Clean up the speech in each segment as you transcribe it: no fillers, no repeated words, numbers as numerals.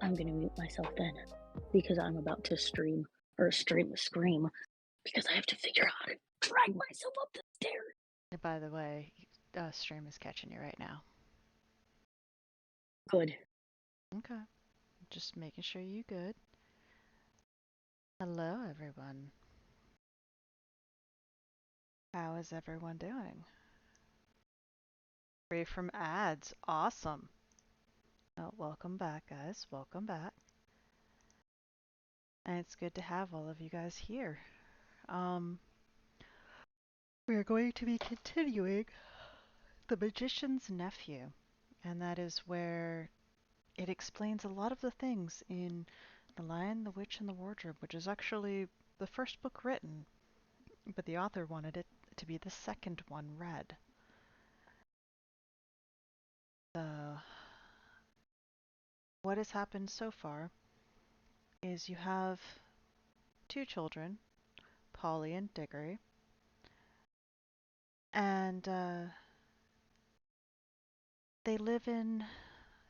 I'm gonna mute myself then because I'm about to scream because I have to figure out how to drag myself up the stairs. And by the way, stream is catching you right now. Good. Okay, just making sure you good. Hello, everyone. How is everyone doing? Free from ads. Awesome. Oh, welcome back, guys. Welcome back. And it's good to have all of you guys here. Um, we're going to be continuing The Magician's Nephew, and that is where it explains a lot of the things in The Lion, the Witch, and the Wardrobe, which is actually the first book written, but the author wanted it to be the second one read. So, what has happened so far is you have two children, Polly and Diggory, and they live in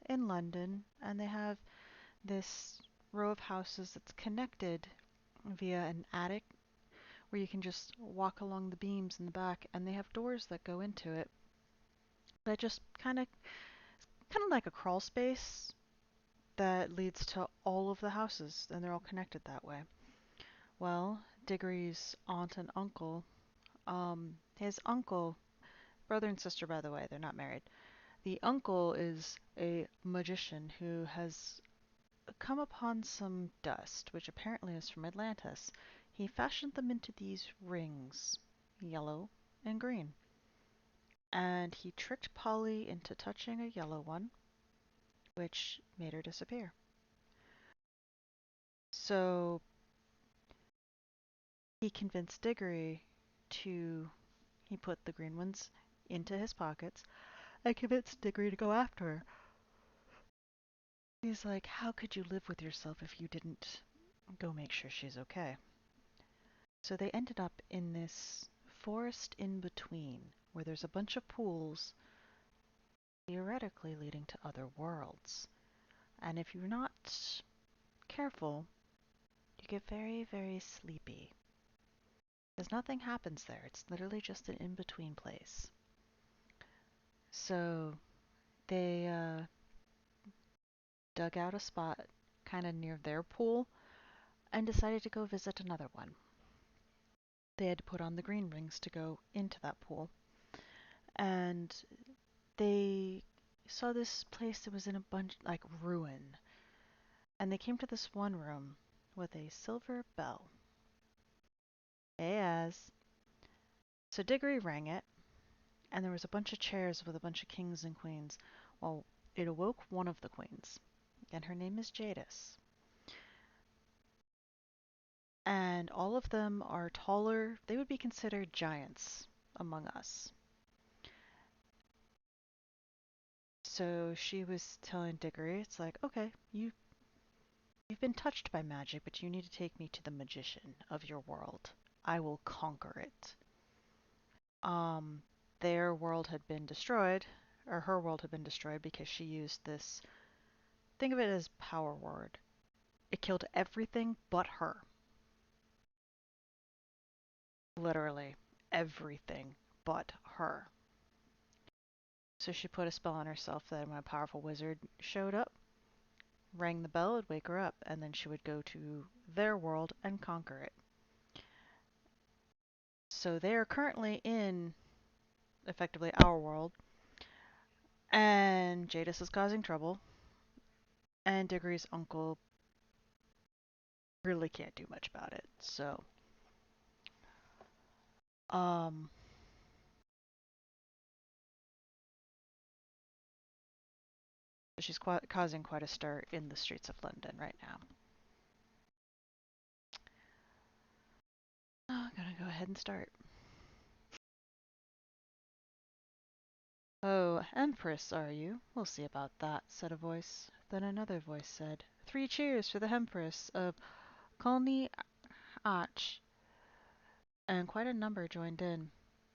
London, and they have this row of houses that's connected via an attic where you can just walk along the beams in the back, and they have doors that go into it that just kind of like a crawl space that leads to all of the houses, and they're all connected that way. Well, Diggory's aunt and uncle, his uncle, brother and sister, by the way, they're not married. The uncle is a magician who has come upon some dust, which apparently is from Atlantis. He fashioned them into these rings, yellow and green. And he tricked Polly into touching a yellow one, which made her disappear. So he convinced Diggory to, he put the green ones into his pockets and convinced Diggory to go after her. He's like, how could you live with yourself if you didn't go make sure she's okay? So they ended up in this forest in between where there's a bunch of pools theoretically leading to other worlds. And if you're not careful, you get very, very sleepy. Because nothing happens there. It's literally just an in-between place. So they dug out a spot kind of near their pool and decided to go visit another one. They had to put on the green rings to go into that pool. And they saw this place that was in a bunch like ruin. And they came to this one room with a silver bell. Hey, as. So Diggory rang it, and there was a bunch of chairs with a bunch of kings and queens. Well, it awoke one of the queens, and her name is Jadis. And all of them are taller. They would be considered giants among us. So she was telling Diggory, it's like, okay, you've been touched by magic, but you need to take me to the magician of your world. I will conquer it. Um, their world had been destroyed, or her world had been destroyed because she used this, think of it as power word. It killed everything but her. Literally everything but her. So she put a spell on herself that when a powerful wizard showed up, rang the bell, it'd wake her up, and then she would go to their world and conquer it. So they are currently in effectively our world, and Jadis is causing trouble, and Diggory's uncle really can't do much about it. So, um, she's causing quite a stir in the streets of London right now. Oh, I'm gonna go ahead and start. Oh, Empress, are you? We'll see about that, said a voice. Then another voice said, 3 cheers for the Empress of Colney Ach, and quite a number joined in.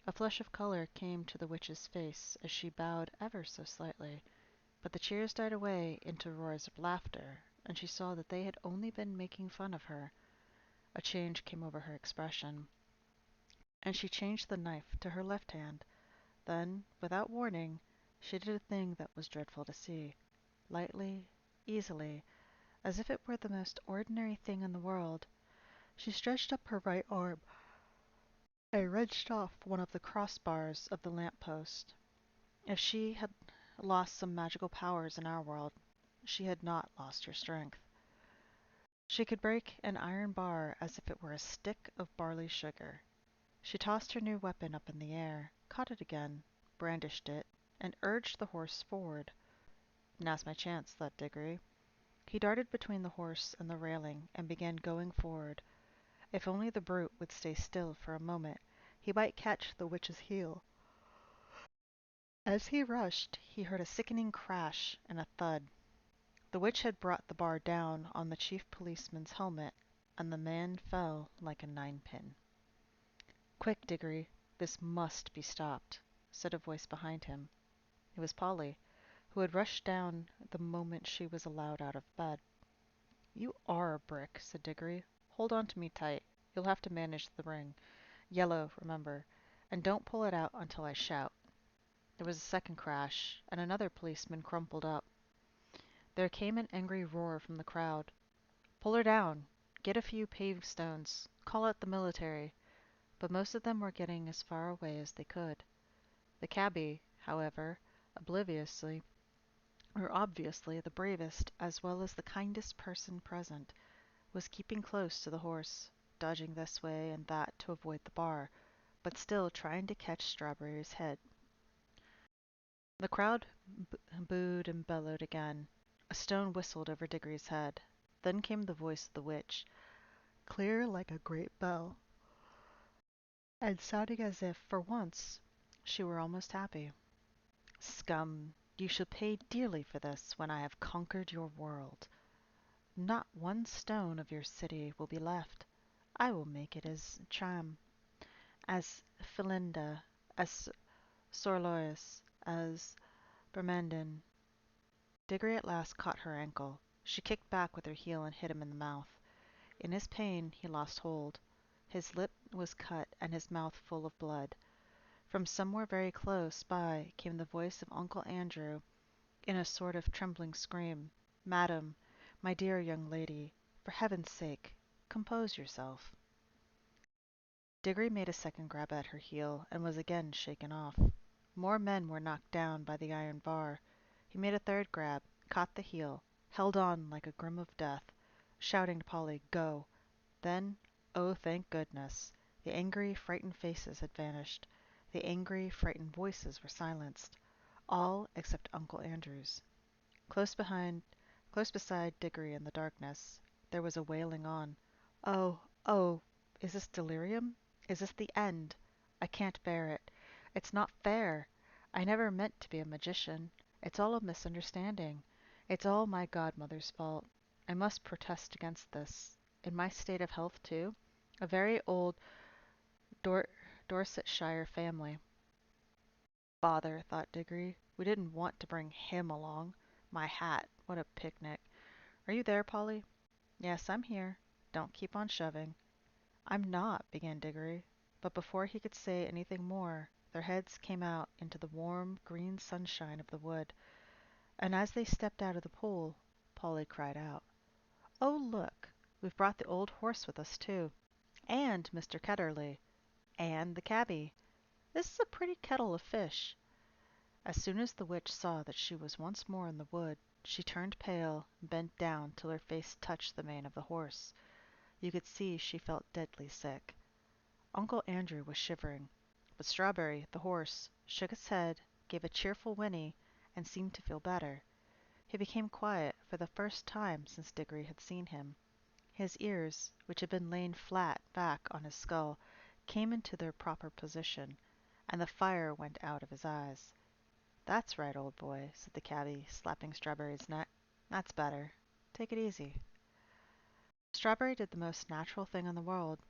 A flush of color came to the witch's face as she bowed ever so slightly, but the cheers died away into roars of laughter and she saw that they had only been making fun of her. A change came over her expression, and she changed the knife to her left hand. Then, without warning, she did a thing that was dreadful to see. Lightly, easily, as if it were the most ordinary thing in the world, she stretched up her right arm and wrenched off one of the crossbars of the lamp post. If she had lost some magical powers in our world, she had not lost her strength. She could break an iron bar as if it were a stick of barley sugar. She tossed her new weapon up in the air, caught it again, brandished it, and urged the horse forward. Now's my chance, thought Diggory. He darted between the horse and the railing and began going forward. If only the brute would stay still for a moment, he might catch the witch's heel. As he rushed, he heard a sickening crash and a thud. The witch had brought the bar down on the chief policeman's helmet, and the man fell like a ninepin. "Quick, Diggory, this must be stopped," said a voice behind him. It was Polly, who had rushed down the moment she was allowed out of bed. "You are a brick," said Diggory. "Hold on to me tight. You'll have to manage the ring. Yellow, remember. And don't pull it out until I shout." There was a second crash, and another policeman crumpled up. There came an angry roar from the crowd. "Pull her down! Get a few paving-stones! Call out the military!" But most of them were getting as far away as they could. The cabby, however, obviously the bravest as well as the kindest person present, was keeping close to the horse, dodging this way and that to avoid the bar, but still trying to catch Strawberry's head. The crowd booed and bellowed again. A stone whistled over Diggory's head. Then came the voice of the witch, clear like a great bell, and sounding as if, for once, she were almost happy. "Scum, you shall pay dearly for this when I have conquered your world. Not one stone of your city will be left. I will make it as Cham, as Philinda, as Sorlois, as Bermandin." Diggory at last caught her ankle. She kicked back with her heel and hit him in the mouth. In his pain he lost hold. His lip was cut and his mouth full of blood. From somewhere very close by came the voice of Uncle Andrew in a sort of trembling scream. "Madam, my dear young lady, for heaven's sake, compose yourself." Diggory made a second grab at her heel and was again shaken off. More men were knocked down by the iron bar. He made a third grab, caught the heel, held on like a grim of death, shouting to Polly, "Go!" Then, oh, thank goodness, the angry, frightened faces had vanished. The angry, frightened voices were silenced. All except Uncle Andrew's. Close beside Diggory in the darkness, there was a wailing on. "Oh, oh, is this delirium? Is this the end? I can't bear it. It's not fair. I never meant to be a magician. It's all a misunderstanding. It's all my godmother's fault. I must protest against this. In my state of health, too. A very old Dor Dorsetshire family." "Bother," thought Diggory. "We didn't want to bring him along. My hat! What a picnic! Are you there, Polly?" "Yes, I'm here. Don't keep on shoving." "I'm not," began Diggory, but before he could say anything more, their heads came out into the warm, green sunshine of the wood, and as they stepped out of the pool, Polly cried out, "Oh, look! We've brought the old horse with us, too. And Mr. Ketterly. And the cabby. This is a pretty kettle of fish." As soon as the witch saw that she was once more in the wood, she turned pale and bent down till her face touched the mane of the horse. You could see she felt deadly sick. Uncle Andrew was shivering, but Strawberry, the horse, shook his head, gave a cheerful whinny, and seemed to feel better. He became quiet for the first time since Diggory had seen him. His ears, which had been laid flat back on his skull, came into their proper position, and the fire went out of his eyes. "That's right, old boy," said the cabby, slapping Strawberry's neck. "That's better. Take it easy." Strawberry did the most natural thing in the world.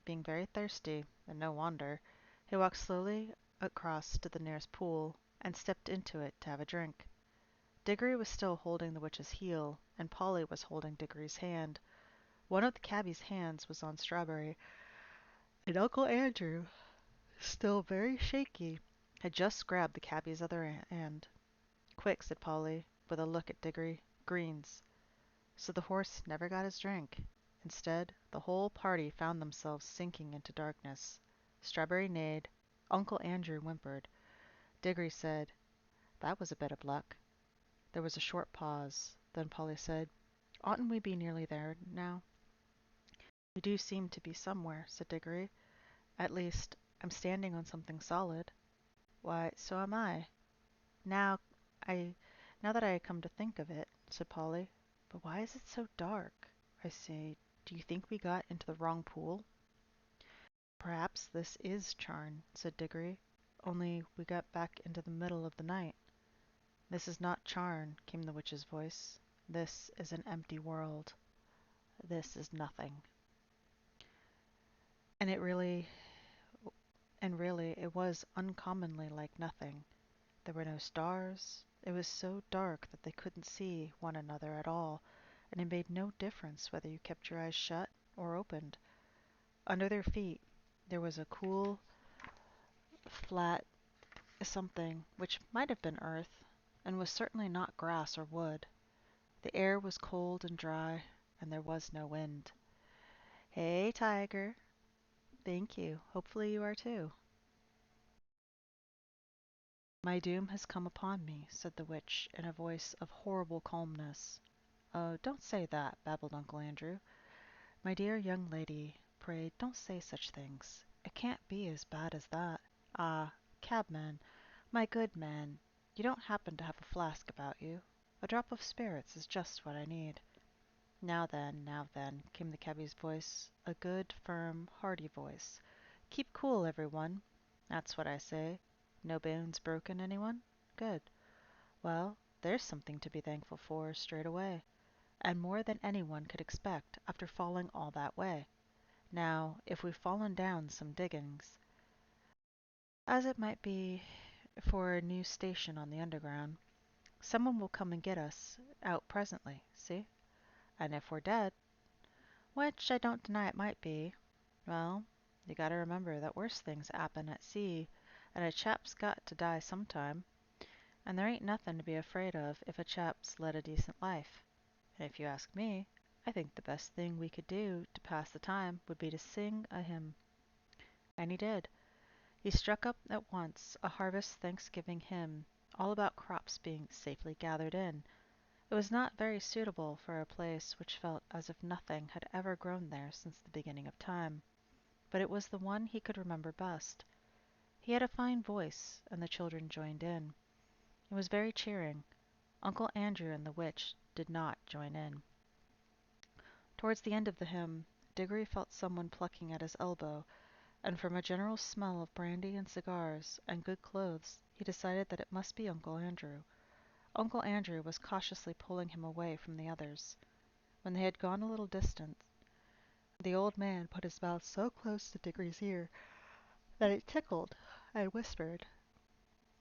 Being very thirsty, and no wonder, he walked slowly across to the nearest pool and stepped into it to have a drink. Diggory was still holding the witch's heel, and Polly was holding Diggory's hand. One of the cabby's hands was on Strawberry, and Uncle Andrew, still very shaky, had just grabbed the cabby's other hand. "Quick," said Polly, with a look at Diggory. "Greens." So the horse never got his drink. Instead, the whole party found themselves sinking into darkness. Strawberry neighed. Uncle Andrew whimpered. Diggory said, "That was a bit of luck." There was a short pause. Then Polly said, "Oughtn't we be nearly there now?" "We do seem to be somewhere," said Diggory. "At least, I'm standing on something solid." "Why, so am I. Now I now that I come to think of it," said Polly. "But why is it so dark? I say, do you think we got into the wrong pool?" "Perhaps this is Charn," said Diggory, "only we got back into the middle of the night." "This is not Charn," came the witch's voice. "This is an empty world. This is nothing." And it really, it was uncommonly like nothing. There were no stars. It was so dark that they couldn't see one another at all, and it made no difference whether you kept your eyes shut or opened. Under their feet there was a cool, flat something which might have been earth, and was certainly not grass or wood. The air was cold and dry, and there was no wind. "Hey, Tiger." "Thank you. Hopefully you are too." "My doom has come upon me," said the witch, in a voice of horrible calmness. "Oh, don't say that," babbled Uncle Andrew. "My dear young lady, pray don't say such things. It can't be as bad as that. Ah, cabman, my good man, you don't happen to have a flask about you? A drop of spirits is just what I need." Now then," came the cabby's voice, a good, firm, hearty voice. "Keep cool, everyone. That's what I say. No bones broken, anyone? Good. Well, there's something to be thankful for, straight away, and more than anyone could expect after falling all that way. Now, if we've fallen down some diggings, as it might be for a new station on the Underground, someone will come and get us out presently, see? And if we're dead, which I don't deny it might be, well, you gotta remember that worse things 'appen at sea, and a chap's got to die sometime, and there ain't nothin' to be afraid of if a chap's led a decent life. And if you ask me, I think the best thing we could do to pass the time would be to sing a hymn." And he did. He struck up at once a harvest thanksgiving hymn, all about crops being safely gathered in. It was not very suitable for a place which felt as if nothing had ever grown there since the beginning of time, but it was the one he could remember best. He had a fine voice, and the children joined in. It was very cheering. Uncle Andrew and the witch did not join in. Towards the end of the hymn, Diggory felt someone plucking at his elbow, and from a general smell of brandy and cigars and good clothes, he decided that it must be Uncle Andrew. Uncle Andrew was cautiously pulling him away from the others. When they had gone a little distance, the old man put his mouth so close to Diggory's ear that it tickled, and whispered,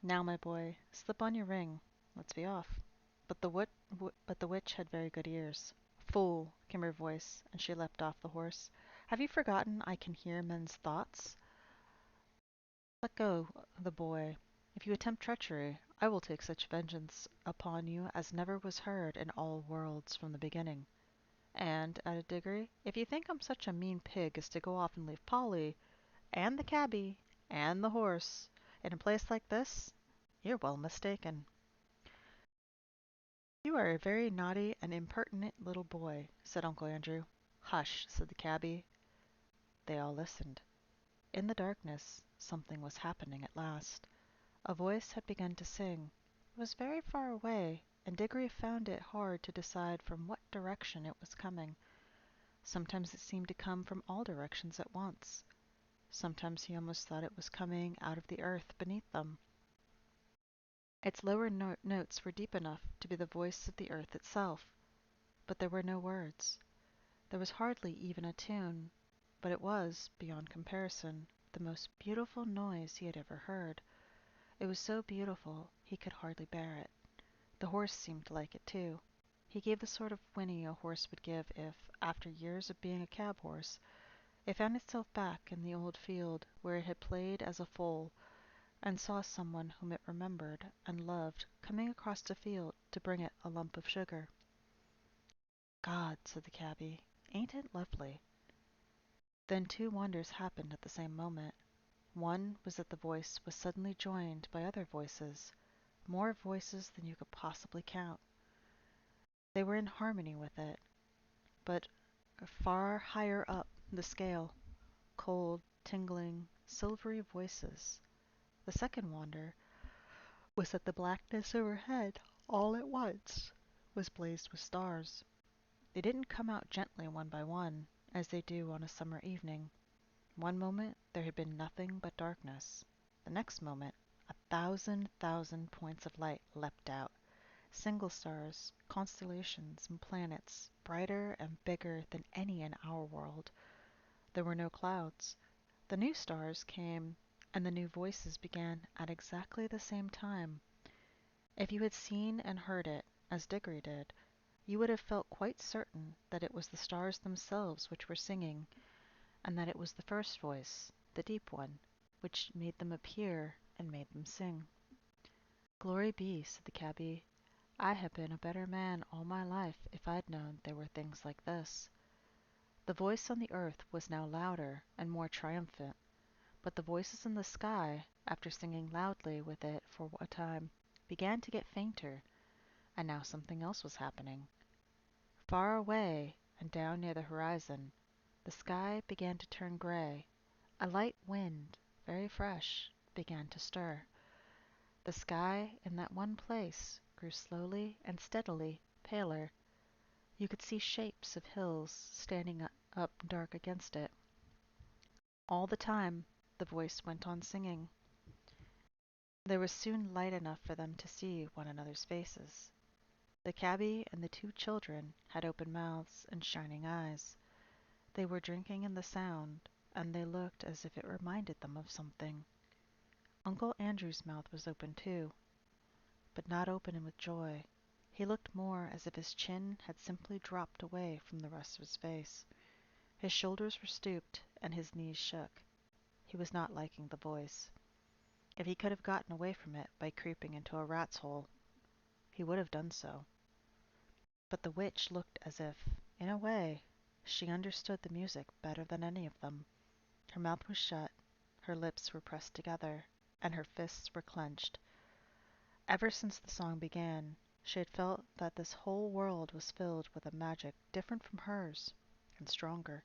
"Now, my boy, slip on your ring. Let's be off." But the witch had very good ears. "Fool," came her voice, and she leapt off the horse. "Have you forgotten I can hear men's thoughts? Let go the boy. If you attempt treachery, I will take such vengeance upon you as never was heard in all worlds from the beginning. And," added Diggory, "if you think I'm such a mean pig as to go off and leave Polly, and the cabby, and the horse, in a place like this, you're well mistaken." "You are a very naughty and impertinent little boy," said Uncle Andrew. "Hush," said the cabby. They all listened. In the darkness, something was happening at last. A voice had begun to sing. It was very far away, and Diggory found it hard to decide from what direction it was coming. Sometimes it seemed to come from all directions at once. Sometimes he almost thought it was coming out of the earth beneath them. Its lower notes were deep enough to be the voice of the earth itself, but there were no words. There was hardly even a tune, but it was, beyond comparison, the most beautiful noise he had ever heard. It was so beautiful he could hardly bear it. The horse seemed to like it too. He gave the sort of whinny a horse would give if, after years of being a cab horse, it found itself back in the old field where it had played as a foal and saw someone whom it remembered and loved coming across the field to bring it a lump of sugar. "God," said the cabby, "ain't it lovely?" Then two wonders happened at the same moment. One was that the voice was suddenly joined by other voices, more voices than you could possibly count. They were in harmony with it, but far higher up the scale, cold, tingling, silvery voices. The second wonder was that the blackness overhead, all at once, was blazed with stars. They didn't come out gently one by one, as they do on a summer evening. One moment there had been nothing but darkness. The next moment 1,000,000 points of light leapt out. Single stars, constellations, and planets, brighter and bigger than any in our world. There were no clouds. The new stars came, and the new voices began at exactly the same time. If you had seen and heard it, as Diggory did, you would have felt quite certain that it was the stars themselves which were singing, and that it was the first voice, the deep one, which made them appear and made them sing. "Glory be," said the cabby. "I ha' been a better man all my life if I'd known there were things like this." The voice on the earth was now louder and more triumphant, but the voices in the sky, after singing loudly with it for a time, began to get fainter, and now something else was happening. Far away and down near the horizon, the sky began to turn gray. A light wind, very fresh, began to stir. The sky in that one place grew slowly and steadily paler. You could see shapes of hills standing up dark against it. All the time the voice went on singing. There was soon light enough for them to see one another's faces. The cabby and the two children had open mouths and shining eyes. They were drinking in the sound, and they looked as if it reminded them of something. Uncle Andrew's mouth was open too, but not open with joy. He looked more as if his chin had simply dropped away from the rest of his face. His shoulders were stooped, and his knees shook. He was not liking the voice. If he could have gotten away from it by creeping into a rat's hole, he would have done so. But the witch looked as if, in a way, she understood the music better than any of them. Her mouth was shut, her lips were pressed together, and her fists were clenched. Ever since the song began, she had felt that this whole world was filled with a magic different from hers, and stronger.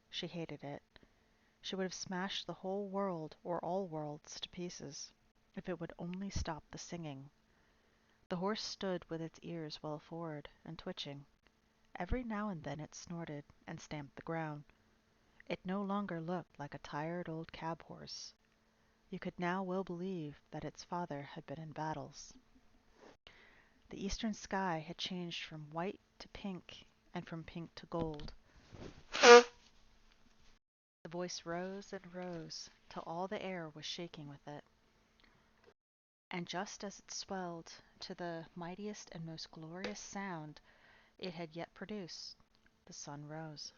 She hated it. She would have smashed the whole world, or all worlds, to pieces, if it would only stop the singing. The horse stood with its ears well forward and twitching. Every now and then it snorted and stamped the ground. It no longer looked like a tired old cab horse. You could now well believe that its father had been in battles. The eastern sky had changed from white to pink and from pink to gold. The voice rose and rose till all the air was shaking with it. And just as it swelled to the mightiest and most glorious sound it had yet produced, the sun rose.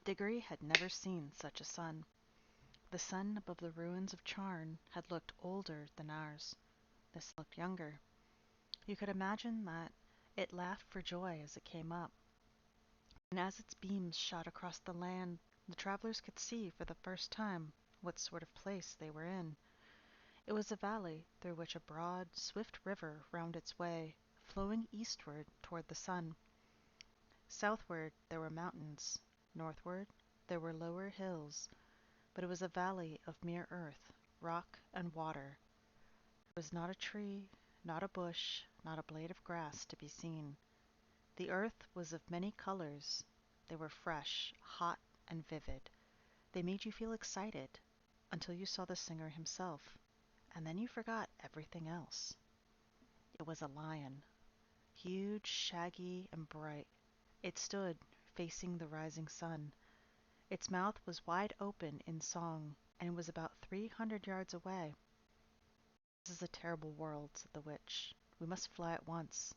Diggory had never seen such a sun. The sun above the ruins of Charn had looked older than ours. This looked younger. You could imagine that it laughed for joy as it came up, and as its beams shot across the land, the travelers could see for the first time what sort of place they were in. It was a valley through which a broad, swift river wound its way, flowing eastward toward the sun. Southward there were mountains, northward there were lower hills, but it was a valley of mere earth, rock, and water. There was not a tree, not a bush, not a blade of grass to be seen. The earth was of many colors. They were fresh, hot, and vivid. They made you feel excited until you saw the singer himself, and then you forgot everything else. It was a lion, huge, shaggy, and bright. It stood facing the rising sun. Its mouth was wide open in song, and it was about 300 yards away. This is a terrible world, said the witch. We must fly at once.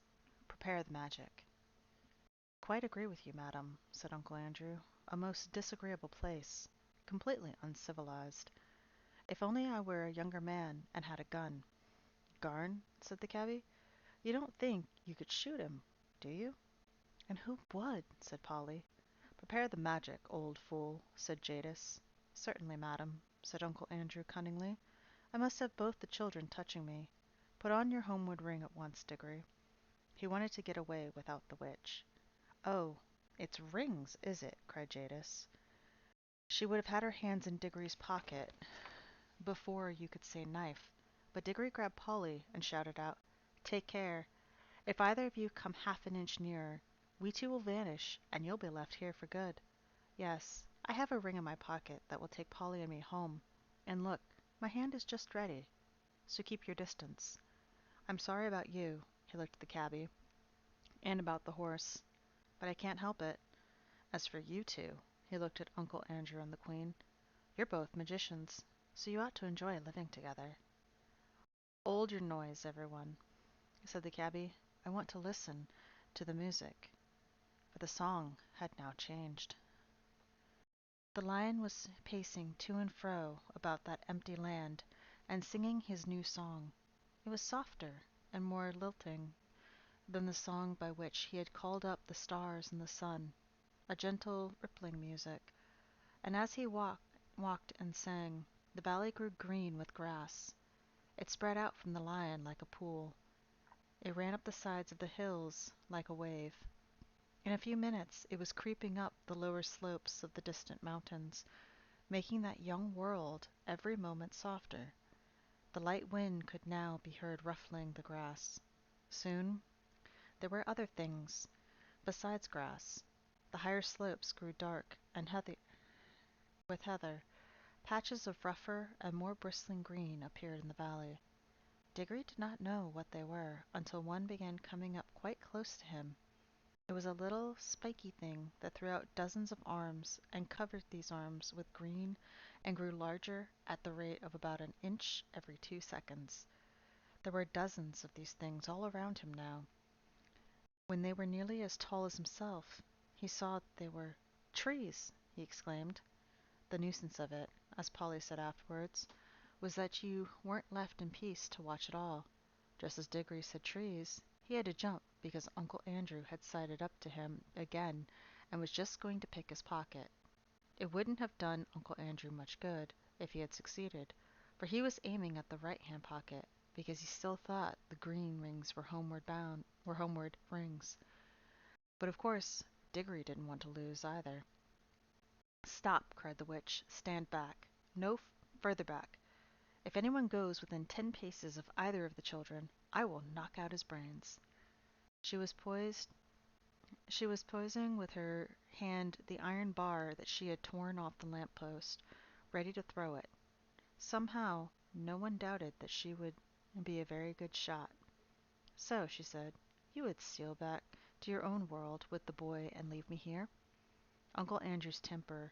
Prepare the magic. Quite agree with you, madam, said Uncle Andrew. A most disagreeable place, completely uncivilized. If only I were a younger man and had a gun. Garn, said the cabby. You don't think you could shoot him, do you? And who would? Said Polly. Prepare the magic, old fool, said Jadis. Certainly, madam, said Uncle Andrew cunningly. I must have both the children touching me. Put on your homeward ring at once, Diggory. He wanted to get away without the witch. Oh, it's rings, is it? Cried Jadis. She would have had her hands in Diggory's pocket before you could say knife. But Diggory grabbed Polly and shouted out, Take care. If either of you come half an inch nearer, we two will vanish, and you'll be left here for good. Yes, I have a ring in my pocket that will take Polly and me home. And look, my hand is just ready, so keep your distance. I'm sorry about you, he looked at the cabby, and about the horse, but I can't help it. As for you two, he looked at Uncle Andrew and the Queen, you're both magicians, so you ought to enjoy living together. Hold your noise, everyone, said the cabby. I want to listen to the music, for the song had now changed. The lion was pacing to and fro about that empty land, and singing his new song. It was softer and more lilting than the song by which he had called up the stars and the sun, a gentle, rippling music. And as he walked and sang, the valley grew green with grass. It spread out from the lion like a pool. It ran up the sides of the hills like a wave. In a few minutes it was creeping up the lower slopes of the distant mountains, making that young world every moment softer. The light wind could now be heard ruffling the grass. Soon there were other things besides grass. The higher slopes grew dark and heathy with heather. Patches of rougher and more bristling green appeared in the valley. Diggory did not know what they were until one began coming up quite close to him. It was a little spiky thing that threw out dozens of arms and covered these arms with green and grew larger at the rate of about an inch every 2 seconds. There were dozens of these things all around him now. When they were nearly as tall as himself, he saw that they were trees, he exclaimed. The nuisance of it, as Polly said afterwards, was that you weren't left in peace to watch it all. Just as Diggory said trees, he had to jump because Uncle Andrew had sidled up to him again and was just going to pick his pocket. It wouldn't have done Uncle Andrew much good if he had succeeded, for he was aiming at the right-hand pocket because he still thought the green rings were homeward rings. But of course, Diggory didn't want to lose either. Stop, cried the witch. Stand back. No further back. If anyone goes within 10 paces of either of the children, I will knock out his brains. She was poised She was poising with her hand the iron bar that she had torn off the lamp-post, ready to throw it. Somehow no one doubted that she would be a very good shot. So, she said, you would steal back to your own world with the boy and leave me here? Uncle Andrew's temper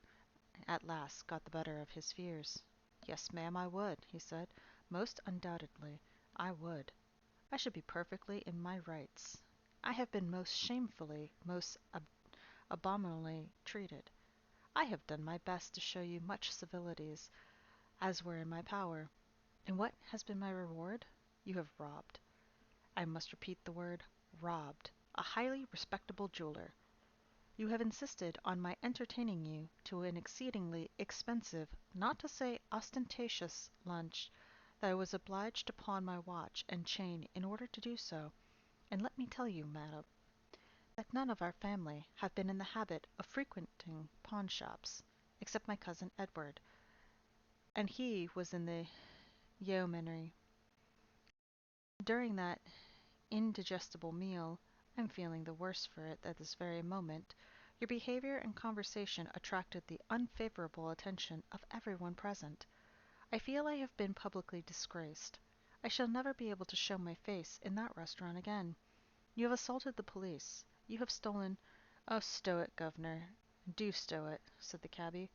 at last got the better of his fears. Yes, ma'am, I would, he said. Most undoubtedly, I would. I should be perfectly in my rights. I have been most shamefully, most abominably treated. I have done my best to show you much civilities as were in my power. And what has been my reward? You have robbed. I must repeat the word robbed. A highly respectable jeweler. You have insisted on my entertaining you to an exceedingly expensive, not to say ostentatious, lunch, that I was obliged to pawn my watch and chain in order to do so. And let me tell you, madam, that none of our family have been in the habit of frequenting pawnshops, except my cousin Edward, and he was in the yeomanry. During that indigestible meal, I'm feeling the worse for it at this very moment, your behavior and conversation attracted the unfavorable attention of everyone present. I feel I have been publicly disgraced. I shall never be able to show my face in that restaurant again. You have assaulted the police. You have stolen. Oh, stow it, governor. Do stow it, said the cabby.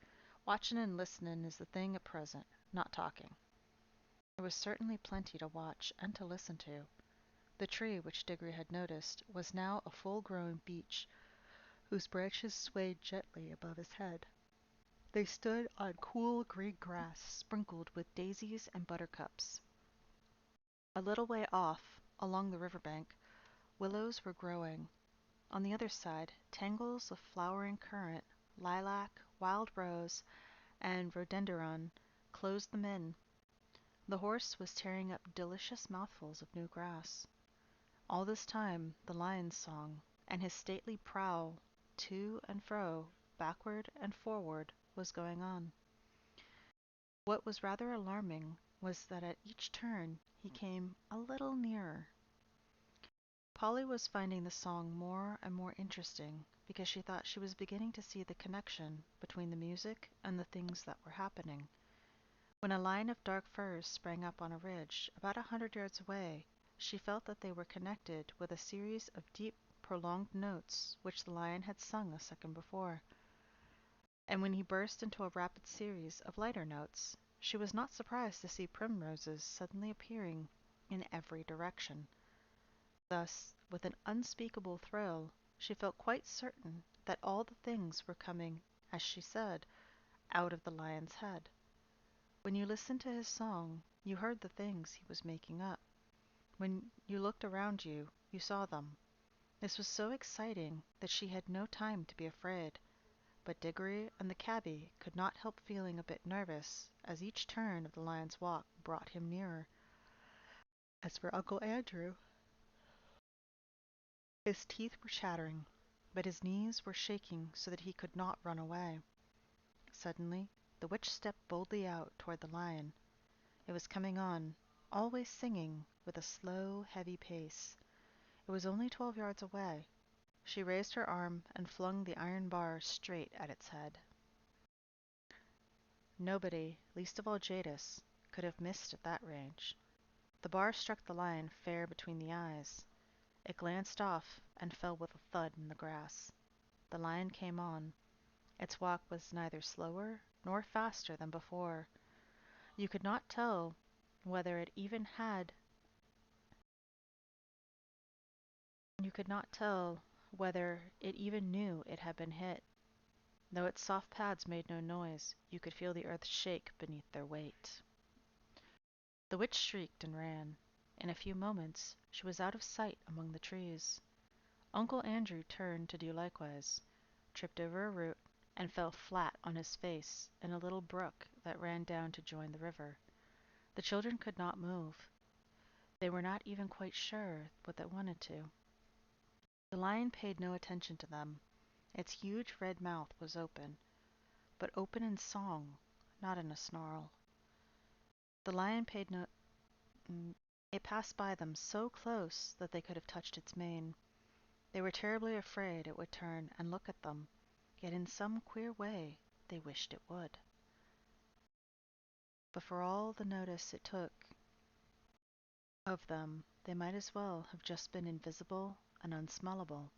Watchin' and listenin' is the thing at present, not talking. There was certainly plenty to watch and to listen to. The tree which Diggory had noticed was now a full-grown beech whose branches swayed gently above his head. They stood on cool green grass sprinkled with daisies and buttercups. A little way off, along the river-bank, willows were growing. On the other side, tangles of flowering currant, lilac, wild rose, and rhododendron closed them in. The horse was tearing up delicious mouthfuls of new grass. All this time the lion's song, and his stately prowl to and fro, backward and forward, was going on. What was rather alarming was that at each turn he came a little nearer. Polly was finding the song more and more interesting because she thought she was beginning to see the connection between the music and the things that were happening. When a line of dark firs sprang up on a ridge about 100 yards away, she felt that they were connected with a series of deep, prolonged notes which the lion had sung a second before. And when he burst into a rapid series of lighter notes, she was not surprised to see primroses suddenly appearing in every direction. Thus, with an unspeakable thrill, she felt quite certain that all the things were coming, as she said, out of the lion's head. When you listened to his song, you heard the things he was making up. When you looked around you, you saw them. This was so exciting that she had no time to be afraid. But Diggory and the cabby could not help feeling a bit nervous as each turn of the lion's walk brought him nearer. As for Uncle Andrew, his teeth were chattering, but his knees were shaking so that he could not run away. Suddenly, the witch stepped boldly out toward the lion. It was coming on, always singing, with a slow, heavy pace. It was only 12 yards away. She raised her arm and flung the iron bar straight at its head. Nobody, least of all Jadis, could have missed at that range. The bar struck the lion fair between the eyes. It glanced off and fell with a thud in the grass. The lion came on. Its walk was neither slower nor faster than before. You could not tell whether it even had you could not tell whether it even knew it had been hit. Though its soft pads made no noise, you could feel the earth shake beneath their weight. The witch shrieked and ran. In a few moments she was out of sight among the trees. Uncle Andrew turned to do likewise, tripped over a root, and fell flat on his face in a little brook that ran down to join the river. The children could not move. They were not even quite sure what they wanted to. The lion paid no attention to them. Its huge red mouth was open, but open in song, not in a snarl. The lion paid no It passed by them so close that they could have touched its mane. They were terribly afraid it would turn and look at them, yet in some queer way they wished it would. But for all the notice it took of them, they might as well have just been invisible and unsmellable.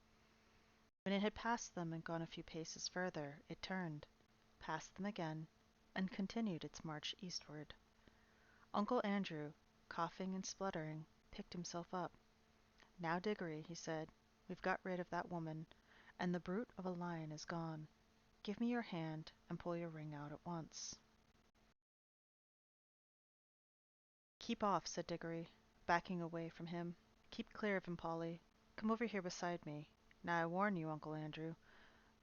When it had passed them and gone a few paces further, it turned, passed them again, and continued its march eastward. Uncle Andrew, coughing and spluttering, picked himself up. "Now, Diggory," he said, "we've got rid of that woman, and the brute of a lion is gone. Give me your hand and pull your ring out at once." "Keep off," said Diggory, backing away from him. "Keep clear of him, Polly. Come over here beside me. Now I warn you, Uncle Andrew,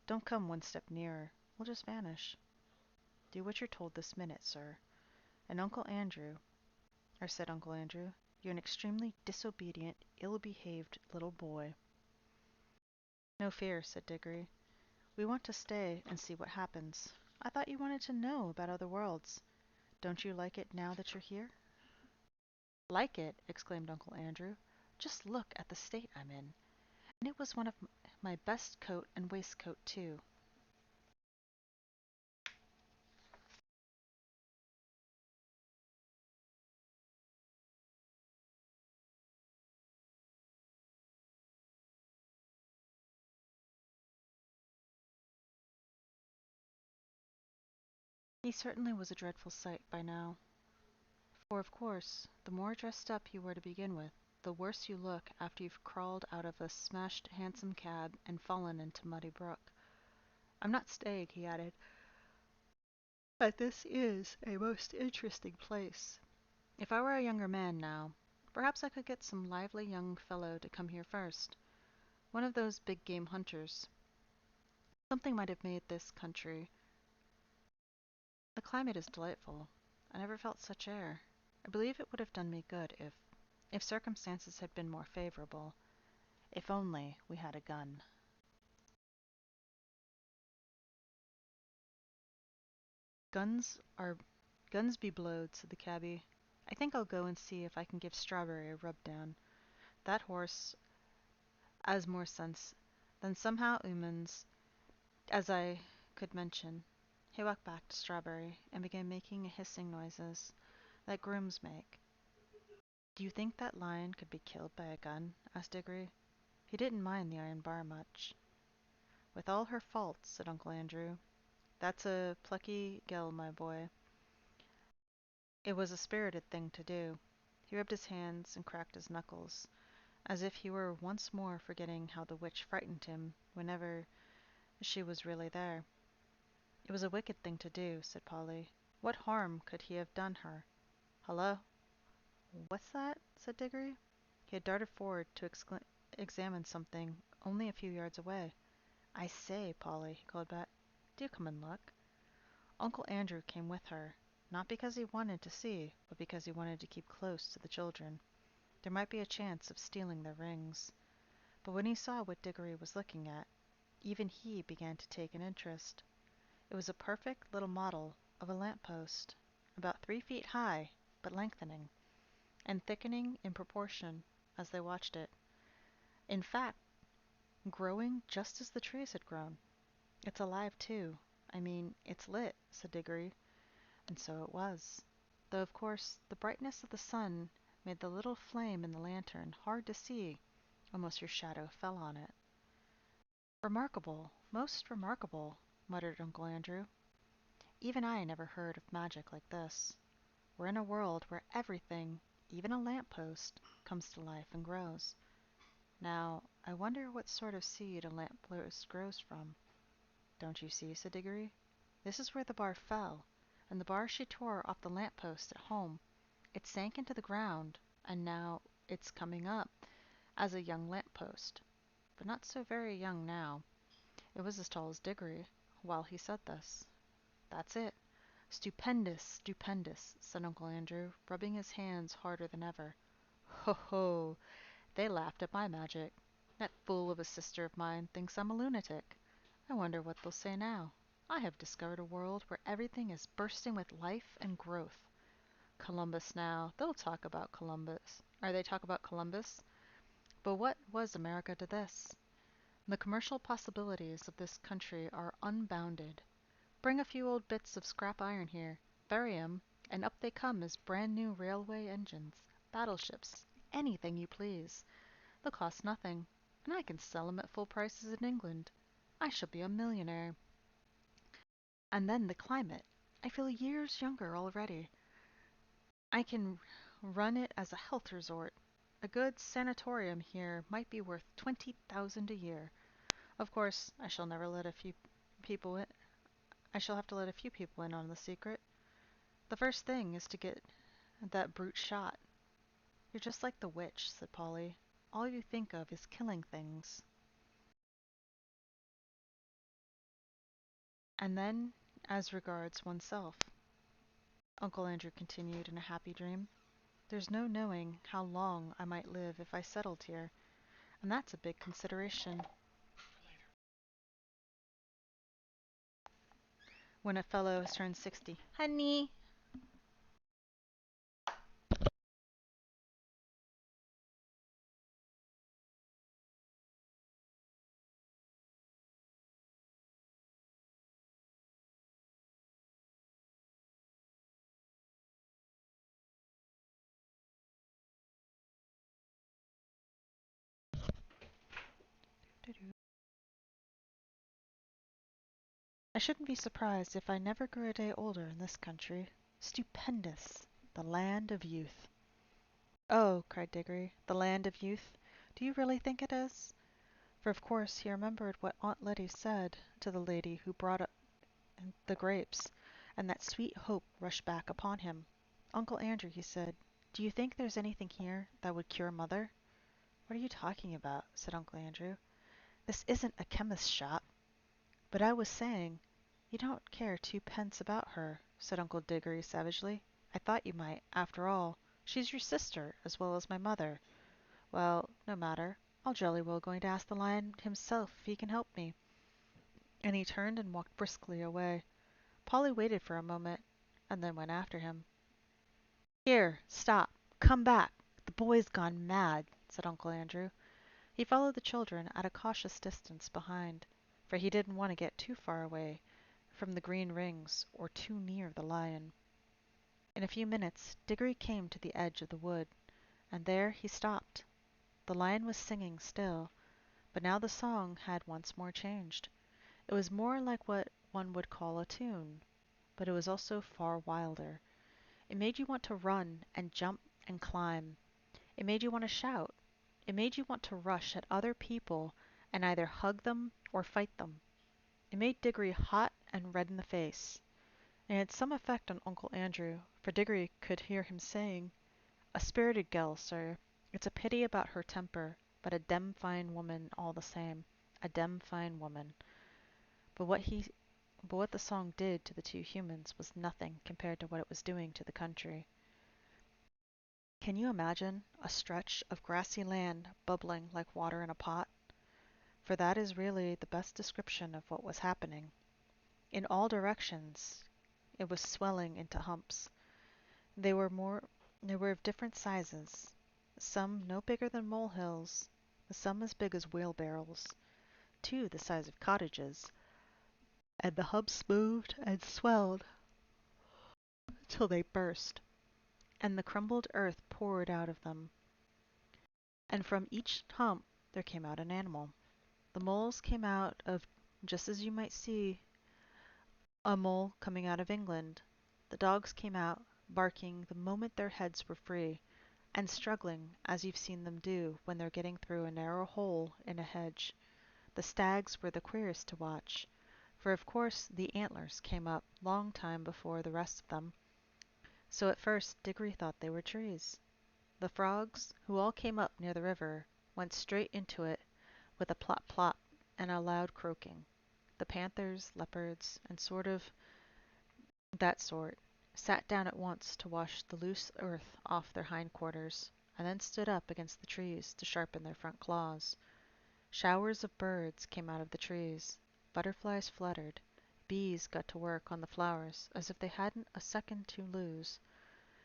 don't come one step nearer. We'll just vanish. Do what you're told this minute, sir. And said Uncle Andrew, you're an extremely disobedient, ill-behaved little boy." "No fear," said Diggory. "We want to stay and see what happens. I thought you wanted to know about other worlds. Don't you like it now that you're here?" "Like it!" exclaimed Uncle Andrew. "Just look at the state I'm in. And it was one of my best coat and waistcoat, too." He certainly was a dreadful sight by now. For, of course, the more dressed up you were to begin with, the worse you look after you've crawled out of a smashed hansom cab and fallen into Muddy Brook. I'm not staying, he added, but this is a most interesting place. If I were a younger man now, perhaps I could get some lively young fellow to come here first. One of those big game hunters. Something might have made this country. The climate is delightful. I never felt such air. I believe it would have done me good if circumstances had been more favorable. If only we had a gun. Guns are guns be blowed, said the cabby. I think I'll go and see if I can give Strawberry a rub down. That horse has more sense than somehow humans as I could mention. He walked back to Strawberry and began making hissing noises that grooms make. Do you think that lion could be killed by a gun? Asked Diggory. He didn't mind the iron bar much. With all her faults, said Uncle Andrew. That's a plucky gel, my boy. It was a spirited thing to do. He rubbed his hands and cracked his knuckles, as if he were once more forgetting how the witch frightened him whenever she was really there. It was a wicked thing to do, said Polly. What harm could he have done her? Hello? What's that? Said Diggory. He had darted forward to examine something only a few yards away. I say, Polly, he called back, do come and look. Uncle Andrew came with her, not because he wanted to see, but because he wanted to keep close to the children. There might be a chance of stealing their rings. But when he saw what Diggory was looking at, even he began to take an interest. It was a perfect little model of a lamp post, about 3 feet high, but lengthening, and thickening in proportion as they watched it. In fact, growing just as the trees had grown. It's alive, too. I mean, it's lit, said Diggory. And so it was. Though, of course, the brightness of the sun made the little flame in the lantern hard to see unless your shadow fell on it. Remarkable, most remarkable, muttered Uncle Andrew. Even I never heard of magic like this. We're in a world where everything, even a lamp post, comes to life and grows. Now, I wonder what sort of seed a lamp post grows from. Don't you see, said Diggory? This is where the bar fell, and the bar she tore off the lamp post at home. It sank into the ground, and now it's coming up as a young lamp post, but not so very young now. It was as tall as Diggory while he said this. That's it. Stupendous, stupendous, said Uncle Andrew, rubbing his hands harder than ever. Ho ho! They laughed at my magic. That fool of a sister of mine thinks I'm a lunatic. I wonder what they'll say now. I have discovered a world where everything is bursting with life and growth. Columbus now, they'll talk about Columbus. Or they talk about Columbus. But what was America to this? The commercial possibilities of this country are unbounded. Bring a few old bits of scrap iron here, bury 'em, and up they come as brand new railway engines, battleships, anything you please. They'll cost nothing, and I can sell 'em at full prices in England. I shall be a millionaire. And then the climate. I feel years younger already. I can run it as a health resort. A good sanatorium here might be worth 20,000 a year. Of course, I shall never let a few people in. I shall have to let a few people in on the secret. The first thing is to get that brute shot. You're just like the witch, said Polly. All you think of is killing things. And then, as regards oneself, Uncle Andrew continued in a happy dream, there's no knowing how long I might live if I settled here, and that's a big consideration. When a fellow has turned 60. Honey! I shouldn't be surprised if I never grew a day older in this country. Stupendous! The land of youth. Oh, cried Diggory, the land of youth. Do you really think it is? For of course he remembered what Aunt Letty said to the lady who brought up the grapes, and that sweet hope rushed back upon him. Uncle Andrew, he said, do you think there's anything here that would cure Mother? What are you talking about? Said Uncle Andrew. This isn't a chemist's shop. But I was saying, you don't care twopence about her, said Uncle Diggory savagely. I thought you might, after all. She's your sister, as well as my mother. Well, no matter. I'll jolly well going to ask the lion himself if he can help me. And he turned and walked briskly away. Polly waited for a moment, and then went after him. Here, stop, come back. The boy's gone mad, said Uncle Andrew. He followed the children at a cautious distance behind, for he didn't want to get too far away from the green rings or too near the lion. In a few minutes Diggory came to the edge of the wood, and there he stopped. The lion was singing still, but now the song had once more changed. It was more like what one would call a tune, but it was also far wilder. It made you want to run and jump and climb. It made you want to shout. It made you want to rush at other people and either hug them or fight them. It made Diggory hot and red in the face. It had some effect on Uncle Andrew, for Diggory could hear him saying, "A spirited gell, sir. It's a pity about her temper, but a dem fine woman all the same. A dem fine woman." But what the song did to the two humans was nothing compared to what it was doing to the country. Can you imagine a stretch of grassy land bubbling like water in a pot? For that is really the best description of what was happening. In all directions it was swelling into humps. They were of different sizes, some no bigger than molehills, some as big as wheelbarrows, two the size of cottages, and the humps moved and swelled till they burst, and the crumbled earth poured out of them. And from each hump there came out an animal. The moles came out of just as you might see a mole coming out of England. The dogs came out, barking the moment their heads were free, and struggling as you've seen them do when they're getting through a narrow hole in a hedge. The stags were the queerest to watch, for of course the antlers came up long time before the rest of them, so at first Diggory thought they were trees. The frogs, who all came up near the river, went straight into it with a plop plop and a loud croaking. The panthers, leopards, and that sort, sat down at once to wash the loose earth off their hindquarters, and then stood up against the trees to sharpen their front claws. Showers of birds came out of the trees. Butterflies fluttered. Bees got to work on the flowers as if they hadn't a second to lose.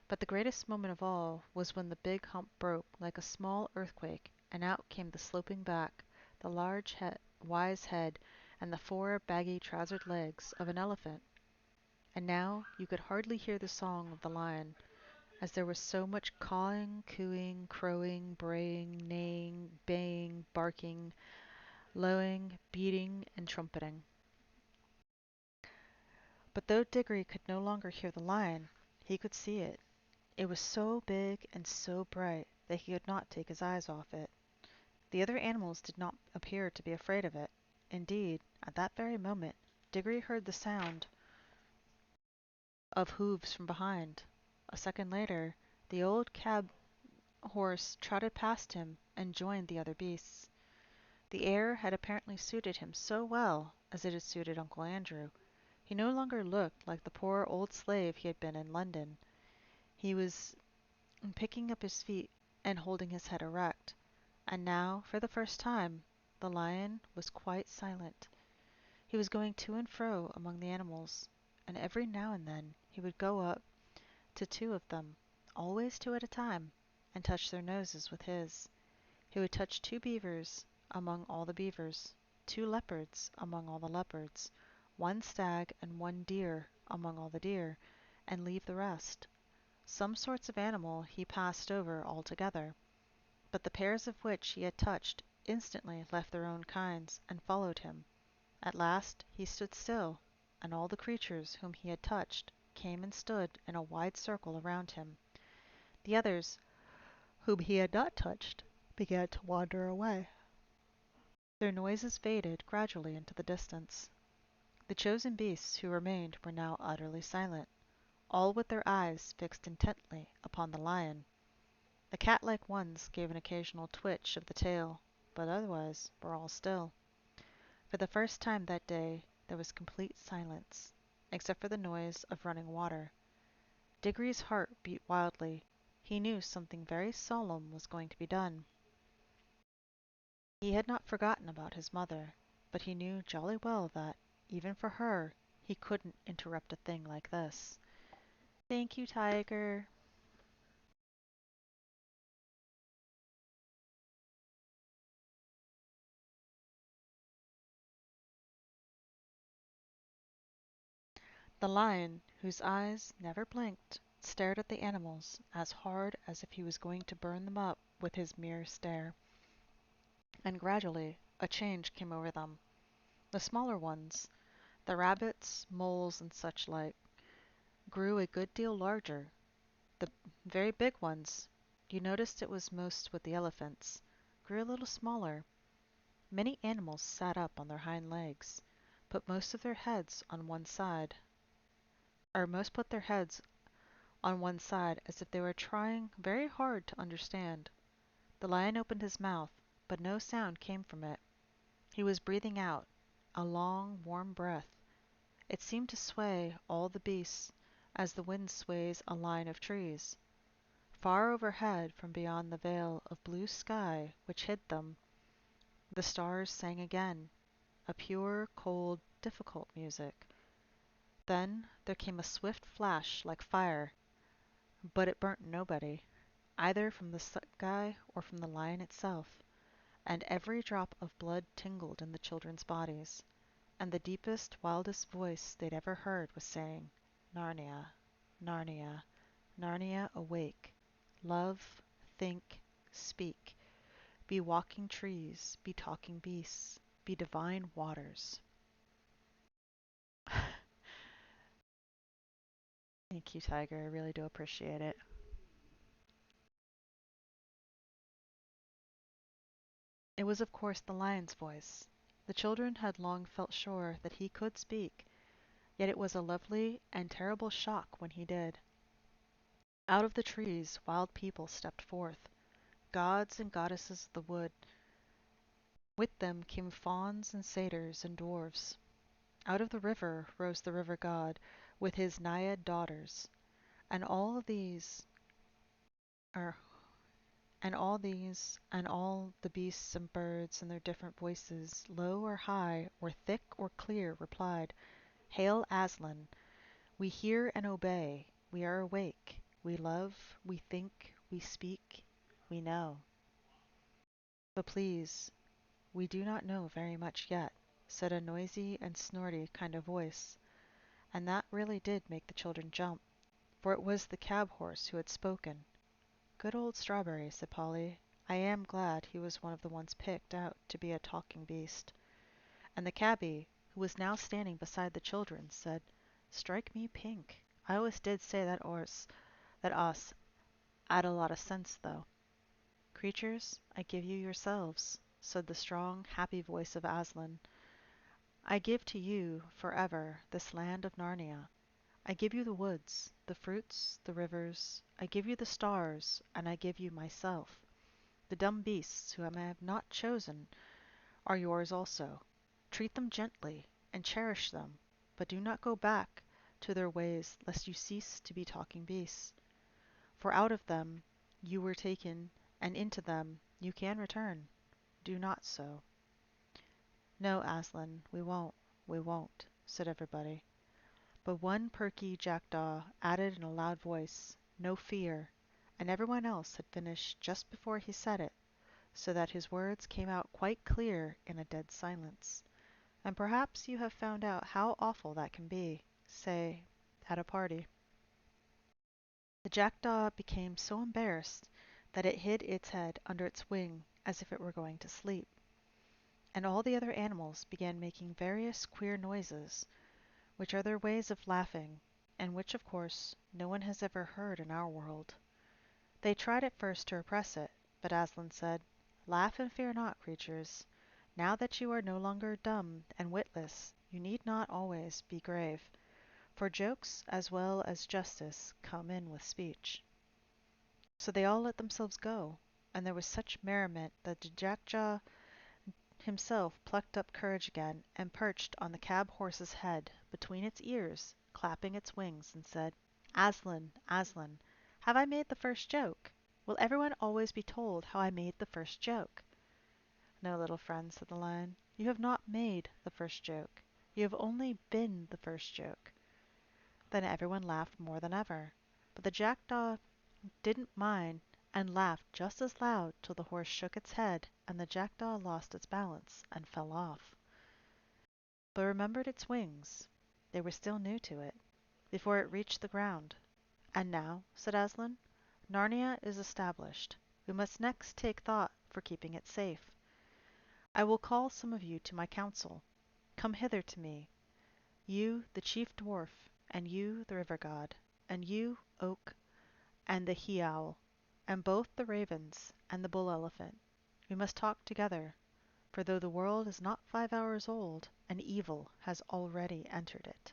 But the greatest moment of all was when the big hump broke like a small earthquake, and out came the sloping back, the large wise head, and the four baggy trousered legs of an elephant. And now you could hardly hear the song of the lion, as there was so much cawing, cooing, crowing, braying, neighing, baying, barking, lowing, beating, and trumpeting. But though Diggory could no longer hear the lion, he could see it. It was so big and so bright that he could not take his eyes off it. The other animals did not appear to be afraid of it. Indeed, at that very moment, Diggory heard the sound of hoofs from behind. A second later, the old cab horse trotted past him and joined the other beasts. The air had apparently suited him so well as it had suited Uncle Andrew. He no longer looked like the poor old slave he had been in London. He was picking up his feet and holding his head erect. And now, for the first time, the lion was quite silent. He was going to and fro among the animals, and every now and then he would go up to two of them, always two at a time, and touch their noses with his. He would touch two beavers among all the beavers, two leopards among all the leopards, one stag and one deer among all the deer, and leave the rest. Some sorts of animal he passed over altogether, but the pairs of which he had touched instantly left their own kinds and followed him. At last he stood still, and all the creatures whom he had touched came and stood in a wide circle around him. The others, whom he had not touched, began to wander away. Their noises faded gradually into the distance. The chosen beasts who remained were now utterly silent, all with their eyes fixed intently upon the lion. The cat-like ones gave an occasional twitch of the tail, but otherwise were all still. For the first time that day there was complete silence, except for the noise of running water. Diggory's heart beat wildly. He knew something very solemn was going to be done. He had not forgotten about his mother, but he knew jolly well that, even for her, he couldn't interrupt a thing like this. Thank you, Tiger. The lion, whose eyes never blinked, stared at the animals as hard as if he was going to burn them up with his mere stare. And gradually a change came over them. The smaller ones, the rabbits, moles, and such like, grew a good deal larger. The very big ones, you noticed it was most with the elephants, grew a little smaller. Many animals sat up on their hind legs, put most of their heads on one side, or most put their heads on one side as if they were trying very hard to understand. The lion opened his mouth, but no sound came from it. He was breathing out a long, warm breath. It seemed to sway all the beasts as the wind sways a line of trees. Far overhead, from beyond the veil of blue sky which hid them, the stars sang again, a pure, cold, difficult music. Then there came a swift flash like fire, but it burnt nobody, either from the sky or from the lion itself, and every drop of blood tingled in the children's bodies, and the deepest, wildest voice they'd ever heard was saying, Narnia, Narnia, Narnia awake, love, think, speak, be walking trees, be talking beasts, be divine waters. Thank you, Tiger. I really do appreciate it. It was, of course, the lion's voice. The children had long felt sure that he could speak, yet it was a lovely and terrible shock when he did. Out of the trees wild people stepped forth, gods and goddesses of the wood. With them came fauns and satyrs and dwarfs. Out of the river rose the river god with his naiad daughters, and all these are and all the beasts and birds in their different voices, low or high, or thick or clear, replied, Hail Aslan! We hear and obey. We are awake. We love. We think. We speak. We know. But please, we do not know very much yet, said a noisy and snorty kind of voice, and that really did make the children jump, for it was the cab horse who had spoken. Good old Strawberry, said Polly. I am glad he was one of the ones picked out to be a talking beast. And the cabby, who was now standing beside the children, said, Strike me pink. I always did say that us 'ad a lot of sense, though. Creatures, I give you yourselves, said the strong, happy voice of Aslan. I give to you, forever, this land of Narnia. I give you the woods, the fruits, the rivers. I give you the stars, and I give you myself. The dumb beasts whom I have not chosen are yours also. Treat them gently, and cherish them, but do not go back to their ways lest you cease to be talking beasts. For out of them you were taken, and into them you can return. Do not so. No, Aslan, we won't, said everybody. But one perky jackdaw added in a loud voice, No fear, and everyone else had finished just before he said it, so that his words came out quite clear in a dead silence. And perhaps you have found out how awful that can be, say, at a party. The jackdaw became so embarrassed that it hid its head under its wing as if it were going to sleep. And all the other animals began making various queer noises, which are their ways of laughing, and which, of course, no one has ever heard in our world. They tried at first to repress it, but Aslan said, "Laugh and fear not, creatures. Now that you are no longer dumb and witless, you need not always be grave, for jokes as well as justice come in with speech." So they all let themselves go, and there was such merriment that the Jackdaw himself plucked up courage again and perched on the cab horse's head between its ears, clapping its wings, and said, "Aslan, Aslan, have I made the first joke? Will everyone always be told how I made the first joke?" "No, little friend," said the Lion, "you have not made the first joke. You have only been the first joke." Then everyone laughed more than ever, but the Jackdaw didn't mind and laughed just as loud till the horse shook its head and the Jackdaw lost its balance and fell off, but remembered its wings. They were still new to it, before it reached the ground. "And now," said Aslan, "Narnia is established. We must next take thought for keeping it safe. I will call some of you to my council. Come hither to me, you the chief dwarf, and you the river god, and you, Oak, and the he owl, and both the ravens and the bull elephant. We must talk together, for though the world is not 5 hours old, an evil has already entered it."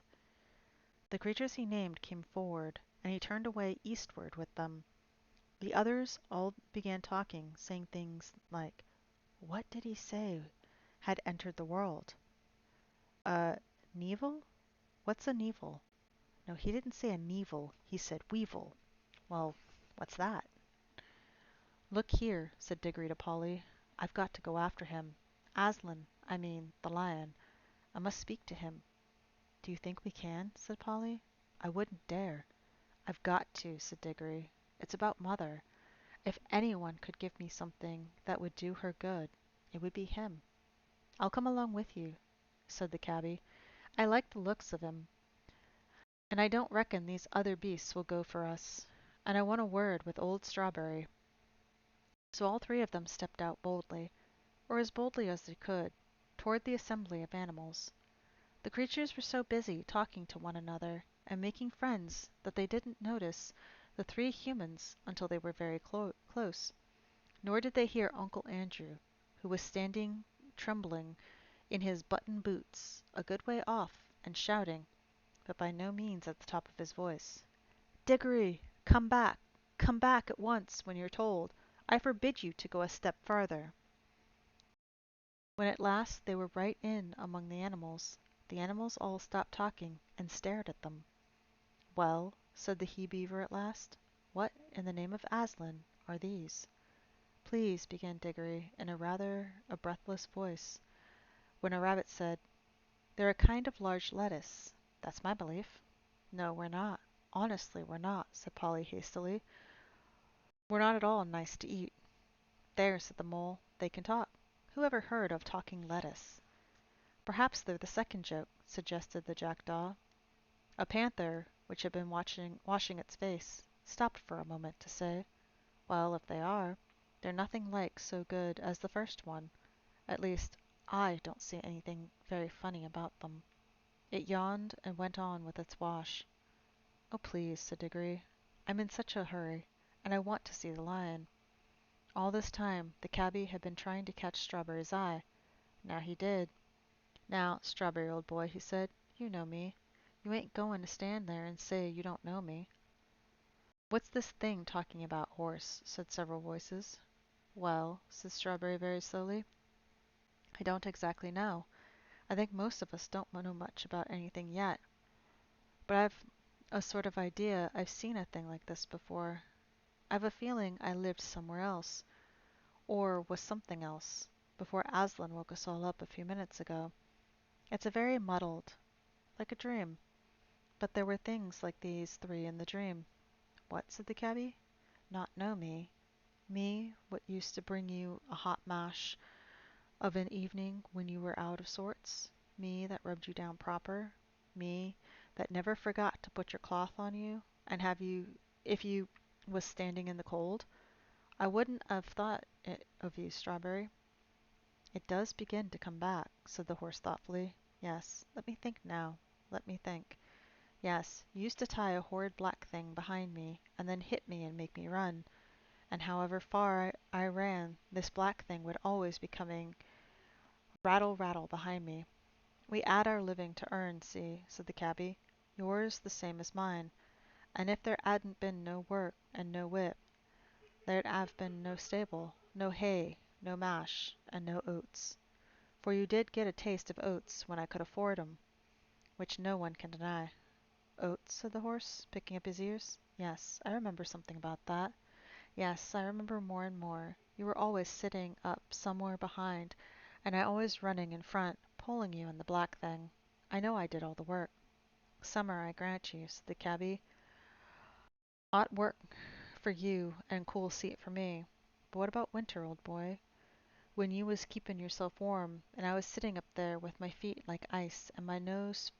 The creatures he named came forward, and he turned away eastward with them. The others all began talking, saying things like, "What did he say had entered the world? A Nevil? What's a Nevil? No, he didn't say a Nevil, he said weevil. Well, what's that?" "Look here," said Diggory to Polly. "I've got to go after him. Aslan, I mean the lion. I must speak to him." "Do you think we can?" said Polly. "I wouldn't dare." "I've got to," said Diggory. "It's about Mother. If anyone could give me something that would do her good, it would be him." "I'll come along with you," said the cabby. "I like the looks of him, and I don't reckon these other beasts will go for us. And I want a word with old Strawberry." So all three of them stepped out boldly, or as boldly as they could, toward the assembly of animals. The creatures were so busy talking to one another and making friends that they didn't notice the three humans until they were very close. Nor did they hear Uncle Andrew, who was standing trembling in his button boots a good way off and shouting, but by no means at the top of his voice, "Diggory, come back! Come back at once when you're told. I forbid you to go a step farther." When at last they were right in among the animals all stopped talking and stared at them. "Well," said the he-beaver at last, "what, in the name of Aslan, are these?" "Please," began Diggory in a rather a breathless voice, when a rabbit said, "They're a kind of large lettuce. That's my belief." "No, we're not. Honestly, we're not," said Polly hastily. "We're not at all nice to eat." "There," said the mole, "they can talk. Who ever heard of talking lettuce?" "Perhaps they're the second joke," suggested the jackdaw. A panther, which had been washing its face, stopped for a moment to say, "Well, if they are, they're nothing like so good as the first one. At least, I don't see anything very funny about them." It yawned and went on with its wash. "Oh, please," said Diggory. "I'm in such a hurry, and I want to see the lion." All this time the cabby had been trying to catch Strawberry's eye. Now he did. "Now, Strawberry, old boy," he said, "you know me. You ain't goin' to stand there and say you don't know me." "What's this thing talking about, horse?" said several voices. "Well," said Strawberry very slowly, "I don't exactly know. I think most of us don't know much about anything yet. But I've a sort of idea I've seen a thing like this before. I've a feeling I lived somewhere else, or was something else, before Aslan woke us all up a few minutes ago. It's a very muddled, like a dream. But there were things like these three in the dream." "What?" said the cabby. "Not know me? Me, what used to bring you a hot mash of an evening when you were out of sorts? Me that rubbed you down proper? Me that never forgot to put your cloth on you and have you if you was standing in the cold? I wouldn't have thought it of you, Strawberry." "It does begin to come back," said the horse thoughtfully. "Yes, let me think now. Let me think. Yes, you used to tie a horrid black thing behind me, and then hit me and make me run. And however far I ran, this black thing would always be coming rattle rattle behind me. We add our living to earn, see, said the cabby. Yours the same as mine. And if there hadn't been no work and no whip, there'd have been no stable, no hay, no mash, and no oats. For you did get a taste of oats when I could afford 'em, which no one can deny. Oats, said the horse, picking up his ears. Yes, I remember something about that. Yes, I remember more and more. You were always sitting up somewhere behind, and I always running in front, pulling you in the black thing. I know I did all the work. Summer, I grant you, said the cabby. Hot work for you and cool seat for me. But what about winter, old boy? When you was keepin' yourself warm, and I was sitting up there with my feet like ice, and my nose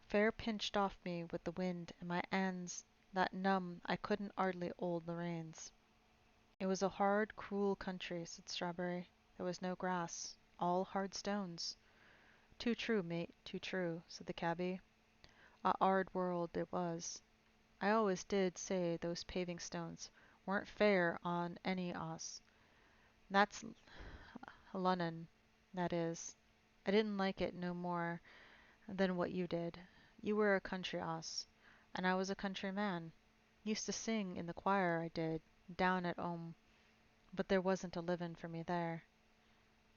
fair pinched off me with the wind, and my 'ands that numb I couldn't 'ardly 'old the reins. It was a hard, cruel country, said Strawberry. There was no grass, all hard stones. Too true, mate, too true, said the cabby. A 'ard world it was. I always did say those paving stones weren't fair on any us. That's Lunnon, that is. I didn't like it no more than what you did. You were a country 'oss, and I was a country man. Used to sing in the choir, I did, down at 'ome, but there wasn't a livin' for me there.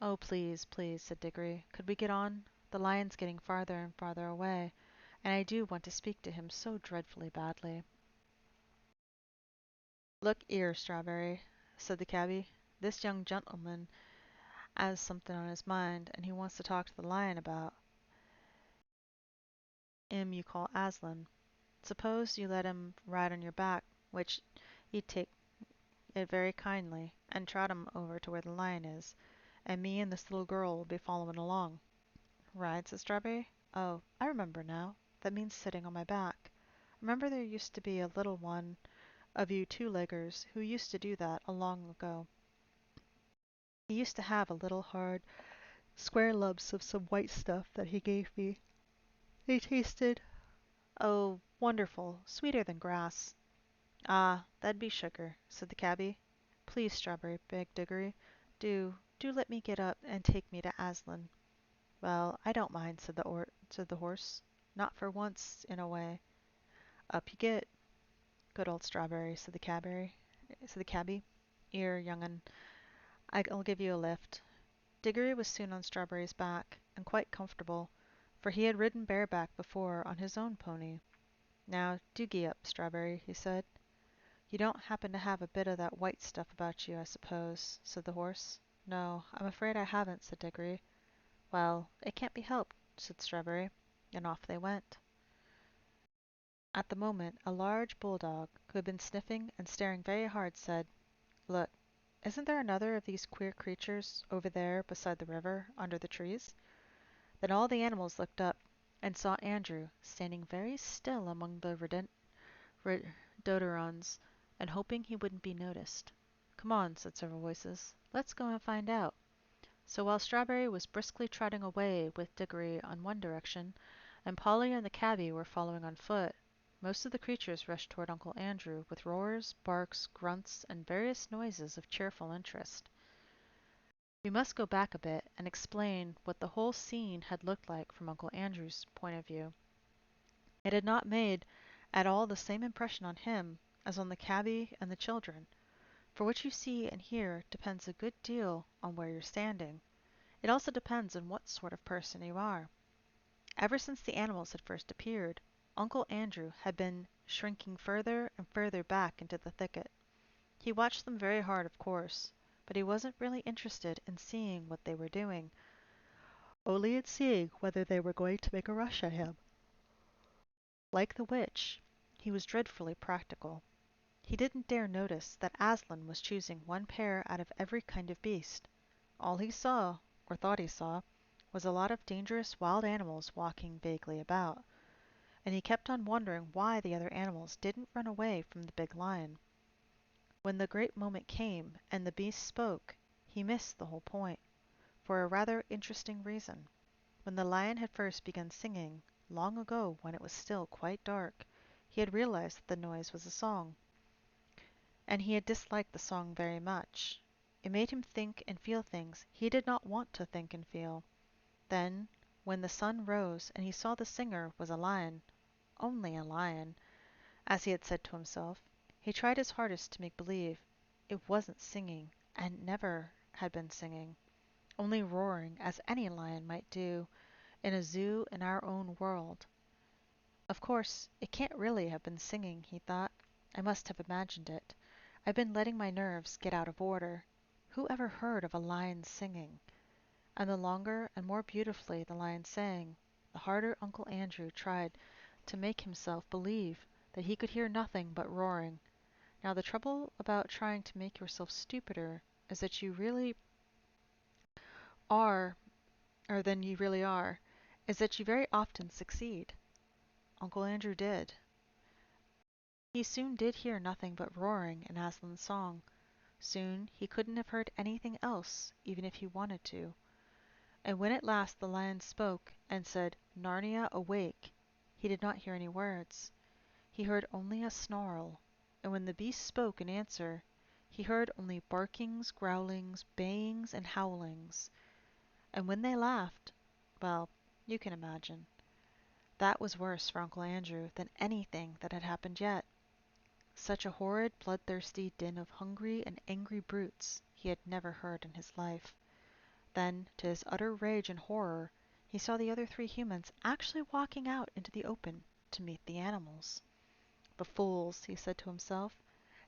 Oh, please, please, said Diggory, could we get on? The lion's getting farther and farther away, and I do want to speak to him so dreadfully badly. Look 'ere, Strawberry, said the cabby. This young gentleman 'as something on his mind, and he wants to talk to the lion about 'im you call Aslan. Suppose you let him ride on your back, which he'd take it very kindly, and trot him over to where the lion is, and me and this little girl will be following along. Ride, said Strawberry. Oh, I remember now. That means sitting on my back. Remember there used to be a little one of you two-leggers who used to do that a long ago. He used to have a little hard, square lumps of some white stuff that he gave me. They tasted, oh, wonderful, sweeter than grass. Ah, that'd be sugar, said the cabby. Please, Strawberry, begged Diggory, do let me get up and take me to Aslan. Well, I don't mind, said the horse. Not for once, in a way. Up you get. Good old Strawberry, said the cabby. 'Ere, young un, I'll give you a lift. Diggory was soon on Strawberry's back, and quite comfortable, for he had ridden bareback before on his own pony. Now, do gee up, Strawberry, he said. You don't happen to have a bit of that white stuff about you, I suppose, said the horse. No, I'm afraid I haven't, said Diggory. Well, it can't be helped, said Strawberry, and off they went. At the moment, a large bulldog, who had been sniffing and staring very hard, said, Look, isn't there another of these queer creatures over there beside the river, under the trees? Then all the animals looked up and saw Andrew standing very still among the rhododendrons, and hoping he wouldn't be noticed. Come on, said several voices. Let's go and find out. So while Strawberry was briskly trotting away with Diggory on one direction, and Polly and the cabby were following on foot, most of the creatures rushed toward Uncle Andrew with roars, barks, grunts, and various noises of cheerful interest. We must go back a bit and explain what the whole scene had looked like from Uncle Andrew's point of view. It had not made at all the same impression on him as on the cabby and the children, for what you see and hear depends a good deal on where you're standing. It also depends on what sort of person you are. Ever since the animals had first appeared, Uncle Andrew had been shrinking further and further back into the thicket. He watched them very hard, of course, but he wasn't really interested in seeing what they were doing, only in seeing whether they were going to make a rush at him. Like the witch, he was dreadfully practical. He didn't dare notice that Aslan was choosing one pair out of every kind of beast. All he saw, or thought he saw, was a lot of dangerous wild animals walking vaguely about, and he kept on wondering why the other animals didn't run away from the big lion. When the great moment came and the beast spoke, he missed the whole point, for a rather interesting reason. When the lion had first begun singing, long ago when it was still quite dark, he had realized that the noise was a song, and he had disliked the song very much. It made him think and feel things he did not want to think and feel. Then, when the sun rose and he saw the singer was a lion, only a lion, as he had said to himself, he tried his hardest to make believe it wasn't singing, and never had been singing, only roaring as any lion might do in a zoo in our own world. Of course, it can't really have been singing, he thought. I must have imagined it. I've been letting my nerves get out of order. Who ever heard of a lion singing? And the longer and more beautifully the lion sang, the harder Uncle Andrew tried to make himself believe that he could hear nothing but roaring. Now the trouble about trying to make yourself stupider is that you really are, or than you really are, is that you very often succeed. Uncle Andrew did. He soon did hear nothing but roaring in Aslan's song. Soon he couldn't have heard anything else, even if he wanted to. And when at last the lion spoke and said, "Narnia, awake," he did not hear any words. He heard only a snarl, and when the beast spoke in answer, he heard only barkings, growlings, bayings, and howlings. And when they laughed, well, you can imagine. That was worse for Uncle Andrew than anything that had happened yet. Such a horrid, bloodthirsty din of hungry and angry brutes he had never heard in his life. Then, to his utter rage and horror, he saw the other three humans actually walking out into the open to meet the animals. The fools, he said to himself.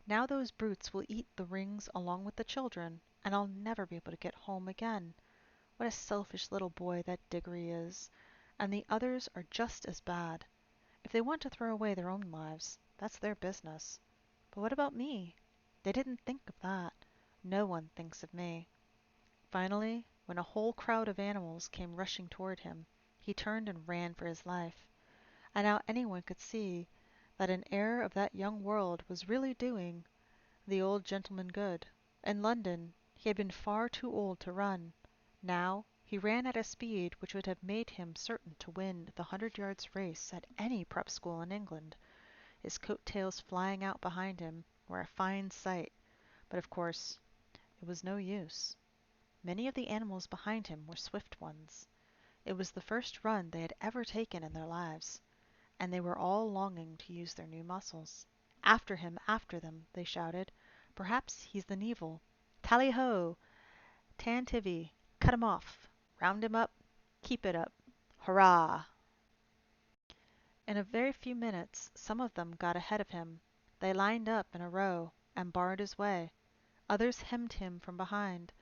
Now those brutes will eat the rings along with the children, and I'll never be able to get home again. What a selfish little boy that Diggory is. And the others are just as bad. If they want to throw away their own lives, that's their business. But what about me? They didn't think of that. No one thinks of me. Finally, when a whole crowd of animals came rushing toward him, he turned and ran for his life. And now anyone could see that an heir of that young world was really doing the old gentleman good. In London he had been far too old to run. Now he ran at a speed which would have made him certain to win the 100 yards race at any prep school in England. His coat tails flying out behind him were a fine sight, but of course it was no use. Many of the animals behind him were swift ones. It was the first run they had ever taken in their lives, and they were all longing to use their new muscles. After him, after them, they shouted. Perhaps he's the Neville. Tally ho! Tantivy! Cut him off! Round him up! Keep it up! Hurrah! In a very few minutes some of them got ahead of him. They lined up in a row and barred his way. Others hemmed him from behind.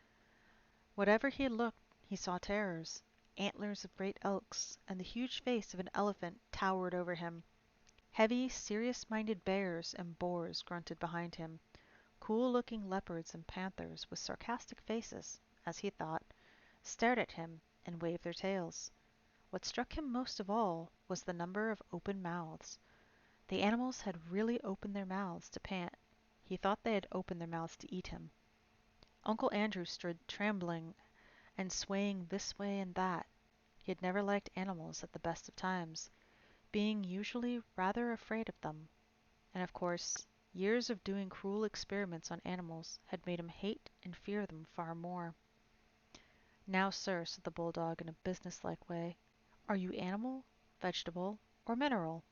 Wherever he looked he saw terrors. Antlers of great elks and the huge face of an elephant towered over him. Heavy, serious-minded bears and boars grunted behind him. Cool-looking leopards and panthers with sarcastic faces, as he thought, stared at him and waved their tails. What struck him most of all was the number of open mouths. The animals had really opened their mouths to pant. He thought they had opened their mouths to eat him. Uncle Andrew stood trembling and swaying this way and that. He had never liked animals at the best of times, being usually rather afraid of them. And of course, years of doing cruel experiments on animals had made him hate and fear them far more. "Now, sir," said the bulldog in a businesslike way, "are you animal, vegetable, or mineral?"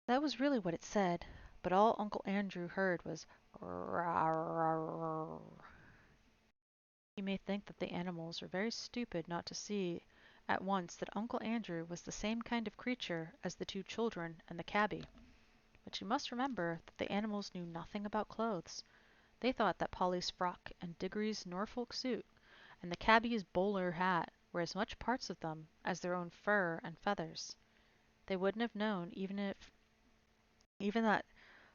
That was really what it said, but all Uncle Andrew heard was "Rawr." You may think that the animals were very stupid not to see at once that Uncle Andrew was the same kind of creature as the two children and the cabby. But you must remember that the animals knew nothing about clothes. They thought that Polly's frock and Diggory's Norfolk suit and the cabby's bowler hat were as much parts of them as their own fur and feathers. They wouldn't have known even that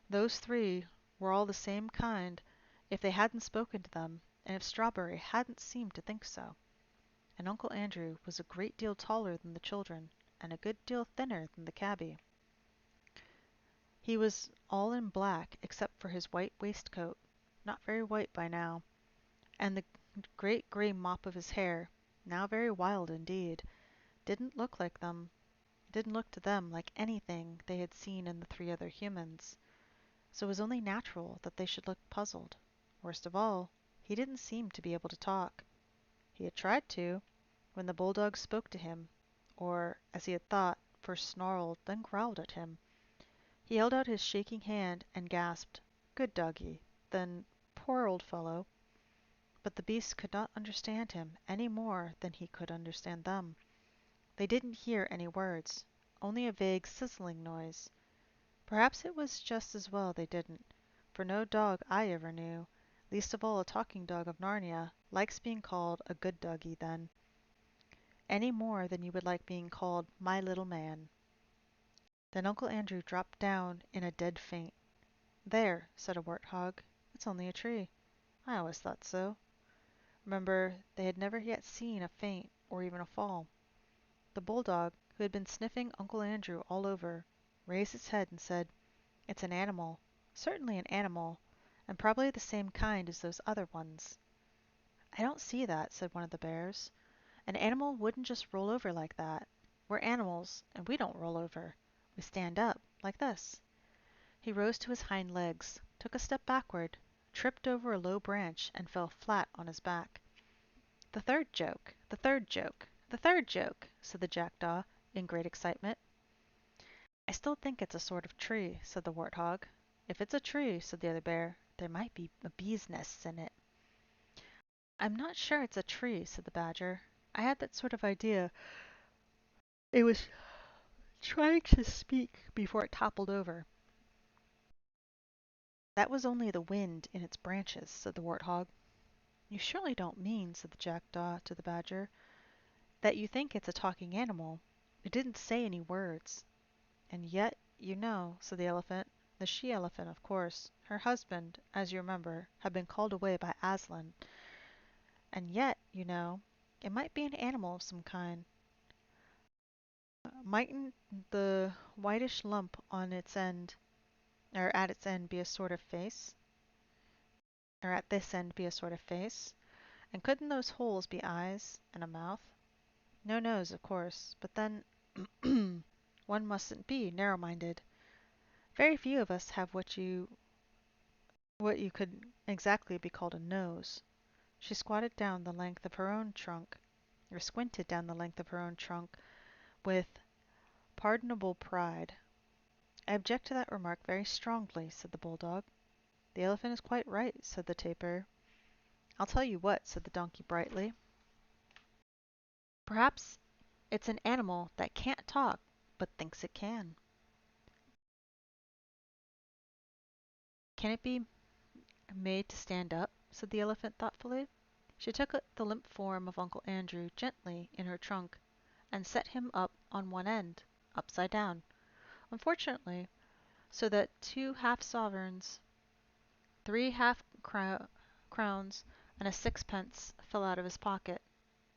those three were all the same kind if they hadn't spoken to them and if Strawberry hadn't seemed to think so. And Uncle Andrew was a great deal taller than the children and a good deal thinner than the cabby. He was all in black except for his white waistcoat, not very white by now, and the great gray mop of his hair, now very wild indeed, didn't look like them. didn't look to them like anything they had seen in the three other humans, so it was only natural that they should look puzzled. Worst of all, he didn't seem to be able to talk. He had tried to, when the bulldog spoke to him, or, as he had thought, first snarled, then growled at him. He held out his shaking hand and gasped, "Good doggie," then, "Poor old fellow." But the beasts could not understand him any more than he could understand them. They didn't hear any words, only a vague sizzling noise. Perhaps it was just as well they didn't, for no dog I ever knew, least of all a talking dog of Narnia, likes being called a good doggie then, any more than you would like being called my little man. Then Uncle Andrew dropped down in a dead faint. "There," said a warthog, "it's only a tree. I always thought so." Remember, they had never yet seen a faint or even a fall. The bulldog, who had been sniffing Uncle Andrew all over, raised its head and said, "It's an animal, certainly an animal, and probably the same kind as those other ones." "I don't see that," said one of the bears. "An animal wouldn't just roll over like that. We're animals, and we don't roll over. We stand up, like this." He rose to his hind legs, took a step backward, tripped over a low branch, and fell flat on his back. "The third joke! The third joke! The third joke!" said the jackdaw, in great excitement. "I still think it's a sort of tree," said the warthog. "If it's a tree," said the other bear, "there might be a bee's nests in it." "I'm not sure it's a tree," said the badger. "I had that sort of idea. It was trying to speak before it toppled over." "That was only the wind in its branches," said the warthog. "You surely don't mean," said the jackdaw to the badger, "that you think it's a talking animal? It didn't say any words." "And yet, you know," said the elephant, "the she-elephant, of course. Her husband, as you remember, had been called away by Aslan. And yet, you know, it might be an animal of some kind. Mightn't the whitish lump on its end, or at its end, be a sort of face? Or at this end be a sort of face? And couldn't those holes be eyes and a mouth? No nose, of course, but then one mustn't be narrow-minded. Very few of us have what you could exactly be called a nose." She squatted down the length of her own trunk, or squinted down the length of her own trunk, with pardonable pride. "I object to that remark very strongly," said the bulldog. "The elephant is quite right," said the tapir. "I'll tell you what," said the donkey brightly. "Perhaps it's an animal that can't talk, but thinks it can." "Can it be made to stand up?" said the elephant thoughtfully. She took the limp form of Uncle Andrew gently in her trunk and set him up on one end, upside down, unfortunately, so that 2 half-sovereigns, 3 half-crowns, and a sixpence fell out of his pocket.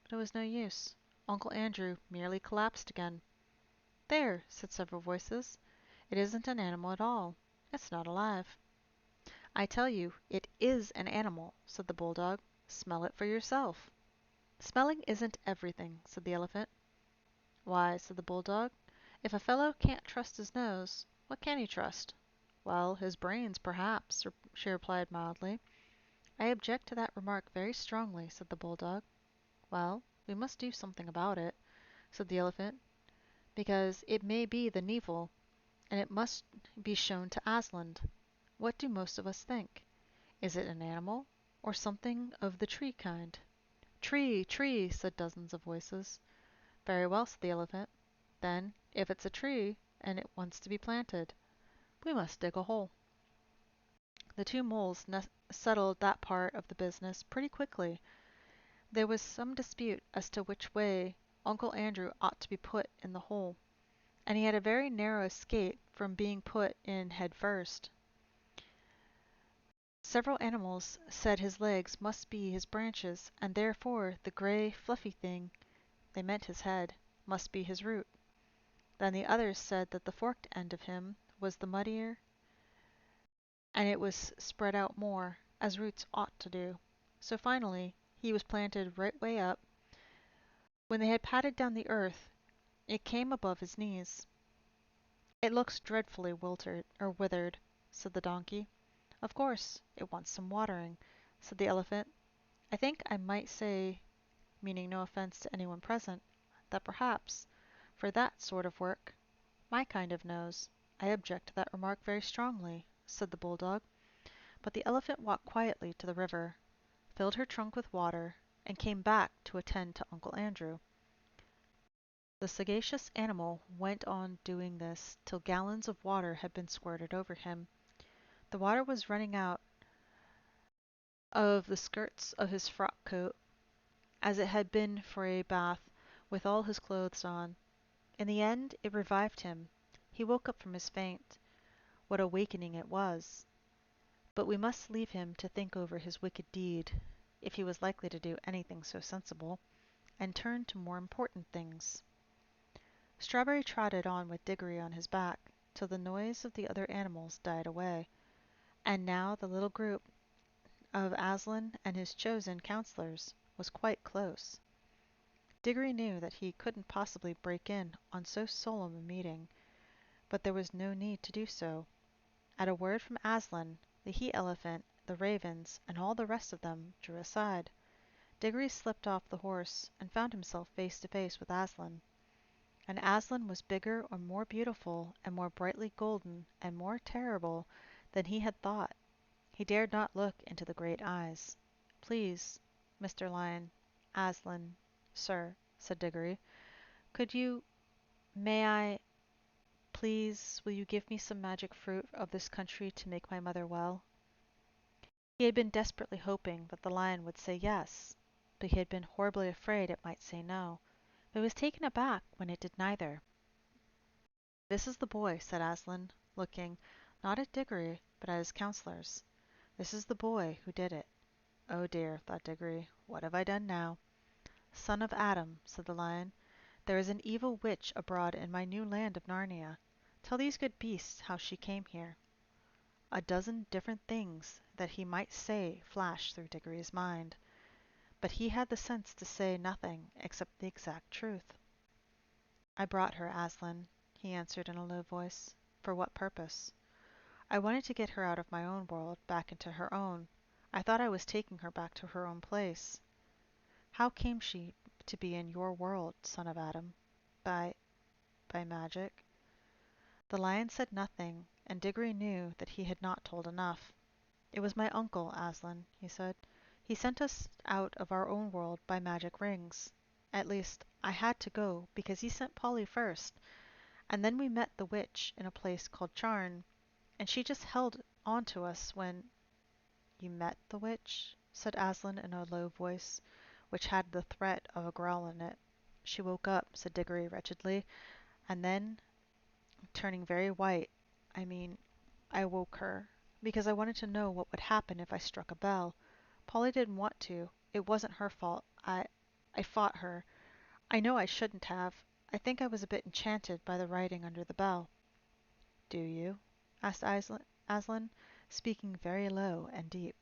But it was no use. Uncle Andrew merely collapsed again. "There," said several voices. "It isn't an animal at all. It's not alive." "I tell you, it is an animal," said the bulldog. "Smell it for yourself." "Smelling isn't everything," said the elephant. "Why," said the bulldog, "if a fellow can't trust his nose, what can he trust?" "Well, his brains, perhaps," she replied mildly. "I object to that remark very strongly," said the bulldog. "Well, we must do something about it," said the elephant, "because it may be the Nevil, and it must be shown to Aslan. What do most of us think? Is it an animal, or something of the tree kind?" "Tree, tree," said dozens of voices. "Very well," said the elephant. "Then, if it's a tree, and it wants to be planted, we must dig a hole." The two moles settled that part of the business pretty quickly. There was some dispute as to which way Uncle Andrew ought to be put in the hole, and he had a very narrow escape from being put in head first. Several animals said his legs must be his branches, and therefore the gray, fluffy thing, they meant his head, must be his root. Then the others said that the forked end of him was the muddier, and it was spread out more, as roots ought to do. So finally he was planted right way up. When they had patted down the earth, It came above his knees. It looks dreadfully wilted or withered, said the donkey. Of course, it wants some watering, said the elephant. I think I might say, meaning no offense to anyone present, that perhaps, for that sort of work, my kind of nose. I object to that remark very strongly, said the bulldog. But the elephant walked quietly to the river, filled her trunk with water, and came back to attend to Uncle Andrew. The sagacious animal went on doing this till gallons of water had been squirted over him. The water was running out of the skirts of his frock coat, as it had been for a bath with all his clothes on. In the end it revived him. He woke up from his faint. What a wakening it was! But we must leave him to think over his wicked deed, if he was likely to do anything so sensible, and turn to more important things. Strawberry trotted on with Diggory on his back, till the noise of the other animals died away, and now the little group of Aslan and his chosen counselors was quite close. Diggory knew that he couldn't possibly break in on so solemn a meeting, but there was no need to do so. At a word from Aslan, the he-elephant, the ravens, and all the rest of them drew aside. Diggory slipped off the horse and found himself face to face with Aslan. And Aslan was bigger and more beautiful and more brightly golden and more terrible than he had thought. He dared not look into the great eyes. Please, Mr. Lion, Aslan, sir, said Diggory, could you, may I, please, will you give me some magic fruit of this country to make my mother well? He had been desperately hoping that the lion would say yes, but he had been horribly afraid it might say no. But he was taken aback when it did neither. This is the boy, said Aslan, looking, not at Diggory, but at his counselors. This is the boy who did it. Oh dear, thought Diggory, what have I done now? Son of Adam, said the lion, there is an evil witch abroad in my new land of Narnia. Tell these good beasts how she came here. A dozen different things that he might say flashed through Diggory's mind, but he had the sense to say nothing except the exact truth. I brought her, Aslan, he answered in a low voice. For what purpose? I wanted to get her out of my own world, back into her own. I thought I was taking her back to her own place. How came she to be in your world, son of Adam? By magic? The lion said nothing, and Diggory knew that he had not told enough. It was my uncle, Aslan, he said. He sent us out of our own world by magic rings. At least, I had to go, because he sent Polly first, and then we met the witch in a place called Charn, and she just held on to us when— You met the witch? Said Aslan in a low voice, which had the threat of a growl in it. She woke up, said Diggory wretchedly, and then, turning very white, I woke her, because I wanted to know what would happen if I struck a bell. Polly didn't want to. It wasn't her fault. I fought her. I know I shouldn't have. I think I was a bit enchanted by the writing under the bell. Do you? Asked Aslan, speaking very low and deep.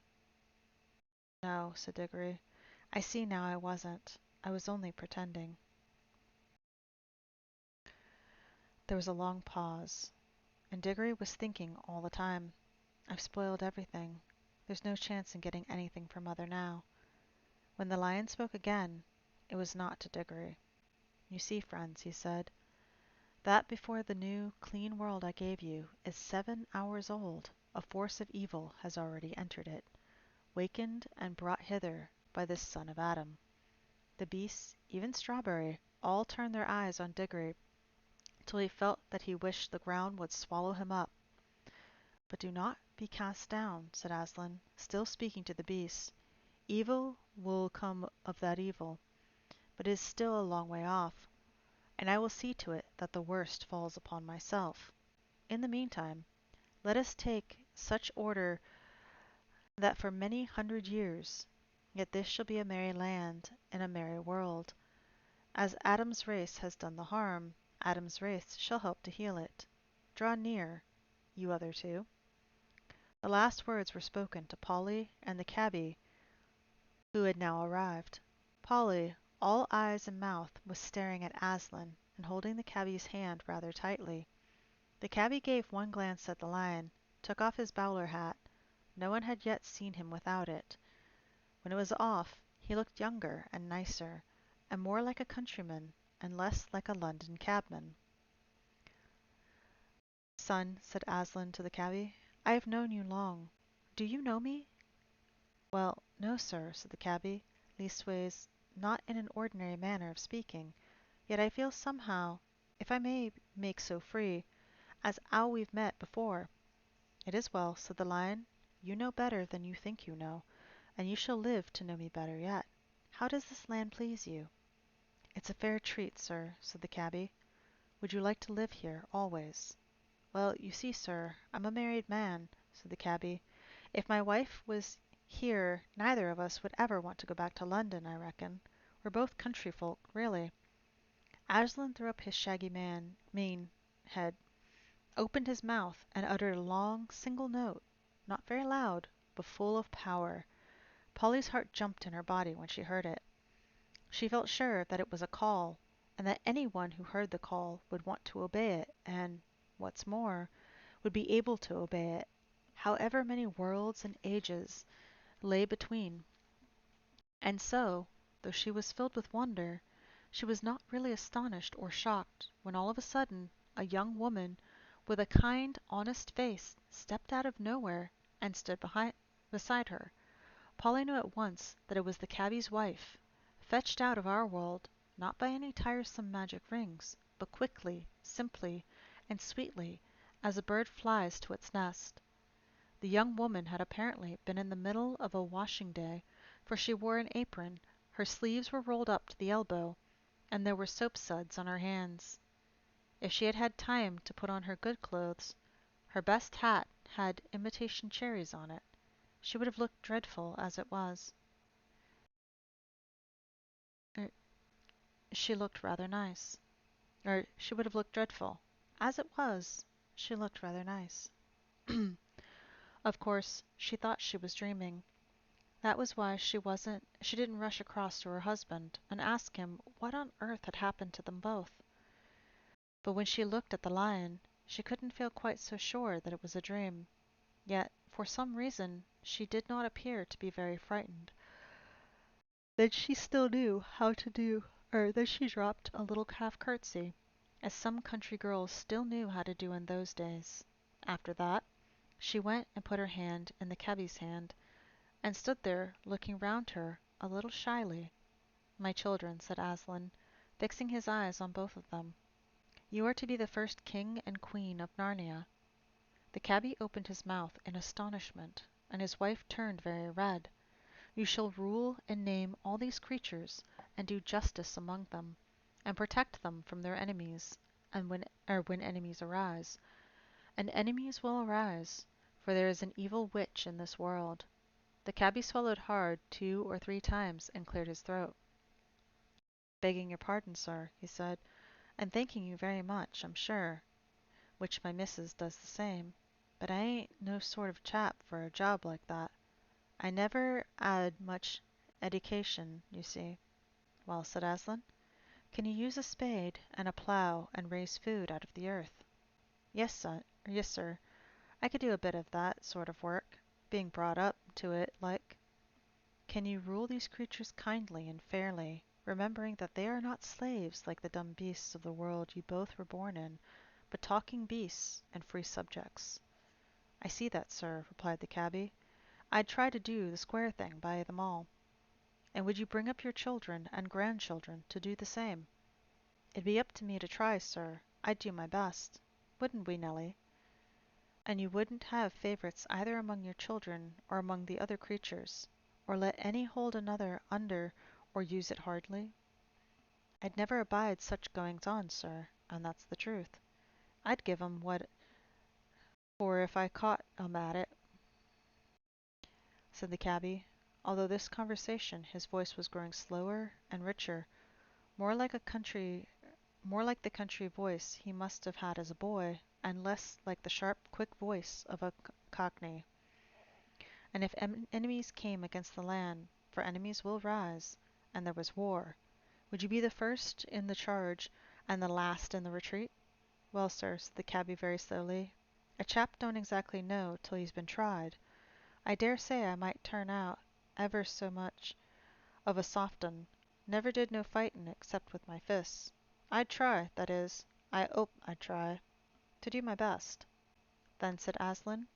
No, said Diggory. I see now I wasn't. I was only pretending. There was a long pause, and Diggory was thinking all the time. I've spoiled everything. There's no chance in getting anything from Mother now. When the lion spoke again, it was not to Diggory. You see, friends, he said, that before the new, clean world I gave you is 7 hours old, a force of evil has already entered it, wakened and brought hither by this son of Adam. The beasts, even Strawberry, all turned their eyes on Diggory, till he felt that he wished the ground would swallow him up. But do not be cast down, said Aslan, still speaking to the beasts. Evil will come of that evil, but it is still a long way off, and I will see to it that the worst falls upon myself. In the meantime, let us take such order that for many 100 years, yet this shall be a merry land and a merry world. As Adam's race has done the harm, Adam's race shall help to heal it. Draw near, you other two. The last words were spoken to Polly and the cabby, who had now arrived. Polly, all eyes and mouth, was staring at Aslan, and holding the cabby's hand rather tightly. The cabby gave one glance at the lion, took off his bowler hat. No one had yet seen him without it. When it was off, he looked younger and nicer, and more like a countryman, and less like a London cabman. "Son," said Aslan to the cabby, "I have known you long. Do you know me?" "Well, no, sir," said the cabby, "leastways, not in an ordinary manner of speaking. Yet I feel somehow, if I may make so free, as 'ow we've met before." "It is well," said the lion. "You know better than you think you know, and you shall live to know me better yet. How does this land please you?" "It's a fair treat, sir," said the cabby. "Would you like to live here always?" "Well, you see, sir, I'm a married man," said the cabby. "If my wife was here neither of us would ever want to go back to London, I reckon. We're both country folk, really." Aslan threw up his shaggy mane head, opened his mouth, and uttered a long, single note, not very loud, but full of power. Polly's heart jumped in her body when she heard it. She felt sure that it was a call, and that any one who heard the call would want to obey it, and, what's more, would be able to obey it, however many worlds and ages lay between. And so, though she was filled with wonder, she was not really astonished or shocked when all of a sudden a young woman with a kind, honest face stepped out of nowhere and stood beside her. Polly knew at once that it was the cabby's wife, fetched out of our world, not by any tiresome magic rings, but quickly, simply, and sweetly, as a bird flies to its nest. The young woman had apparently been in the middle of a washing day, for she wore an apron, her sleeves were rolled up to the elbow, and there were soap suds on her hands. If she had had time to put on her good clothes, her best hat had imitation cherries on it. She would have looked dreadful as it was. Er, She looked rather nice. She would have looked dreadful. As it was, she looked rather nice. Of course, she thought she was dreaming. That was why she didn't rush across to her husband and ask him what on earth had happened to them both. But when she looked at the lion, she couldn't feel quite so sure that it was a dream. Yet, for some reason, she did not appear to be very frightened. Then she still knew how to do, then she dropped a little half curtsy, as some country girls still knew how to do in those days. After that, she went and put her hand in the cabby's hand, and stood there looking round her a little shyly. "My children," said Aslan, fixing his eyes on both of them, "you are to be the first king and queen of Narnia." The cabby opened his mouth in astonishment, and his wife turned very red. "You shall rule and name all these creatures, and do justice among them, and protect them from their enemies, and when enemies arise. And enemies will arise, for there is an evil witch in this world." The cabby swallowed hard 2 or 3 times and cleared his throat. "Begging your pardon, sir," he said, "and thanking you very much, I'm sure, which my missus does the same, but I ain't no sort of chap for a job like that. I never 'ad much eddication, you see." "Well," said Aslan, "can you use a spade and a plough and raise food out of the earth?" Yes, sir. I could do a bit of that sort of work, being brought up to it like." "Can you rule these creatures kindly and fairly, remembering that they are not slaves like the dumb beasts of the world you both were born in, but talking beasts and free subjects?" "I see that, sir," replied the cabby. "I'd try to do the square thing by them all." "And would you bring up your children and grandchildren to do the same?" "It'd be up to me to try, sir. I'd do my best. Wouldn't we, Nellie?" "And you wouldn't have favorites either among your children or among the other creatures, or let any hold another under or use it hardly?" "I'd never abide such goings on, sir, and that's the truth. I'd give 'em what for if I caught 'em at it," said the cabby. Although this conversation his voice was growing slower and richer, more like the country voice he must have had as a boy, and less like the sharp, quick voice of a cockney. "And if enemies came against the land, for enemies will rise, and there was war, would you be the first in the charge And the last in the retreat? Well, sir, said the cabby very slowly, a chap don't exactly know till he's been tried. I dare say I might turn out ever so much of a soft 'un. Never did no fightin' except with my fists. I'd try, that is, I 'ope I'd try, to do my best. Then, said Aslan,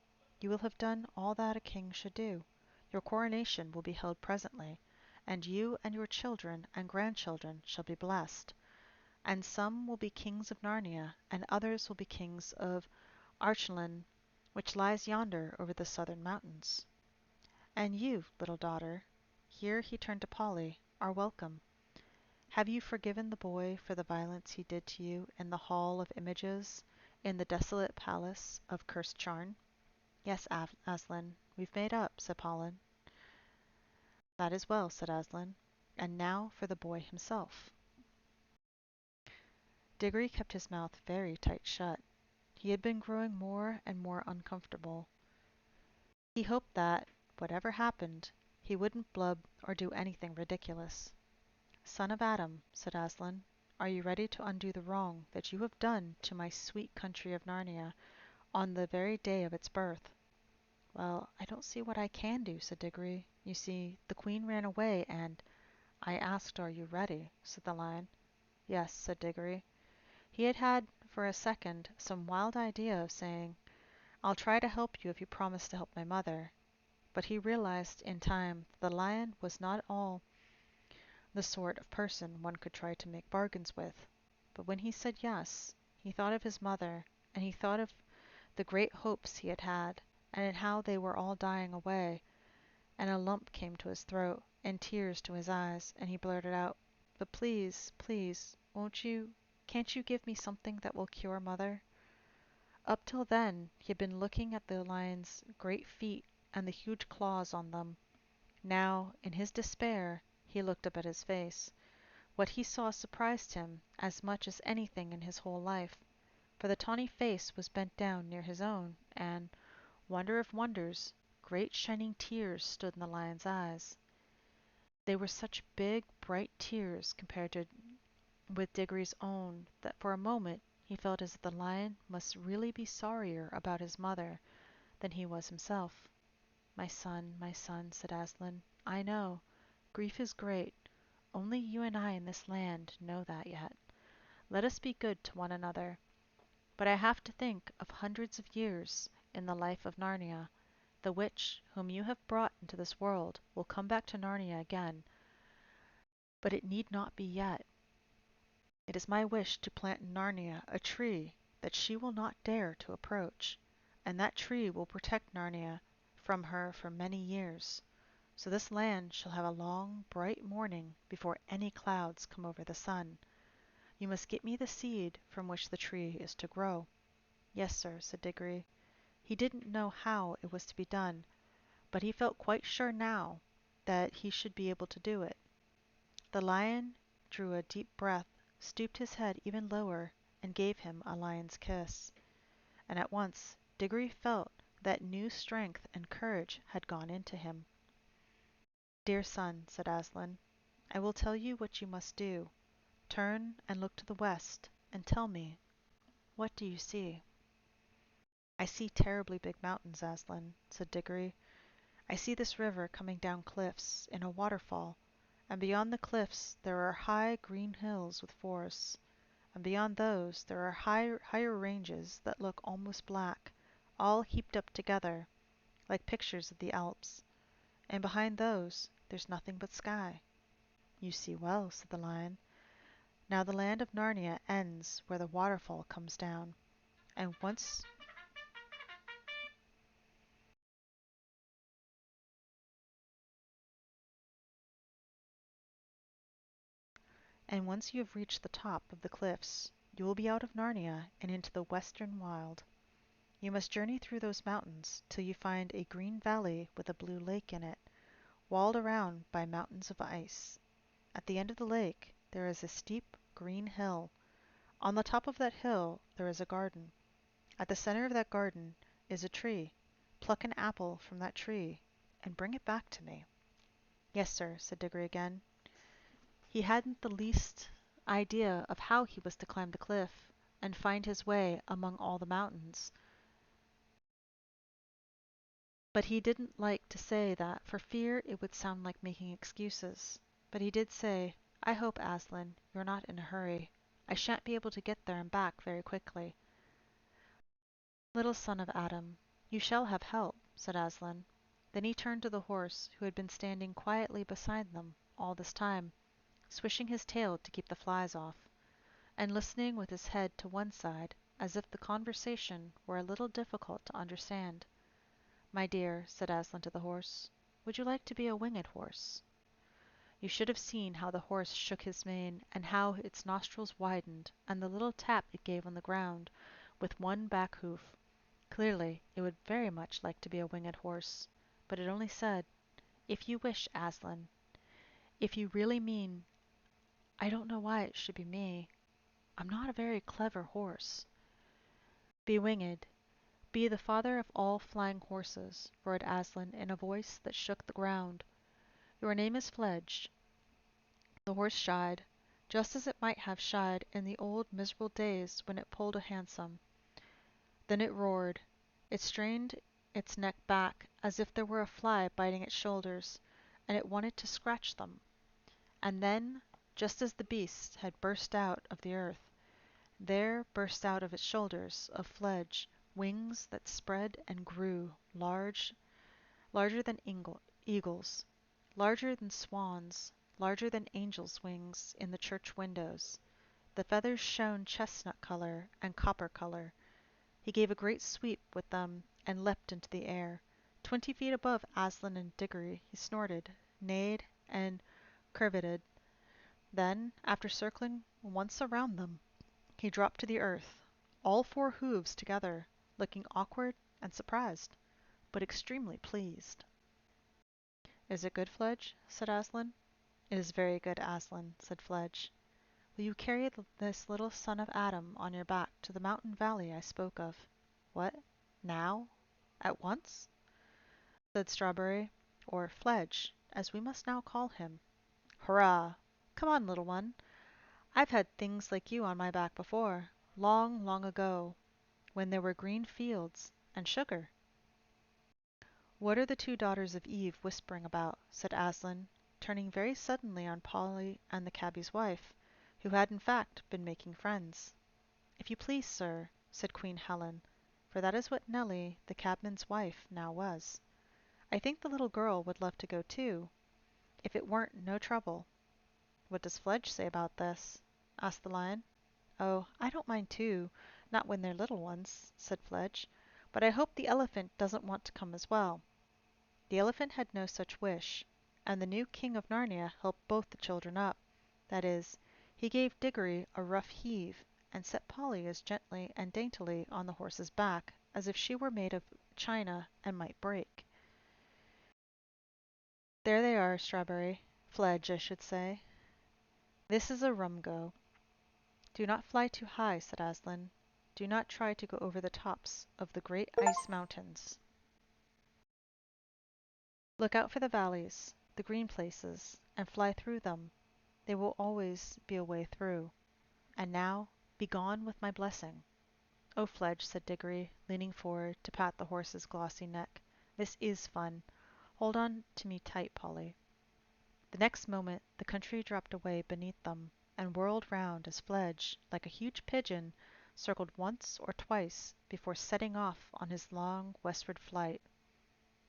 you will have done all that a king should do. Your coronation will be held presently, and you and your children and grandchildren shall be blessed. And some will be kings of Narnia, and others will be kings of Archenland, which lies yonder over the southern mountains. And you, little daughter, here he turned to Polly, are welcome. Have you forgiven the boy for the violence he did to you in the Hall of Images, in the desolate palace of Cursed Charn? Yes, Aslan, we've made up, said Pollen. That is well, said Aslan. And now for the boy himself. Diggory kept his mouth very tight shut. He had been growing more and more uncomfortable. He hoped that, whatever happened, he wouldn't blub or do anything ridiculous. Son of Adam, said Aslan, are you ready to undo the wrong that you have done to my sweet country of Narnia on the very day of its birth? Well, I don't see what I can do, said Diggory. You see, the Queen ran away, and I asked, are you ready? Said the Lion. Yes, said Diggory. He had had, for a second, some wild idea of saying, I'll try to help you if you promise to help my mother. But he realized in time that the Lion was not all the sort of person one could try to make bargains with. But when he said yes, he thought of his mother, and he thought of the great hopes he had had, and how they were all dying away, and a lump came to his throat, and tears to his eyes, and he blurted out, But please, please, can't you give me something that will cure mother? Up till then he had been looking at the lion's great feet and the huge claws on them. Now, in his despair, he looked up at his face. What he saw surprised him as much as anything in his whole life, for the tawny face was bent down near his own, and, wonder of wonders, great shining tears stood in the lion's eyes. They were such big, bright tears compared with Diggory's own that for a moment he felt as if the lion must really be sorrier about his mother than he was himself. My son, said Aslan, I know. Grief is great. Only you and I in this land know that yet. Let us be good to one another. But I have to think of hundreds of years in the life of Narnia. The witch whom you have brought into this world will come back to Narnia again, but it need not be yet. It is my wish to plant in Narnia a tree that she will not dare to approach, and that tree will protect Narnia from her for many years. So this land shall have a long, bright morning before any clouds come over the sun. You must get me the seed from which the tree is to grow. Yes, sir, said Diggory. He didn't know how it was to be done, but he felt quite sure now that he should be able to do it. The lion drew a deep breath, stooped his head even lower, and gave him a lion's kiss. And at once Diggory felt that new strength and courage had gone into him. Dear son, said Aslan, I will tell you what you must do. Turn and look to the west, and tell me, what do you see? I see terribly big mountains, Aslan, said Diggory. I see this river coming down cliffs in a waterfall, and beyond the cliffs there are high green hills with forests, and beyond those there are higher ranges that look almost black, all heaped up together, like pictures of the Alps, and behind those there's nothing but sky. You see well, said the lion. Now the land of Narnia ends where the waterfall comes down, and once you have reached the top of the cliffs, you will be out of Narnia and into the western wild. You must journey through those mountains till you find a green valley with a blue lake in it, walled around by mountains of ice. At the end of the lake there is a steep green hill. On the top of that hill there is a garden. At the center of that garden is a tree. Pluck an apple from that tree and bring it back to me. Yes, sir, said Diggory again. He hadn't the least idea of how he was to climb the cliff and find his way among all the mountains. But he didn't like to say that for fear it would sound like making excuses. But he did say, I hope, Aslan, you're not in a hurry. I shan't be able to get there and back very quickly. Little son of Adam, you shall have help, said Aslan. Then he turned to the horse, who had been standing quietly beside them all this time, swishing his tail to keep the flies off, and listening with his head to one side, as if the conversation were a little difficult to understand. My dear, said Aslan to the horse, would you like to be a winged horse? You should have seen how the horse shook his mane, and how its nostrils widened, and the little tap it gave on the ground with one back hoof. Clearly it would very much like to be a winged horse, but it only said, if you wish, Aslan. If you really mean, I don't know why it should be me. I'm not a very clever horse. Be winged. Be the father of all flying horses, roared Aslan in a voice that shook the ground. Your name is Fledge. The horse shied, just as it might have shied in the old miserable days when it pulled a hansom. Then it roared. It strained its neck back as if there were a fly biting its shoulders, and it wanted to scratch them. And then, just as the beast had burst out of the earth, there burst out of its shoulders of Fledge wings that spread and grew larger than eagles, larger than swans, larger than angels' wings in the church windows. The feathers shone chestnut color and copper color. He gave a great sweep with them and leapt into the air. 20 feet above Aslan and Diggory he snorted, neighed, and curveted. Then, after circling once around them, he dropped to the earth, all four hoofs together, looking awkward and surprised, but extremely pleased. Is it good, Fledge? Said Aslan. It is very good, Aslan, said Fledge. Will you carry this little son of Adam on your back to the mountain valley I spoke of? What? Now? At once? Said Strawberry, or Fledge, as we must now call him. Hurrah! Come on, little one. I've had things like you on my back before, long, long ago, when there were green fields and sugar. What are the two daughters of Eve whispering about? Said Aslan, turning very suddenly on Polly and the cabby's wife, who had in fact been making friends. If you please, sir, said Queen Helen, for that is what Nelly, the cabman's wife, now was. I think the little girl would love to go too, if it weren't no trouble. What does Fledge say about this? Asked the Lion. Oh, I don't mind too, not when they're little ones, said Fledge, but I hope the Elephant doesn't want to come as well. The Elephant had no such wish, and the new King of Narnia helped both the children up. That is, he gave Diggory a rough heave, and set Polly as gently and daintily on the horse's back as if she were made of china and might break. There they are, Strawberry. Fledge, I should say. This is a rum go. Do not fly too high, said Aslan. Do not try to go over the tops of the great ice mountains. Look out for the valleys, the green places, and fly through them. There will always be a way through. And now, be gone with my blessing. Oh, Fledge, said Diggory, leaning forward to pat the horse's glossy neck. This is fun. Hold on to me tight, Polly. The next moment the country dropped away beneath them, and whirled round as Fledge, like a huge pigeon, circled once or twice before setting off on his long westward flight.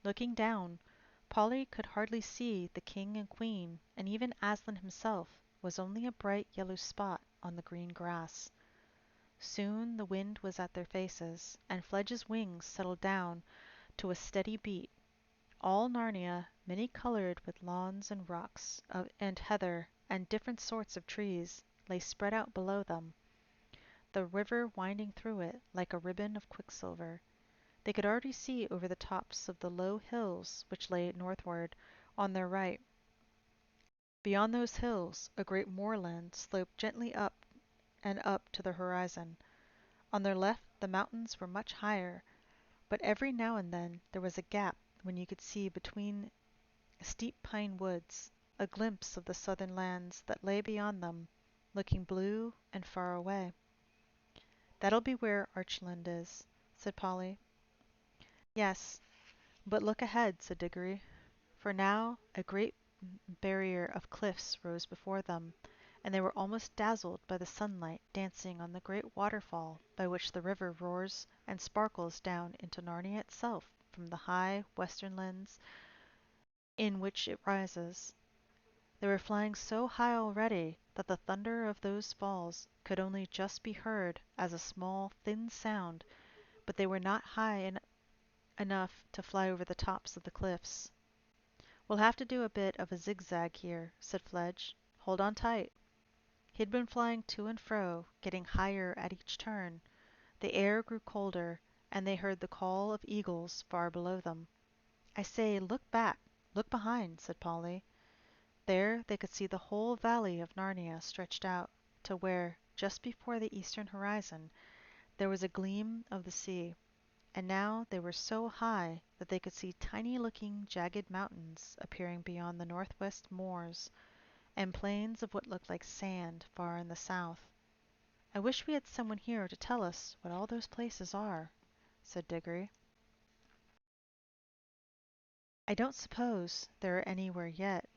Looking down, Polly could hardly see the king and queen, and even Aslan himself was only a bright yellow spot on the green grass. Soon the wind was at their faces, and Fledge's wings settled down to a steady beat. All Narnia, many-colored with lawns and rocks and heather and different sorts of trees, lay spread out below them, the river winding through it like a ribbon of quicksilver. They could already see over the tops of the low hills which lay northward on their right. Beyond those hills a great moorland sloped gently up and up to the horizon. On their left the mountains were much higher, but every now and then there was a gap when you could see between steep pine woods a glimpse of the southern lands that lay beyond them, looking blue and far away. That'll be where Archland is, said Polly. Yes, but look ahead, said Diggory, for now a great barrier of cliffs rose before them, and they were almost dazzled by the sunlight dancing on the great waterfall by which the river roars and sparkles down into Narnia itself from the high western lands in which it rises. They were flying so high already that the thunder of those falls could only just be heard as a small, thin sound, but they were not enough to fly over the tops of the cliffs. "We'll have to do a bit of a zigzag here," said Fledge. "Hold on tight." He had been flying to and fro, getting higher at each turn. The air grew colder, and they heard the call of eagles far below them. "I say, look back, look behind," said Polly. There they could see the whole valley of Narnia stretched out to where, just before the eastern horizon, there was a gleam of the sea. And now they were so high that they could see tiny-looking jagged mountains appearing beyond the northwest moors, and plains of what looked like sand far in the south. "I wish we had someone here to tell us what all those places are," said Diggory. "I don't suppose there are anywhere yet,"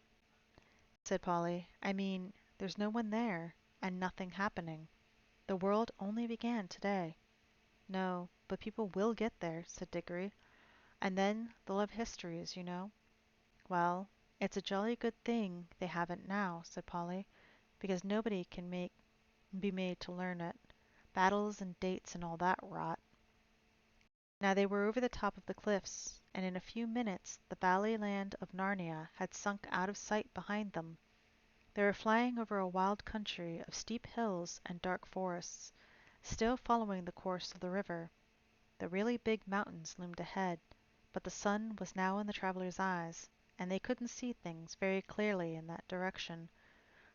said Polly. "I mean, there's no one there, and nothing happening. The world only began today." "No, but people will get there," said Diggory. "And then they'll have histories, you know." "Well, it's a jolly good thing they haven't now," said Polly, "because nobody can be made to learn it. Battles and dates and all that rot." Now they were over the top of the cliffs, and in a few minutes the valley land of Narnia had sunk out of sight behind them. They were flying over a wild country of steep hills and dark forests, still following the course of the river. The really big mountains loomed ahead, but the sun was now in the travelers' eyes, and they couldn't see things very clearly in that direction,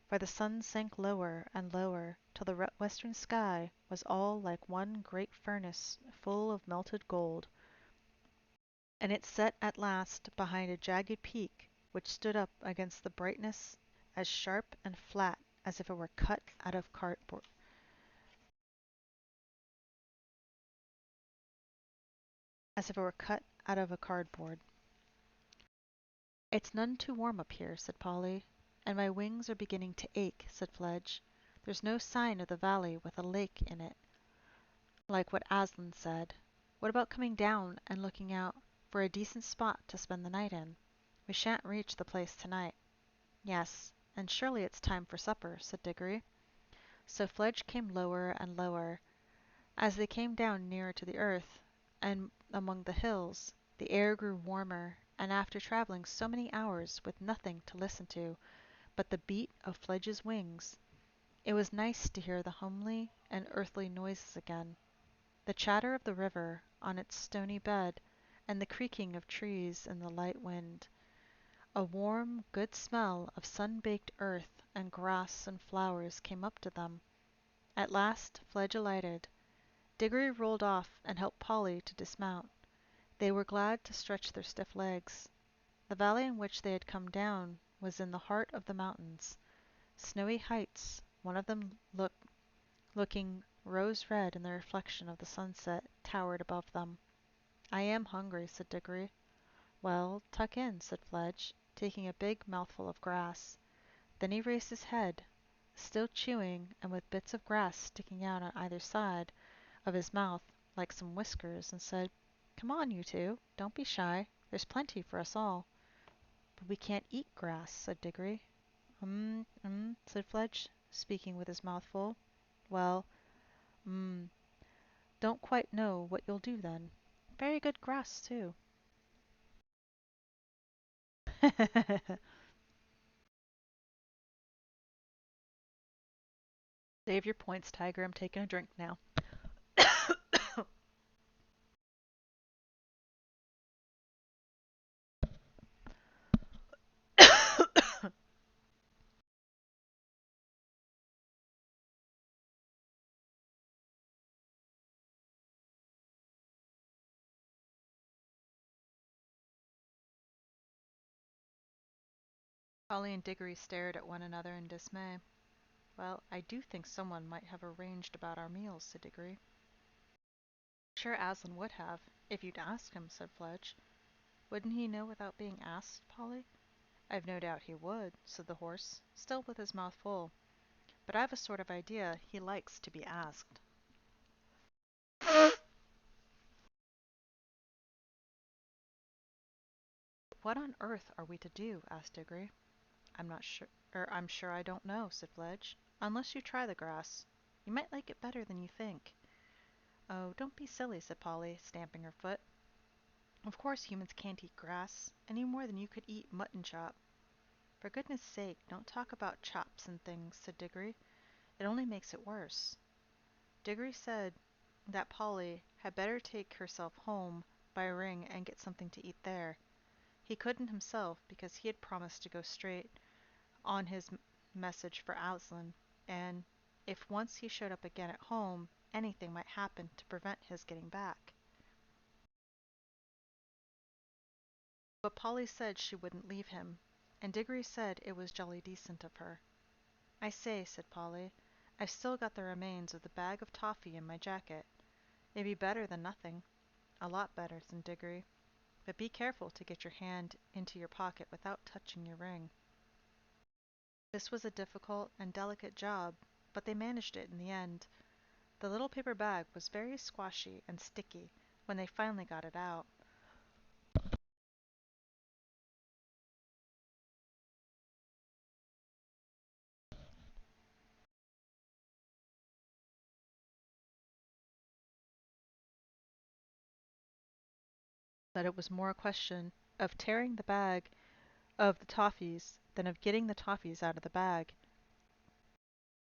for the sun sank lower and lower till the western sky was all like one great furnace full of melted gold, and it set at last behind a jagged peak which stood up against the brightness as sharp and flat as if it were cut out of cardboard. As if it were cut out of a cardboard. "It's none too warm up here," said Polly. "And my wings are beginning to ache," said Fledge. "There's no sign of the valley with a lake in it, like what Aslan said. What about coming down and looking out for a decent spot to spend the night in? We shan't reach the place tonight." "Yes, and surely it's time for supper," said Diggory. So Fledge came lower and lower. As they came down nearer to the earth, and among the hills, the air grew warmer, and after traveling so many hours with nothing to listen to but the beat of Fledge's wings, it was nice to hear the homely and earthly noises again. The chatter of the river on its stony bed, and the creaking of trees in the light wind. A warm, good smell of sun-baked earth and grass and flowers came up to them. At last Fledge alighted. Diggory rolled off and helped Polly to dismount. They were glad to stretch their stiff legs. The valley in which they had come down was in the heart of the mountains. Snowy heights, one of them looking rose-red in the reflection of the sunset, towered above them. "I am hungry," said Diggory. "Well, tuck in," said Fledge, taking a big mouthful of grass. Then he raised his head, still chewing and with bits of grass sticking out on either side of his mouth like some whiskers, and said, "Come on, you two. Don't be shy. There's plenty for us all." "But we can't eat grass," said Diggory. Said Fledge, speaking with his mouth full. "Well, don't quite know what you'll do then. Very good grass, too." Save your points, Tiger. I'm taking a drink now. Polly and Diggory stared at one another in dismay. Well, I do think someone might have arranged about our meals, said Diggory. Sure Aslan would have, if you'd asked him, said Fledge. Wouldn't he know without being asked, Polly? I've no doubt he would, said the horse, still with his mouth full. But I've a sort of idea he likes to be asked. What on earth are we to do? Asked Diggory. I'm sure I don't know, said Fledge. Unless you try the grass. You might like it better than you think. Oh, don't be silly, said Polly, stamping her foot. Of course humans can't eat grass, any more than you could eat mutton chop. For goodness sake, don't talk about chops and things, said Diggory. It only makes it worse. Diggory said that Polly had better take herself home by ring and get something to eat there. He couldn't himself because he had promised to go straight on his message for Aslan, and if once he showed up again at home, anything might happen to prevent his getting back. But Polly said she wouldn't leave him, and Diggory said it was jolly decent of her. I say, said Polly, I've still got the remains of the bag of toffee in my jacket. It'd be better than nothing. A lot better, said Diggory. But be careful to get your hand into your pocket without touching your ring. This was a difficult and delicate job, but they managed it in the end. The little paper bag was very squashy and sticky when they finally got it out. That it was more a question of tearing the bag of the toffees than of getting the toffees out of the bag.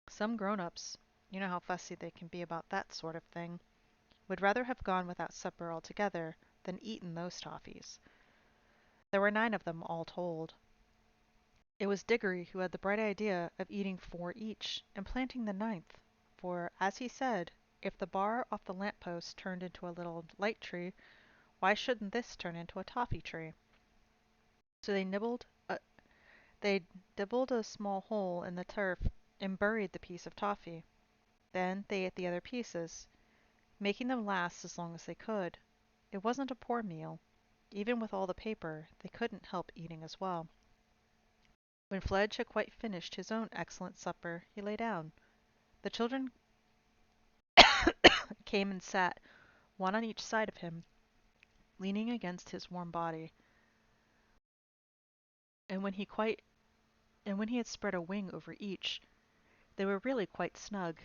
Some grown-ups, you know how fussy they can be about that sort of thing, would rather have gone without supper altogether than eaten those toffees. There were 9 of them all told. It was Diggory who had the bright idea of eating 4 each and planting the 9th, for, as he said, if the bar off the lamp-post turned into a little light tree, why shouldn't this turn into a toffee tree? So they dibbled a small hole in the turf and buried the piece of toffee. Then they ate the other pieces, making them last as long as they could. It wasn't a poor meal. Even with all the paper, they couldn't help eating as well. When Fledge had quite finished his own excellent supper, he lay down. The children came and sat, one on each side of him, leaning against his warm body, and when he had spread a wing over each, they were really quite snug.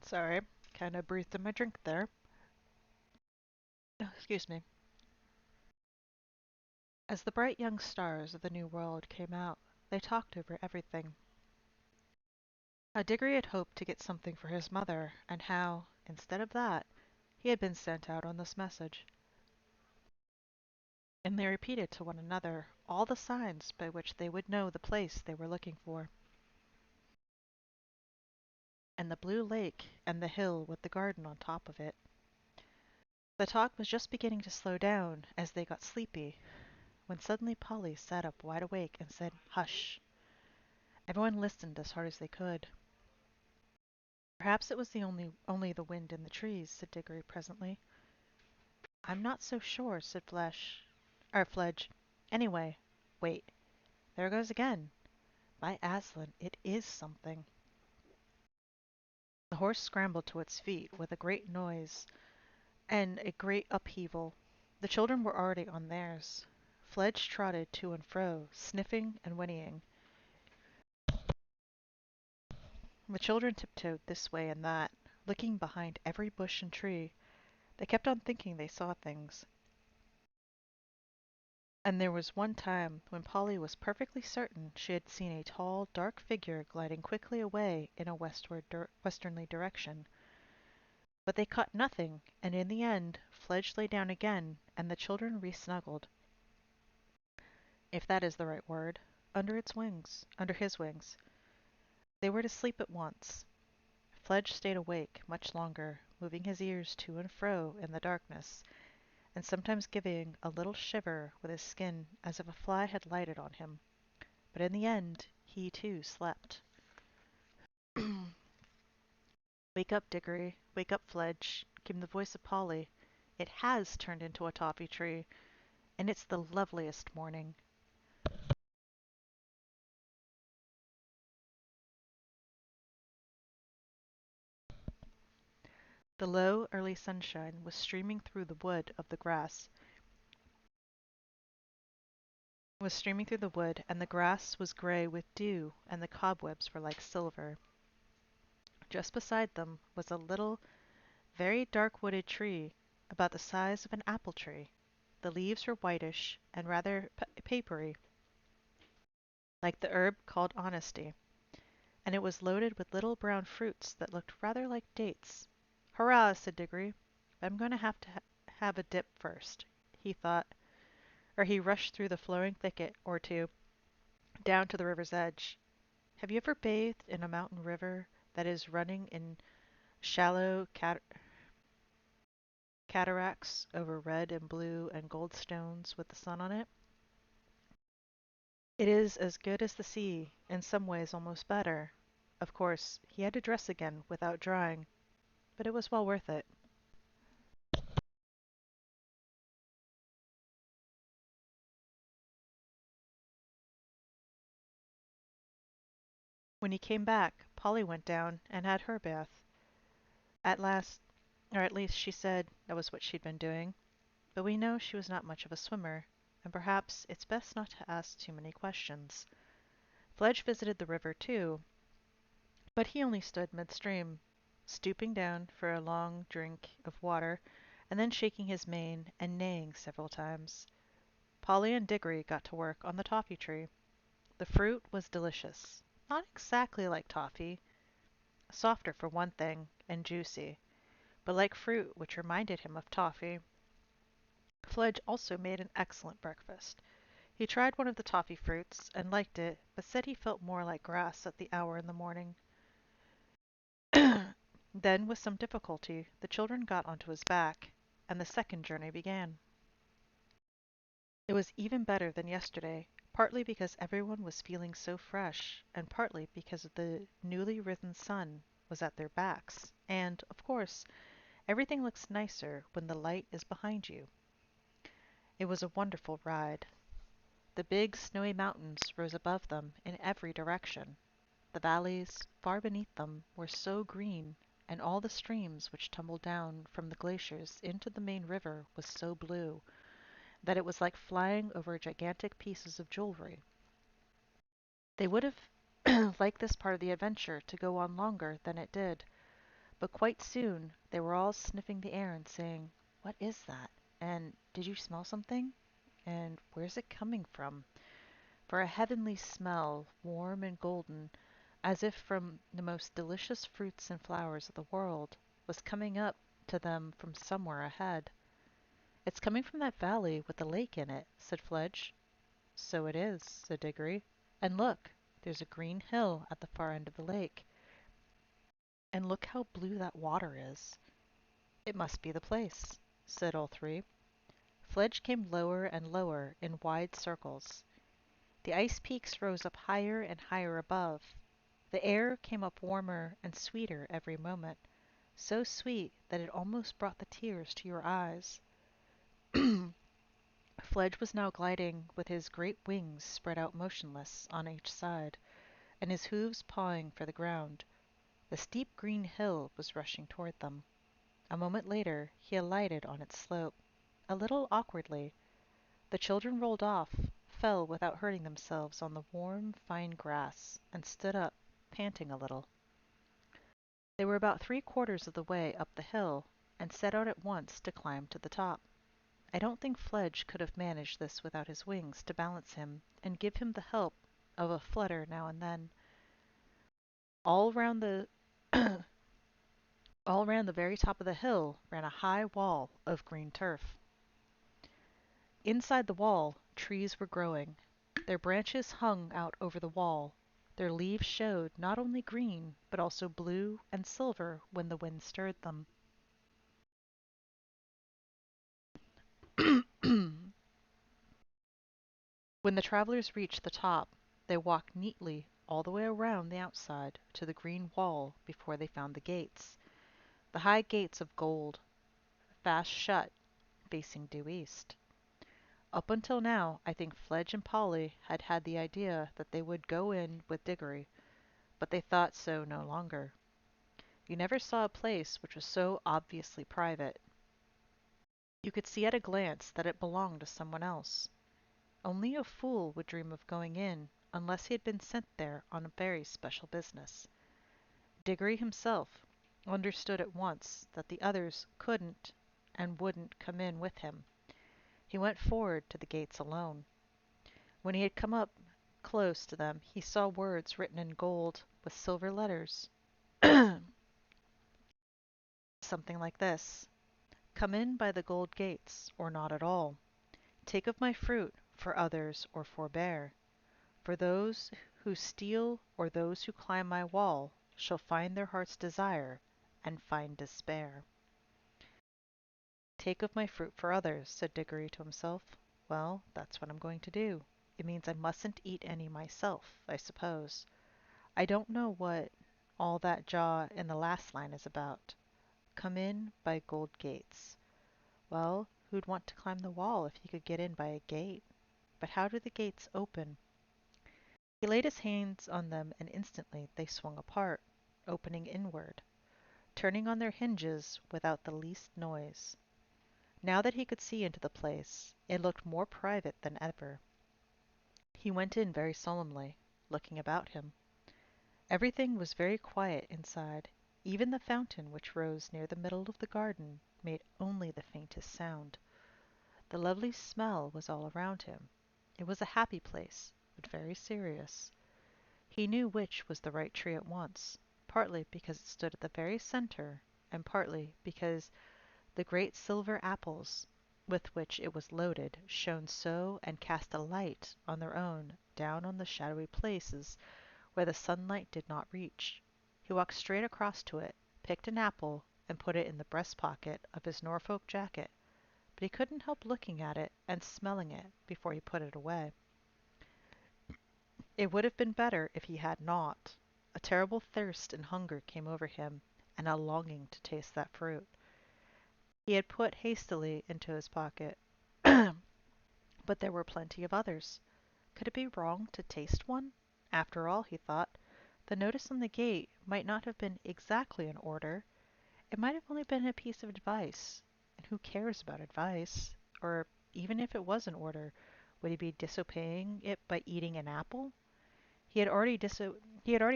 Sorry, kind of breathed in my drink there. Oh, excuse me. As the bright young stars of the New World came out, they talked over everything. How Diggory had hoped to get something for his mother, and how, instead of that, he had been sent out on this message. And they repeated to one another all the signs by which they would know the place they were looking for, and the blue lake and the hill with the garden on top of it. The talk was just beginning to slow down as they got sleepy, when suddenly Polly sat up wide awake and said, "Hush!" Everyone listened as hard as they could. "Perhaps it was only the wind in the trees," said Diggory presently. I'm not so sure, said Fledge. Anyway, wait, there it goes again. By Aslan, it is something. The horse scrambled to its feet with a great noise and a great upheaval. The children were already on theirs. Fledge trotted to and fro, sniffing and whinnying. The children tiptoed this way and that, looking behind every bush and tree. They kept on thinking they saw things. And there was one time when Polly was perfectly certain she had seen a tall, dark figure gliding quickly away in a westernly direction. But they caught nothing, and in the end Fledge lay down again, and the children re-snuggled, if that is the right word, under his wings. They were to sleep at once. Fledge stayed awake much longer, moving his ears to and fro in the darkness, and sometimes giving a little shiver with his skin as if a fly had lighted on him. But in the end he too slept. Wake up, Diggory. Wake up, Fledge, came the voice of Polly. It has turned into a toffee tree, and it's the loveliest morning. The low, early sunshine was streaming through the wood, and the grass was gray with dew, and the cobwebs were like silver. Just beside them was a little, very dark wooded tree, about the size of an apple tree. The leaves were whitish and rather papery, like the herb called honesty, and it was loaded with little brown fruits that looked rather like dates. Hurrah, said Diggory. But I'm going to have a dip first, he thought, or he rushed through the flowing thicket or two down to the river's edge. Have you ever bathed in a mountain river that is running in shallow cataracts over red and blue and gold stones with the sun on it? It is as good as the sea, in some ways almost better. Of course, he had to dress again without drying, but it was well worth it. When he came back, Polly went down and had her bath. At last, or at least she said that was what she'd been doing, but we know she was not much of a swimmer, and perhaps it's best not to ask too many questions. Fledge visited the river too, but he only stood midstream, stooping down for a long drink of water, and then shaking his mane and neighing several times. Polly and Diggory got to work on the toffee tree. The fruit was delicious. Not exactly like toffee, softer for one thing, and juicy, but like fruit which reminded him of toffee. Fledge also made an excellent breakfast. He tried one of the toffee fruits and liked it, but said he felt more like grass at the hour in the morning. Then, with some difficulty, the children got onto his back, and the second journey began. It was even better than yesterday, partly because everyone was feeling so fresh, and partly because the newly risen sun was at their backs, and, of course, everything looks nicer when the light is behind you. It was a wonderful ride. The big snowy mountains rose above them in every direction. The valleys, far beneath them, were so green, and all the streams which tumbled down from the glaciers into the main river was so blue, that it was like flying over gigantic pieces of jewelry. They would have liked this part of the adventure to go on longer than it did, but quite soon they were all sniffing the air and saying, "What is that?" and "Did you smell something?" and "Where's it coming from?" For a heavenly smell, warm and golden, as if from the most delicious fruits and flowers of the world, was coming up to them from somewhere ahead. "It's coming from that valley with the lake in it," said Fledge. "So it is," said Diggory. "And look, there's a green hill at the far end of the lake. And look how blue that water is." "It must be the place," said all three. Fledge came lower and lower in wide circles. The ice peaks rose up higher and higher above. The air came up warmer and sweeter every moment, so sweet that it almost brought the tears to your eyes. Fledge was now gliding with his great wings spread out motionless on each side, and his hooves pawing for the ground. The steep green hill was rushing toward them. A moment later he alighted on its slope, a little awkwardly. The children rolled off, fell without hurting themselves on the warm, fine grass, and stood up, panting a little. They were about 3/4 of the way up the hill, and set out at once to climb to the top. I don't think Fledge could have managed this without his wings to balance him and give him the help of a flutter now and then. All round the all round the very top of the hill ran a high wall of green turf. Inside the wall, trees were growing. Their branches hung out over the wall. Their leaves showed not only green, but also blue and silver when the wind stirred them. When the travelers reached the top, they walked neatly all the way around the outside to the green wall before they found the gates. The high gates of gold, fast shut, facing due east. Up until now, I think Fledge and Polly had had the idea that they would go in with Diggory, but they thought so no longer. You never saw a place which was so obviously private. You could see at a glance that it belonged to someone else. Only a fool would dream of going in unless he had been sent there on a very special business. Diggory himself understood at once that the others couldn't and wouldn't come in with him. He went forward to the gates alone. When he had come up close to them he saw words written in gold with silver letters. Something like this: "Come in by the gold gates, or not at all. Take of my fruit, for others or forbear. For those who steal or those who climb my wall shall find their heart's desire and find despair." "Take of my fruit for others," said Diggory to himself. "Well, that's what I'm going to do. It means I mustn't eat any myself, I suppose. I don't know what all that jaw in the last line is about. Come in by gold gates. Well, who'd want to climb the wall if he could get in by a gate? But how do the gates open?" He laid his hands on them and instantly they swung apart, opening inward, turning on their hinges without the least noise. Now that he could see into the place, it looked more private than ever. He went in very solemnly, looking about him. Everything was very quiet inside. Even the fountain which rose near the middle of the garden made only the faintest sound. The lovely smell was all around him. It was a happy place, but very serious. He knew which was the right tree at once, partly because it stood at the very center, and partly because the great silver apples with which it was loaded shone so and cast a light on their own down on the shadowy places where the sunlight did not reach. He walked straight across to it, picked an apple, and put it in the breast pocket of his Norfolk jacket, but he couldn't help looking at it and smelling it before he put it away. It would have been better if he had not. A terrible thirst and hunger came over him, and a longing to taste that fruit. He had put hastily into his pocket, but there were plenty of others. Could it be wrong to taste one? After all, he thought, the notice on the gate might not have been exactly an order. It might have only been a piece of advice. And who cares about advice? Or even if it was an order, would he be disobeying it by eating an apple? He had already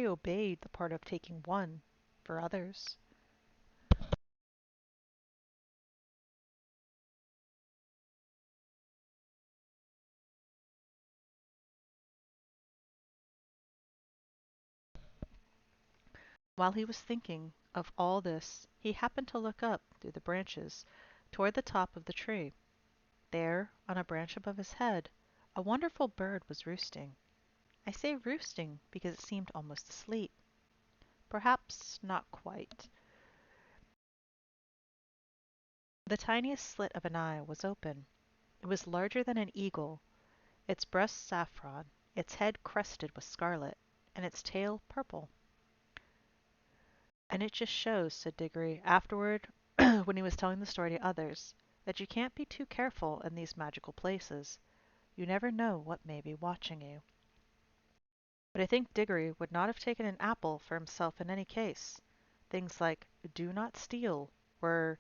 obeyed the part of taking one for others. While he was thinking of all this, he happened to look up through the branches toward the top of the tree. There, on a branch above his head, a wonderful bird was roosting. I say roosting because it seemed almost asleep. Perhaps not quite. The tiniest slit of an eye was open. It was larger than an eagle, its breast saffron, its head crested with scarlet, and its tail purple. "And it just shows," said Diggory afterward when he was telling the story to others, that you can't be too careful in these magical places. You never know what may be watching you. But I think Diggory would not have taken an apple for himself in any case. Things like "do not steal" were,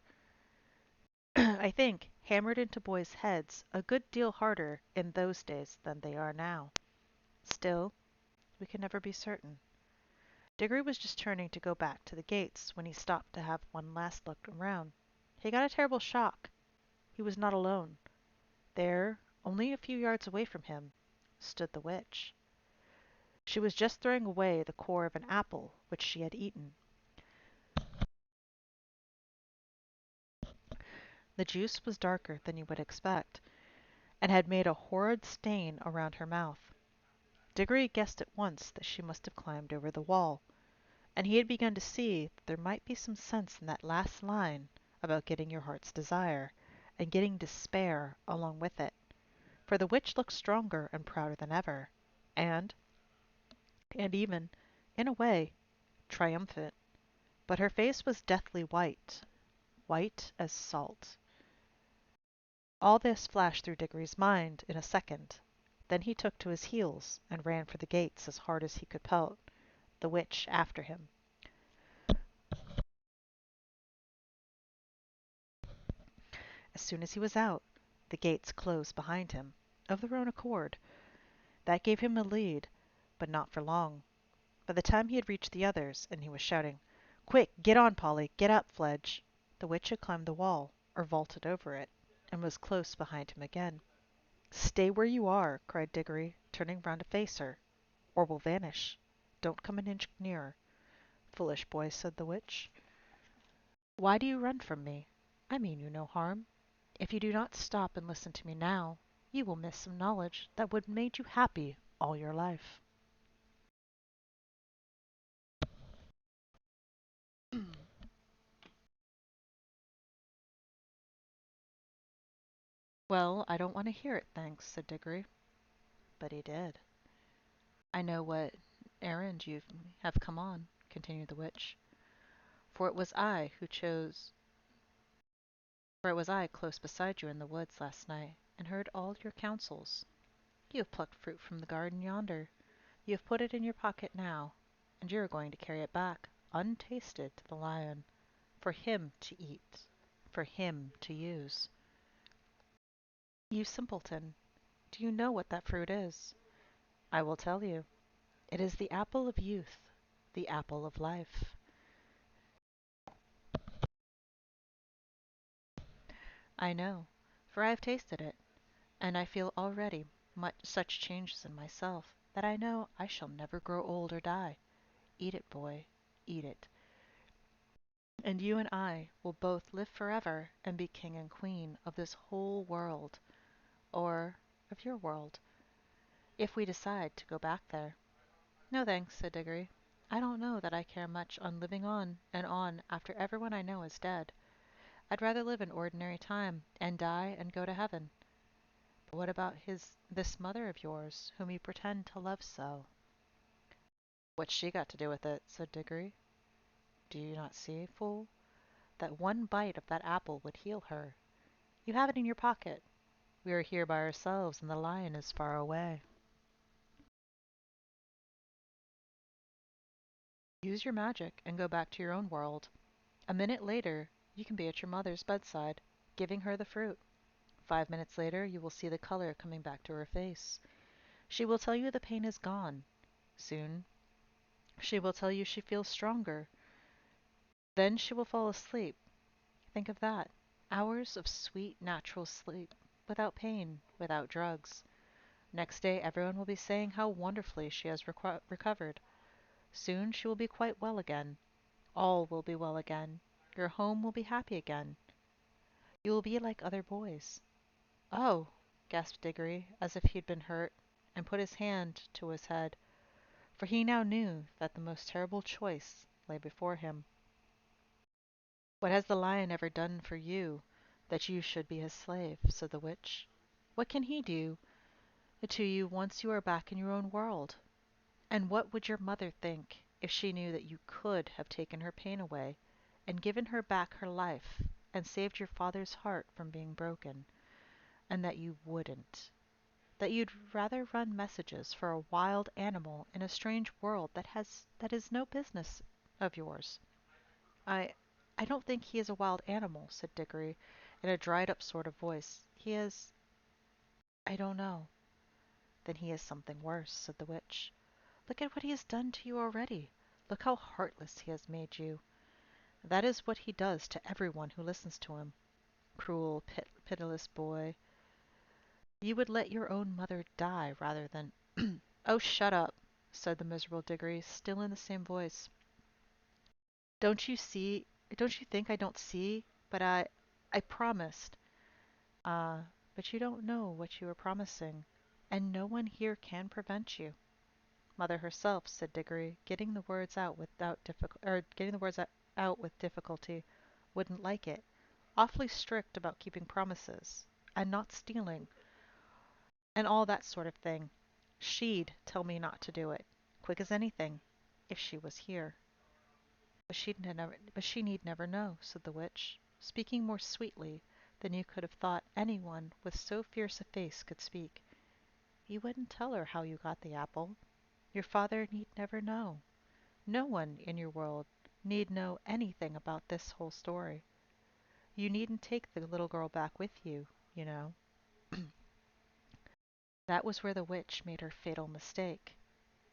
I think, hammered into boys' heads a good deal harder in those days than they are now. Still, we can never be certain. Diggory was just turning to go back to the gates when he stopped to have one last look around. He got a terrible shock. He was not alone. There, only a few yards away from him, stood the witch. She was just throwing away the core of an apple which she had eaten. The juice was darker than you would expect, and had made a horrid stain around her mouth. Diggory guessed at once that she must have climbed over the wall, and he had begun to see that there might be some sense in that last line about getting your heart's desire, and getting despair along with it. For the witch looked stronger and prouder than ever, and, and even, in a way, triumphant. But her face was deathly white, white as salt. All this flashed through Diggory's mind in a second. Then he took to his heels and ran for the gates as hard as he could pelt, the witch after him. As soon as he was out, the gates closed behind him, of their own accord. That gave him a lead, but not for long. By the time he had reached the others, and he was shouting, "Quick, get on, Polly, get up, Fledge," the witch had climbed the wall, or vaulted over it, and was close behind him again. "Stay where you are," cried Diggory, turning round to face her, "or we'll vanish. Don't come an inch nearer." "Foolish boy," said the witch. "Why do you run from me? I mean you no harm. If you do not stop and listen to me now, you will miss some knowledge that would have made you happy all your life." "Well, I don't want to hear it, thanks," said Diggory. But he did. "I know what errand you have come on," continued the witch, "for it was I who chose, for it was I close beside you in the woods last night, and heard all your counsels. You have plucked fruit from the garden yonder. You have put it in your pocket now, and you are going to carry it back, untasted, to the lion, for him to eat, for him to use. You simpleton, do you know what that fruit is? I will tell you. It is the apple of youth, the apple of life." "I know, for I have tasted it, and I feel already such changes in myself that I know I shall never grow old or die. Eat it, boy, eat it, and you and I will both live forever and be king and queen of this whole world, or of your world, if we decide to go back there." "No thanks," said Diggory. "I don't know that I care much on living on and on after everyone I know is dead. I'd rather live an ordinary time, and die and go to heaven. But what about this mother of yours, whom you pretend to love so?" "What's she got to do with it?" said Diggory. "Do you not see, fool, that one bite of that apple would heal her? You have it in your pocket. We are here by ourselves, and the lion is far away. Use your magic and go back to your own world. A minute later, you can be at your mother's bedside, giving her the fruit. 5 minutes later, you will see the color coming back to her face. She will tell you the pain is gone. Soon, she will tell you she feels stronger. Then she will fall asleep. Think of that. Hours of sweet, natural sleep, without pain, without drugs. Next day, everyone will be saying how wonderfully she has recovered. Soon she will be quite well again. All will be well again. Your home will be happy again. You will be like other boys." "Oh!" gasped Diggory, as if he had been hurt, and put his hand to his head, for he now knew that the most terrible choice lay before him. "What has the lion ever done for you, that you should be his slave?" said the witch. "What can he do to you once you are back in your own world? And what would your mother think if she knew that you could have taken her pain away, and given her back her life, and saved your father's heart from being broken, and that you wouldn't. That you'd rather run messages for a wild animal in a strange world that is no business of yours. I I don't think he is a wild animal, said Dickory, in a dried up sort of voice. He is I don't know. Then he is something worse, said the witch. Look at what he has done to you already. Look how heartless he has made you. That is what he does to everyone who listens to him. Cruel, pitiless boy. You would let your own mother die rather than. Oh, shut up, said the miserable Diggory, still in the same voice. Don't you see? Don't you think I don't see? But I promised. Ah, but you don't know what you are promising, and no one here can prevent you. Mother herself, said Diggory, getting the words out with difficulty, wouldn't like it. Awfully strict about keeping promises, and not stealing, and all that sort of thing. She'd tell me not to do it, quick as anything, if she was here. But she need never know, said the witch, speaking more sweetly than you could have thought anyone with so fierce a face could speak. You wouldn't tell her how you got the apple. Your father need never know. No one in your world need know anything about this whole story. You needn't take the little girl back with you, you know. That was where the witch made her fatal mistake.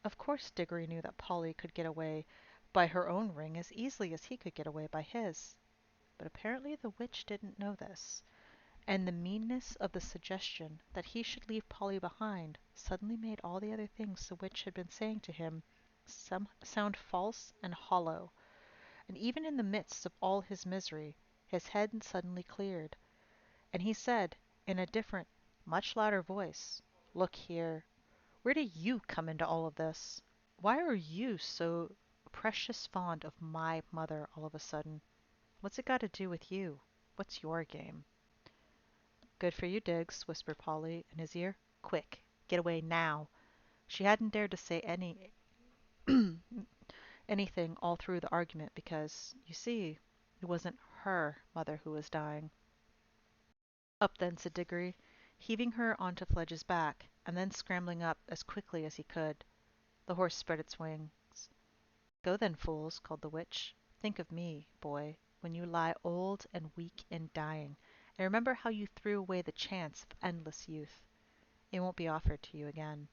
Of course Diggory knew that Polly could get away by her own ring as easily as he could get away by his. But apparently the witch didn't know this, and the meanness of the suggestion that he should leave Polly behind suddenly made all the other things the witch had been saying to him sound false and hollow. And even in the midst of all his misery, his head suddenly cleared, and he said, in a different, much louder voice, "Look here, where do you come into all of this? Why are you so precious fond of my mother all of a sudden? What's it got to do with you? What's your game?" "Good for you, Diggs," whispered Polly in his ear. "Quick, get away now." She hadn't dared to say anything all through the argument because, you see, it wasn't her mother who was dying. "Up then," said Diggory, heaving her onto Fledge's back, and then scrambling up as quickly as he could. The horse spread its wings. "Go then, fools," called the witch. "Think of me, boy, when you lie old and weak and dying, and remember how you threw away the chance of endless youth. It won't be offered to you again."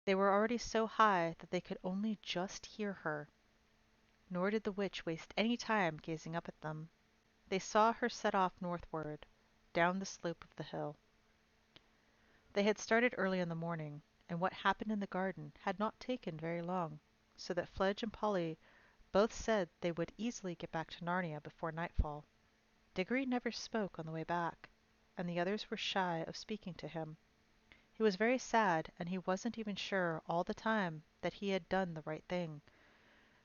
They were already so high that they could only just hear her, nor did the witch waste any time gazing up at them. They saw her set off northward, down the slope of the hill. They had started early in the morning, and what happened in the garden had not taken very long, so that Fledge and Polly both said they would easily get back to Narnia before nightfall. Diggory never spoke on the way back, and the others were shy of speaking to him. He was very sad, and he wasn't even sure all the time that he had done the right thing.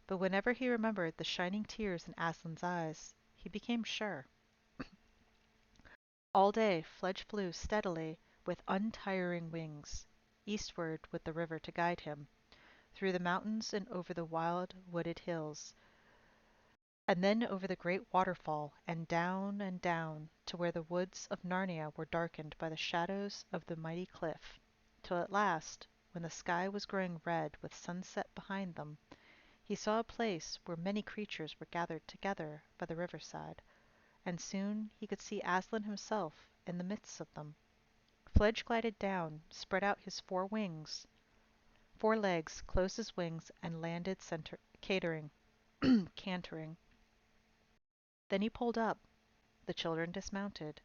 But whenever he remembered the shining tears in Aslan's eyes, he became sure. All day Fledge flew steadily with untiring wings, eastward with the river to guide him, through the mountains and over the wild wooded hills, and then over the great waterfall and down to where the woods of Narnia were darkened by the shadows of the mighty cliff, till at last, when the sky was growing red with sunset behind them, he saw a place where many creatures were gathered together by the riverside, and soon he could see Aslan himself in the midst of them. Fledge glided down, spread out his four legs, closed his wings, and landed cantering. Then he pulled up. The children dismounted.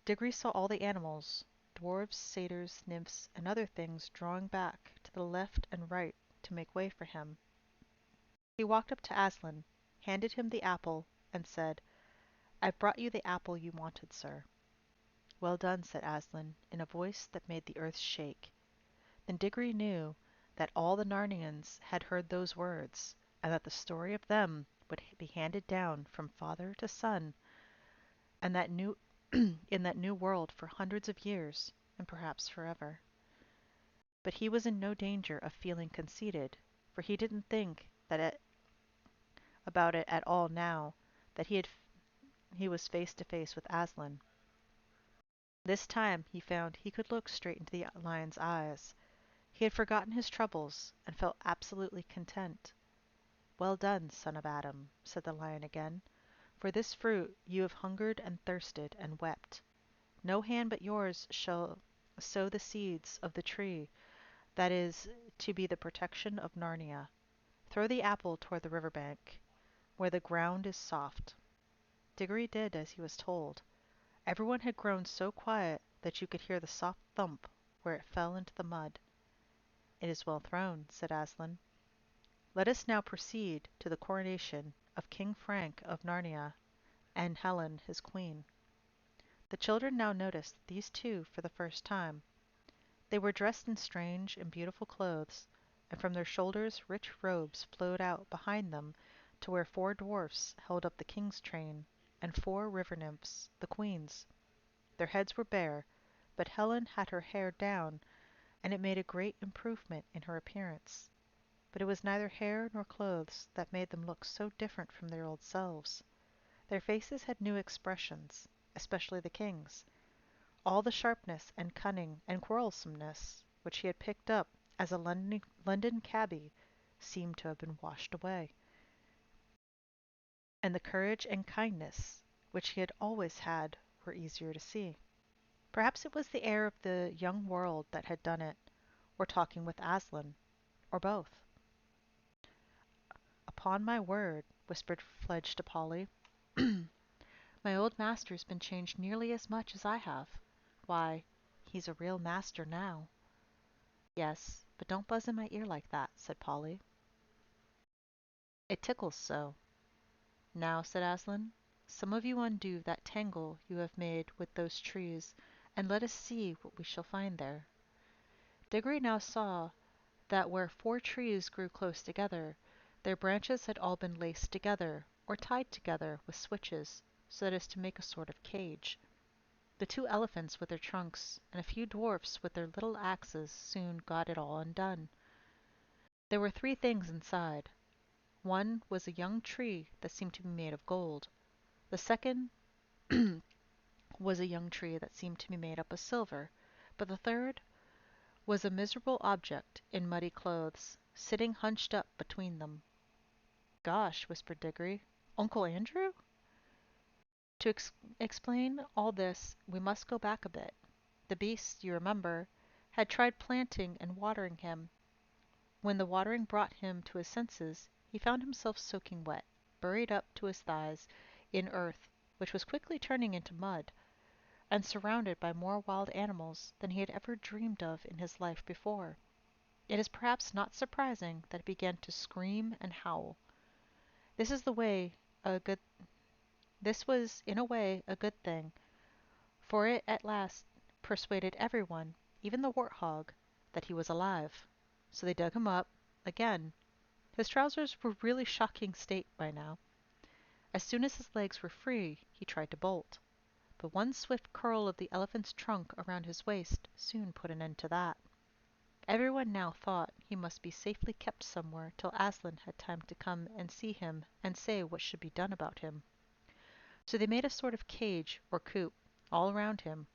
Diggory saw all the animals, dwarfs, satyrs, nymphs, and other things drawing back to the left and right to make way for him. He walked up to Aslan, handed him the apple, and said, "I've brought you the apple you wanted, sir." "Well done," said Aslan, in a voice that made the earth shake. Then Diggory knew that all the Narnians had heard those words, and that the story of them would be handed down from father to son, and that new in that new world for hundreds of years, and perhaps forever. But he was in no danger of feeling conceited, for he didn't think about it at all now that he had he was face to face with Aslan. This time he found he could look straight into the lion's eyes. He had forgotten his troubles and felt absolutely content. "Well done, son of Adam," said the lion again. "For this fruit you have hungered and thirsted and wept. No hand but yours shall sow the seeds of the tree that is to be the protection of Narnia. Throw the apple toward the river bank, where the ground is soft." Diggory did as he was told. Everyone had grown so quiet that you could hear the soft thump where it fell into the mud. "It is well thrown," said Aslan. "Let us now proceed to the coronation of King Frank of Narnia and Helen, his queen." The children now noticed these two for the first time. They were dressed in strange and beautiful clothes, and from their shoulders rich robes flowed out behind them to where 4 dwarfs held up the king's train, and 4 river nymphs, the queen's. Their heads were bare, but Helen had her hair down, and it made a great improvement in her appearance. But it was neither hair nor clothes that made them look so different from their old selves. Their faces had new expressions, especially the king's. All the sharpness and cunning and quarrelsomeness which he had picked up as a London cabby seemed to have been washed away, and the courage and kindness which he had always had were easier to see. Perhaps it was the air of the young world that had done it, or talking with Aslan, or both. "Upon my word," whispered Fledge to Polly, "my old master's been changed nearly as much as I have. Why, he's a real master now." "Yes, but don't buzz in my ear like that," said Polly. "It tickles so." "Now," said Aslan, "some of you undo that tangle you have made with those trees, and let us see what we shall find there." Diggory now saw that where 4 trees grew close together, their branches had all been laced together, or tied together with switches, so as to make a sort of cage. The 2 elephants with their trunks, and a few dwarfs with their little axes soon got it all undone. There were 3 things inside. One was a young tree that seemed to be made of gold. The second was a young tree that seemed to be made up of silver. But the third was a miserable object in muddy clothes, sitting hunched up between them. "Gosh," whispered Diggory. "Uncle Andrew?" To explain all this we must go back a bit. The beast, you remember, had tried planting and watering him. When the watering brought him to his senses, he found himself soaking wet, buried up to his thighs in earth which was quickly turning into mud, and surrounded by more wild animals than he had ever dreamed of in his life before. It is perhaps not surprising that he began to scream and howl. This is the way a good This was in a way a good thing, for it at last persuaded everyone, even the warthog, that he was alive. So they dug him up again. His trousers were really shocking state by now. As soon as his legs were free, he tried to bolt, but one swift curl of the elephant's trunk around his waist soon put an end to that. Everyone now thought he must be safely kept somewhere till Aslan had time to come and see him and say what should be done about him. So they made a sort of cage or coop all around him.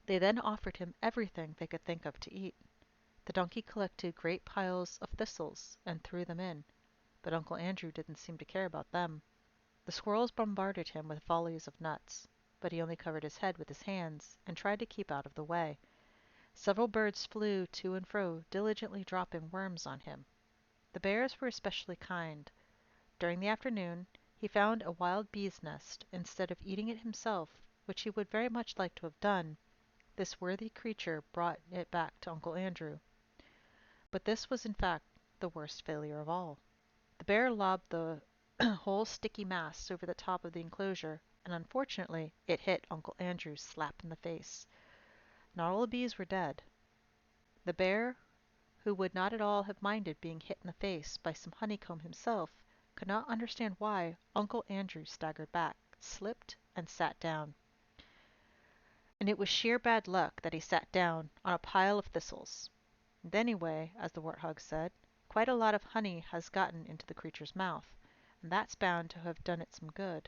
They then offered him everything they could think of to eat. The donkey collected great piles of thistles and threw them in, but Uncle Andrew didn't seem to care about them. The squirrels bombarded him with volleys of nuts, but he only covered his head with his hands and tried to keep out of the way. Several birds flew to and fro, diligently dropping worms on him. The bears were especially kind. During the afternoon he found a wild bee's nest. Instead of eating it himself, which he would very much like to have done, this worthy creature brought it back to Uncle Andrew. But this was in fact the worst failure of all. The bear lobbed the whole sticky mass over the top of the enclosure, and unfortunately it hit Uncle Andrew slap in the face. Not all the bees were dead. The bear, who would not at all have minded being hit in the face by some honeycomb himself, could not understand why Uncle Andrew staggered back, slipped, and sat down. And it was sheer bad luck that he sat down on a pile of thistles. And anyway, as the warthog said, quite a lot of honey has gotten into the creature's mouth, and that's bound to have done it some good.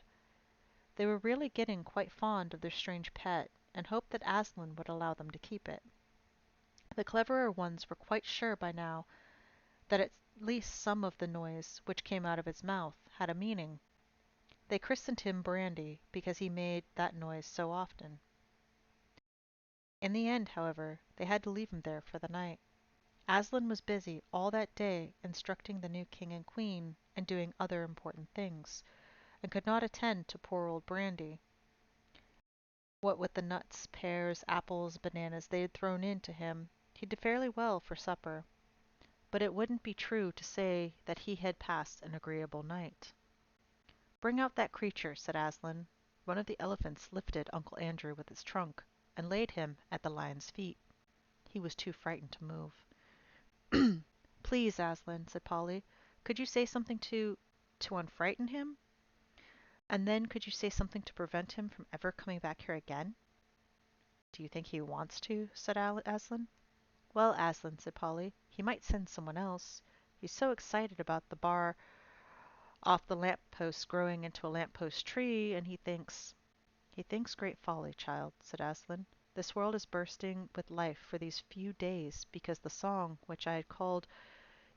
They were really getting quite fond of their strange pet, and hoped that Aslan would allow them to keep it. The cleverer ones were quite sure by now that at least some of the noise which came out of his mouth had a meaning. They christened him Brandy because he made that noise so often. In the end, however, they had to leave him there for the night. Aslan was busy all that day instructing the new king and queen and doing other important things, and could not attend to poor old Brandy, what with the nuts, pears, apples, bananas they had thrown in to him. He did fairly well for supper, but it wouldn't be true to say that he had passed an agreeable night. "Bring out that creature," said Aslan. One of the elephants lifted Uncle Andrew with its trunk and laid him at the lion's feet. He was too frightened to move. "Please, Aslan," said Polly, "could you say something to unfrighten him? And then could you say something to prevent him from ever coming back here again?" "Do you think he wants to?" said Aslan. "Well, Aslan," said Polly, "he might send someone else. He's so excited about the bar off the lamp post growing into a lamp post tree, and he thinks—" "He thinks great folly, child," said Aslan. "This world is bursting with life for these few days because the song which I had called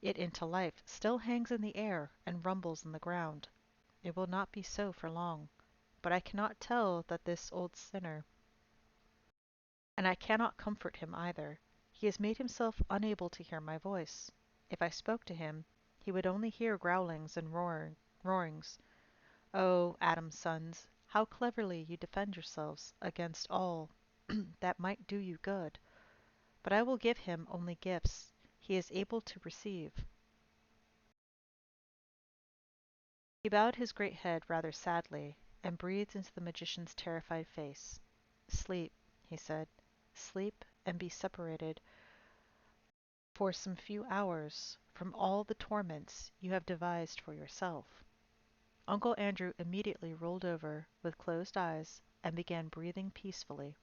it into life still hangs in the air and rumbles in the ground. It will not be so for long. But I cannot tell that this old sinner, and I cannot comfort him either. He has made himself unable to hear my voice. If I spoke to him, he would only hear growlings and roarings. Oh, Adam's sons, how cleverly you defend yourselves against all that might do you good. But I will give him only gifts he is able to receive." He bowed his great head rather sadly, and breathed into the magician's terrified face. "Sleep," he said. "Sleep and be separated for some few hours from all the torments you have devised for yourself." Uncle Andrew immediately rolled over with closed eyes and began breathing peacefully.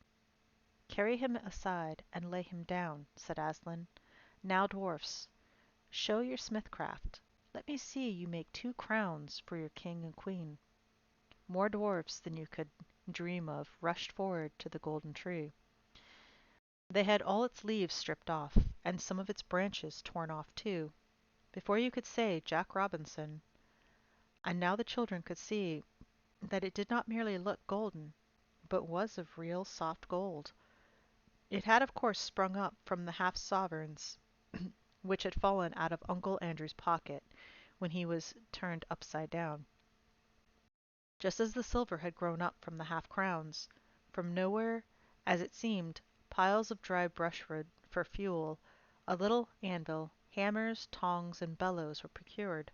"Carry him aside and lay him down," said Aslan. "Now, dwarfs, show your smithcraft. Let me see you make 2 crowns for your king and queen." More dwarfs than you could dream of rushed forward to the golden tree. They had all its leaves stripped off, and some of its branches torn off too, before you could say Jack Robinson. And now the children could see that it did not merely look golden, but was of real soft gold. It had of course sprung up from the half sovereigns which had fallen out of Uncle Andrew's pocket when he was turned upside down, just as the silver had grown up from the half crowns. From nowhere, as it seemed, piles of dry brushwood for fuel, a little anvil, hammers, tongs, and bellows were procured.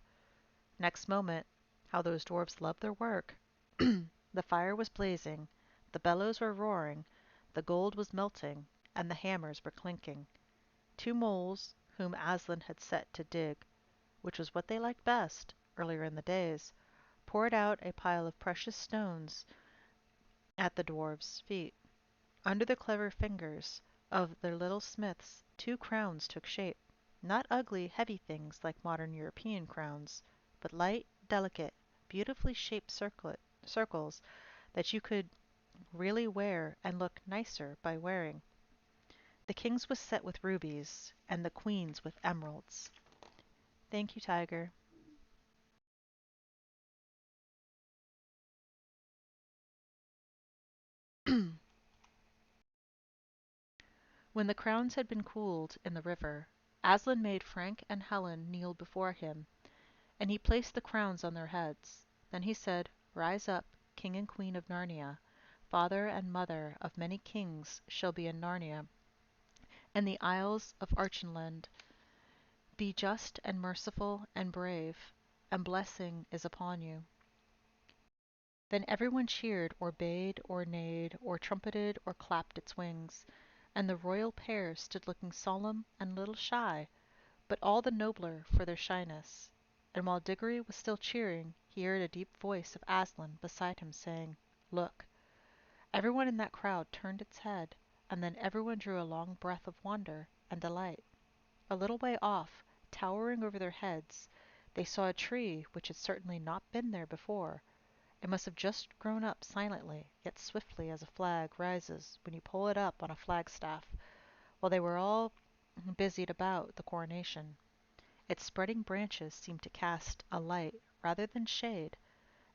Next moment, how those dwarfs loved their work! The fire was blazing, the bellows were roaring, the gold was melting, and the hammers were clinking. 2 moles, whom Aslan had set to dig, which was what they liked best, earlier in the days, poured out a pile of precious stones at the dwarfs' feet. Under the clever fingers of their little smiths 2 crowns took shape, not ugly, heavy things like modern European crowns, but light, delicate, beautifully shaped circles that you could really wear and look nicer by wearing. The king's was set with rubies, and the queen's with emeralds. Thank you, Tiger. When the crowns had been cooled in the river, Aslan made Frank and Helen kneel before him, and he placed the crowns on their heads. Then he said, "Rise up, king and queen of Narnia. Father and mother of many kings shall be in Narnia and the Isles of Archenland. Be just and merciful and brave, and blessing is upon you." Then everyone cheered, or bayed, or neighed, or trumpeted, or clapped its wings, and the royal pair stood looking solemn and a little shy, but all the nobler for their shyness. And while Diggory was still cheering, he heard a deep voice of Aslan beside him saying, "Look." Everyone in that crowd turned its head, and then everyone drew a long breath of wonder and delight. A little way off, towering over their heads, they saw a tree which had certainly not been there before, It must have just grown up silently, yet swiftly as a flag rises when you pull it up on a flagstaff, while they were all busied about the coronation. Its spreading branches seemed to cast a light rather than shade,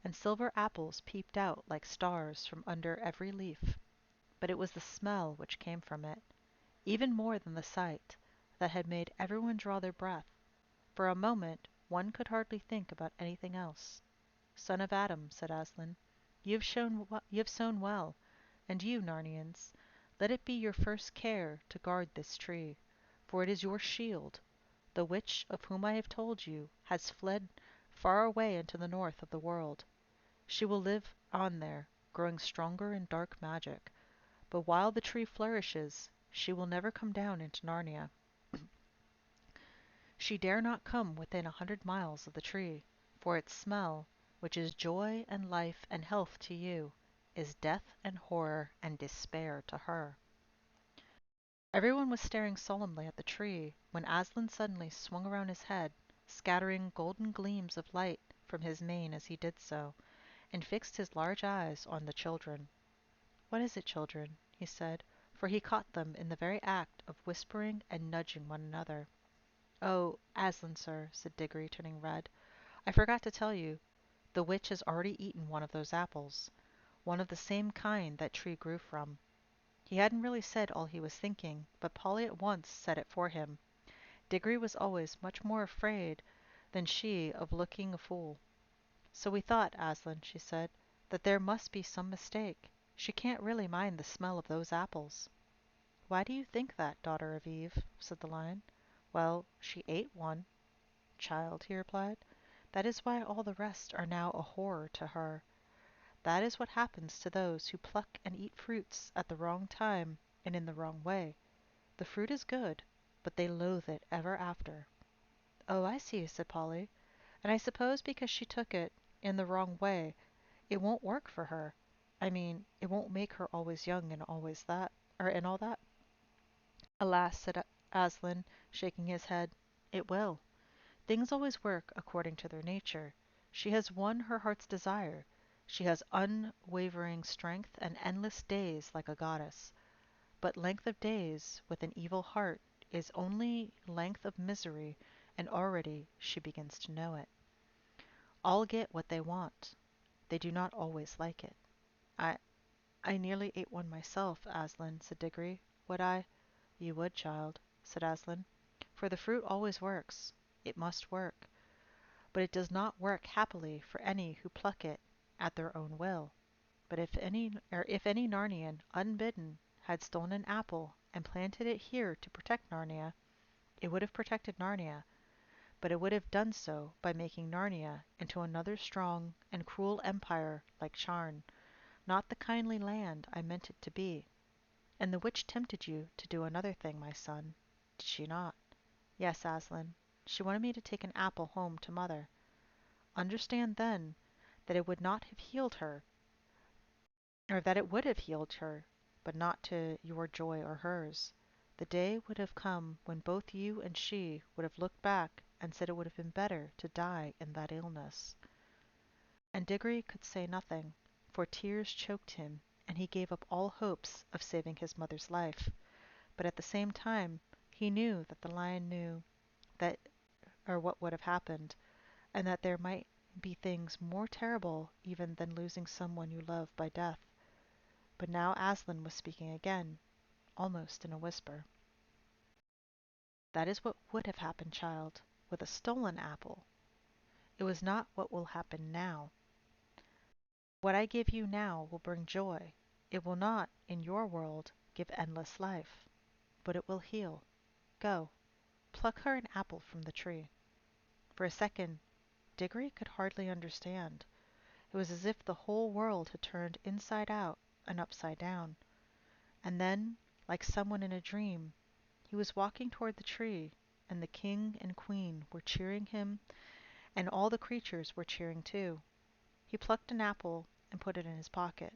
and silver apples peeped out like stars from under every leaf. But it was the smell which came from it, even more than the sight, that had made everyone draw their breath. For a moment one could hardly think about anything else. "Son of Adam," said Aslan, you have sown well, and you, Narnians, let it be your first care to guard this tree, for it is your shield. The witch of whom I have told you has fled far away into the north of the world. She will live on there, growing stronger in dark magic, but while the tree flourishes she will never come down into Narnia. She dare not come within 100 miles of the tree, for its smell, which is joy and life and health to you, is death and horror and despair to her." Everyone was staring solemnly at the tree when Aslan suddenly swung around his head, scattering golden gleams of light from his mane as he did so, and fixed his large eyes on the children. "What is it, children?" he said, for he caught them in the very act of whispering and nudging one another. "Oh, Aslan, sir," said Diggory, turning red, "I forgot to tell you. The witch has already eaten one of those apples, one of the same kind that tree grew from." He hadn't really said all he was thinking, but Polly at once said it for him. Diggory was always much more afraid than she of looking a fool. "So we thought, Aslan," she said, "that there must be some mistake. She can't really mind the smell of those apples." "Why do you think that, daughter of Eve?" said the Lion. "Well, she ate one, child," he replied. "That is why all the rest are now a horror to her. That is what happens to those who pluck and eat fruits at the wrong time and in the wrong way. The fruit is good, but they loathe it ever after." "Oh, I see," said Polly. "And I suppose because she took it in the wrong way, it won't work for her. I mean, it won't make her always young and always that, or and all that." "Alas," said Aslan, shaking his head, "it will. Things always work according to their nature. She has won her heart's desire. She has unwavering strength and endless days like a goddess. But length of days with an evil heart is only length of misery, and already she begins to know it. All get what they want. They do not always like it." "I I nearly ate one myself, Aslan," said Diggory. "Would I?" "You would, child," said Aslan, "for the fruit always works. It must work. But it does not work happily for any who pluck it at their own will. But if any Narnian, unbidden, had stolen an apple and planted it here to protect Narnia, it would have protected Narnia, but it would have done so by making Narnia into another strong and cruel empire like Charn, not the kindly land I meant it to be. And the witch tempted you to do another thing, my son, did she not?" "Yes, Aslan. She wanted me to take an apple home to mother. Understand, then, that it would not have healed her, or that it would have healed her, but not to your joy or hers. The day would have come when both you and she would have looked back and said it would have been better to die in that illness." And Diggory could say nothing, for tears choked him, and he gave up all hopes of saving his mother's life. But at the same time he knew that the Lion knew that or what would have happened, and that there might be things more terrible even than losing someone you love by death. But now Aslan was speaking again, almost in a whisper. "That is what would have happened, child, with a stolen apple. It was not what will happen now. What I give you now will bring joy. It will not, in your world, give endless life, but it will heal. Go, pluck her an apple from the tree." For a second Diggory could hardly understand. It was as if the whole world had turned inside out and upside down. And then, like someone in a dream, he was walking toward the tree, and the king and queen were cheering him, and all the creatures were cheering too. He plucked an apple and put it in his pocket,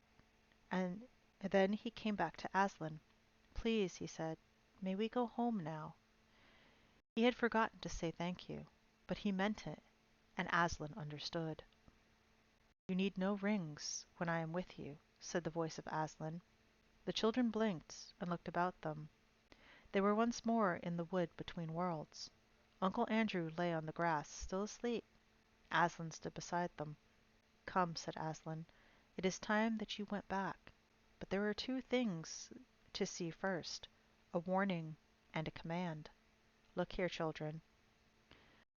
and then he came back to Aslan. "Please," he said, "may we go home now?" He had forgotten to say thank you, but he meant it, and Aslan understood. You need no rings when I am with you, said the voice of Aslan. The children blinked and looked about them. They were once more in the wood between worlds. Uncle Andrew lay on the grass, still asleep. Aslan stood beside them. Come, said Aslan, it is time that you went back. But there are two things to see first, a warning and a command. Look here, children.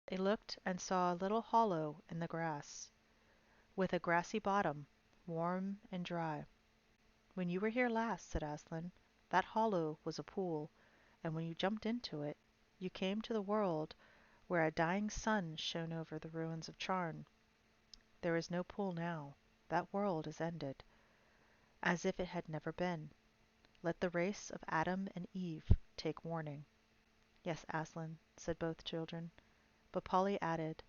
They looked and saw a little hollow in the grass, with a grassy bottom, warm and dry. When you were here last, said Aslan, that hollow was a pool, and when you jumped into it, you came to the world where a dying sun shone over the ruins of Charn. There is no pool now. That world is ended, as if it had never been. Let the race of Adam and Eve take warning. Yes, Aslan, said both children. But Polly added,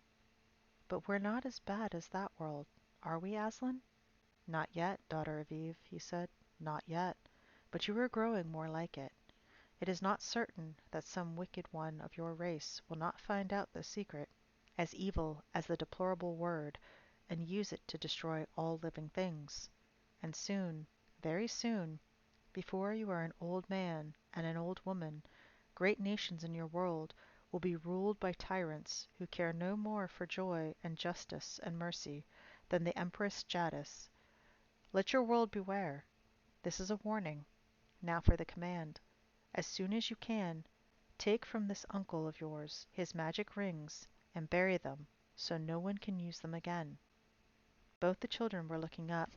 but we're not as bad as that world, are we, Aslan? Not yet, daughter of Eve, he said. Not yet. But you are growing more like it. It is not certain that some wicked one of your race will not find out the secret, as evil as the deplorable word, and use it to destroy all living things. And soon, very soon, before you are an old man and an old woman, great nations in your world will be ruled by tyrants who care no more for joy and justice and mercy than the Empress Jadis. Let your world beware. This is a warning. Now for the command. As soon as you can, take from this uncle of yours his magic rings and bury them so no one can use them again. Both the children were looking up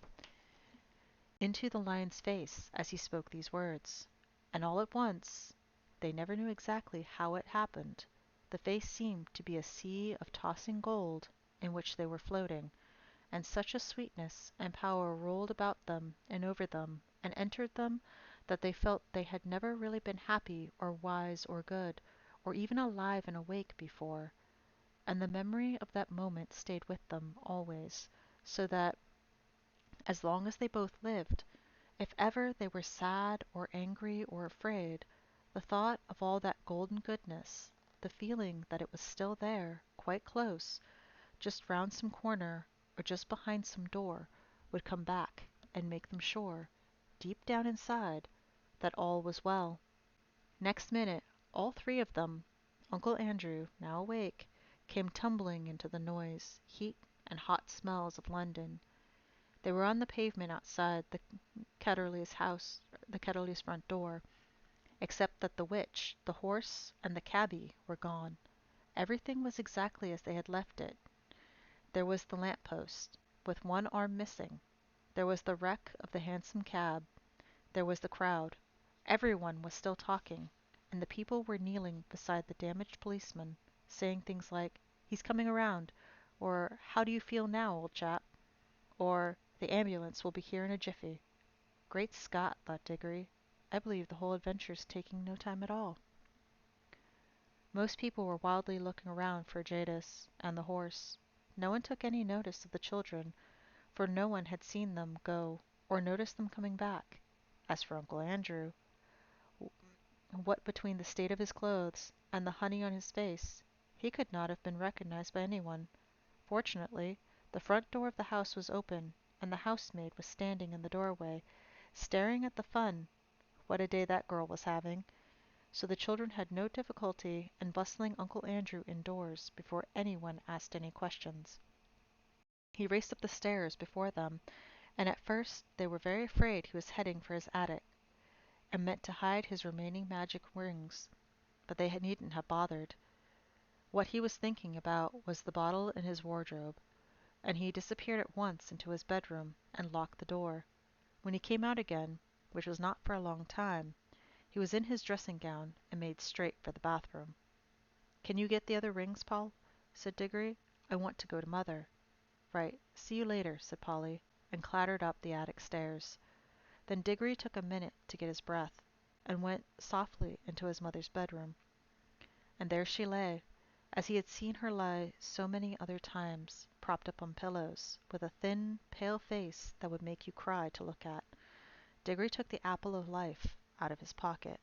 into the lion's face as he spoke these words, and all at once, they never knew exactly how it happened, the face seemed to be a sea of tossing gold in which they were floating, and such a sweetness and power rolled about them and over them and entered them that they felt they had never really been happy or wise or good, or even alive and awake before, and the memory of that moment stayed with them always, so that as long as they both lived, if ever they were sad or angry or afraid, the thought of all that golden goodness, the feeling that it was still there, quite close, just round some corner or just behind some door, would come back and make them sure, deep down inside, that all was well. Next minute, all three of them, Uncle Andrew, now awake, came tumbling into the noise, heat, and hot smells of London. They were on the pavement outside the Ketterleys' front door, except that the witch, the horse, and the cabby were gone. Everything was exactly as they had left it. There was the lamp post, with one arm missing. There was the wreck of the hansom cab. There was the crowd. Everyone was still talking, and the people were kneeling beside the damaged policeman, saying things like, "He's coming around," or "How do you feel now, old chap?" or "The ambulance will be here in a jiffy." Great Scott, thought Diggory. I believe the whole adventure's taking no time at all. Most people were wildly looking around for Jadis and the horse. No one took any notice of the children, for no one had seen them go or noticed them coming back. As for Uncle Andrew, what between the state of his clothes and the honey on his face, he could not have been recognized by anyone. Fortunately, the front door of the house was open, and the housemaid was standing in the doorway, staring at the fun. What a day that girl was having! So the children had no difficulty in bustling Uncle Andrew indoors before anyone asked any questions. He raced up the stairs before them, and at first they were very afraid he was heading for his attic, and meant to hide his remaining magic rings, but they needn't have bothered. What he was thinking about was the bottle in his wardrobe, and he disappeared at once into his bedroom and locked the door. When he came out again, which was not for a long time, he was in his dressing gown and made straight for the bathroom. "Can you get the other rings, Paul?" said Diggory. "I want to go to Mother." "Right. See you later," said Polly, and clattered up the attic stairs. Then Diggory took a minute to get his breath, and went softly into his mother's bedroom. And there she lay, as he had seen her lie so many other times, propped up on pillows, with a thin, pale face that would make you cry to look at. Diggory took the apple of life out of his pocket.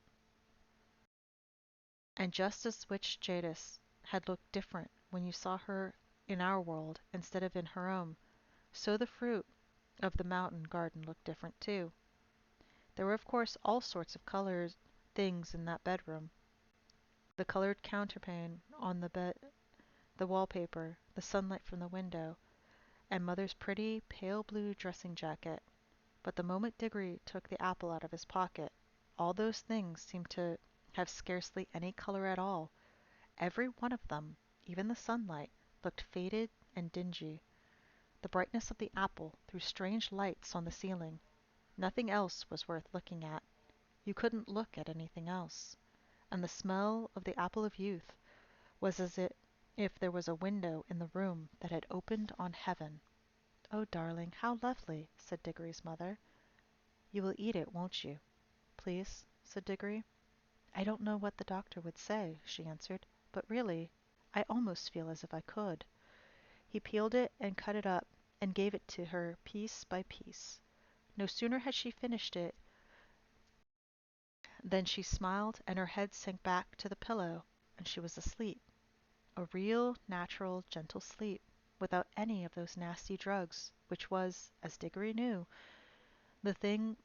And just as Witch Jadis had looked different when you saw her in our world instead of in her own, So the fruit of the mountain garden looked different too. There were of course all sorts of colored things in that bedroom. The colored counterpane on the bed, the wallpaper, the sunlight from the window, and Mother's pretty pale blue dressing jacket. But the moment Diggory took the apple out of his pocket, all those things seemed to have scarcely any color at all. Every one of them, even the sunlight, looked faded and dingy. The brightness of the apple threw strange lights on the ceiling. Nothing else was worth looking at. You couldn't look at anything else. And the smell of the apple of youth was as if there was a window in the room that had opened on heaven. "Oh, darling, how lovely!" said Diggory's mother. "You will eat it, won't you?" "Please," said Diggory. "I don't know what the doctor would say," she answered, "but really, I almost feel as if I could." He peeled it and cut it up and gave it to her piece by piece. No sooner had she finished it than she smiled and her head sank back to the pillow and she was asleep. A real, natural, gentle sleep, without any of those nasty drugs, which was, as Diggory knew, the thing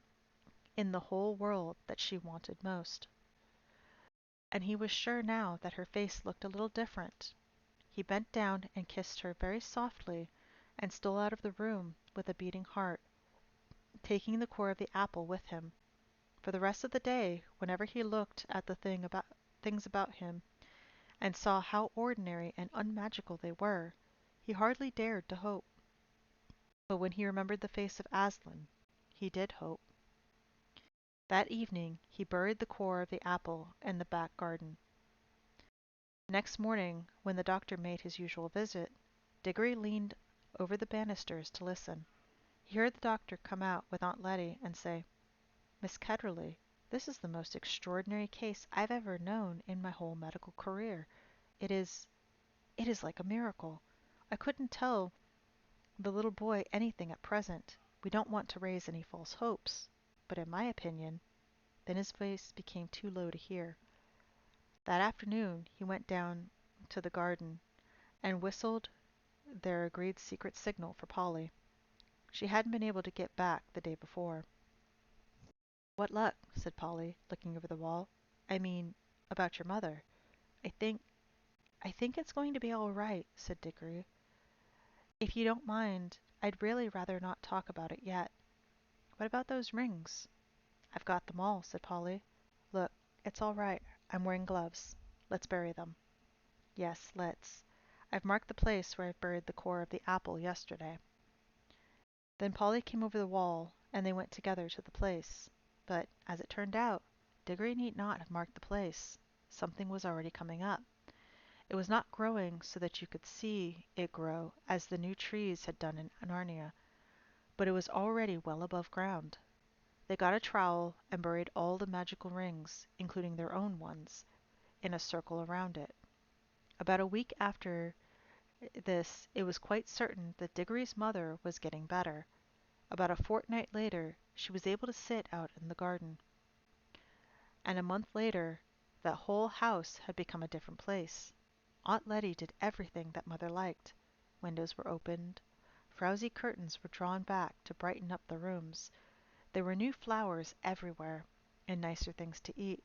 in the whole world that she wanted most. And he was sure now that her face looked a little different. He bent down and kissed her very softly and stole out of the room with a beating heart, taking the core of the apple with him. For the rest of the day, whenever he looked at the things about him and saw how ordinary and unmagical they were, he hardly dared to hope. But when he remembered the face of Aslan, he did hope. That evening he buried the core of the apple in the back garden. Next morning, when the doctor made his usual visit, Diggory leaned over the banisters to listen. He heard the doctor come out with Aunt Letty and say, "Miss Ketterly, this is the most extraordinary case I've ever known in my whole medical career. It is it is like a miracle. I couldn't tell the little boy anything at present. We don't want to raise any false hopes. But in my opinion," then his voice became too low to hear. That afternoon he went down to the garden and whistled their agreed secret signal for Polly. She hadn't been able to get back the day before. "What luck?" said Polly, looking over the wall. "I mean, about your mother." "I think I think it's going to be all right," said Dickory. "If you don't mind, I'd really rather not talk about it yet. What about those rings?" "I've got them all," said Polly. "Look, it's all right. I'm wearing gloves. Let's bury them." "Yes, let's. I've marked the place where I buried the core of the apple yesterday." Then Polly came over the wall, and they went together to the place. But, as it turned out, Diggory need not have marked the place. Something was already coming up. It was not growing so that you could see it grow, as the new trees had done in Narnia, but it was already well above ground. They got a trowel and buried all the magical rings, including their own ones, in a circle around it. About a week after this it was quite certain that Diggory's mother was getting better. About a fortnight later she was able to sit out in the garden, and a month later that whole house had become a different place. Aunt Letty did everything that Mother liked. Windows were opened, frowsy curtains were drawn back to brighten up the rooms. There were new flowers everywhere, and nicer things to eat,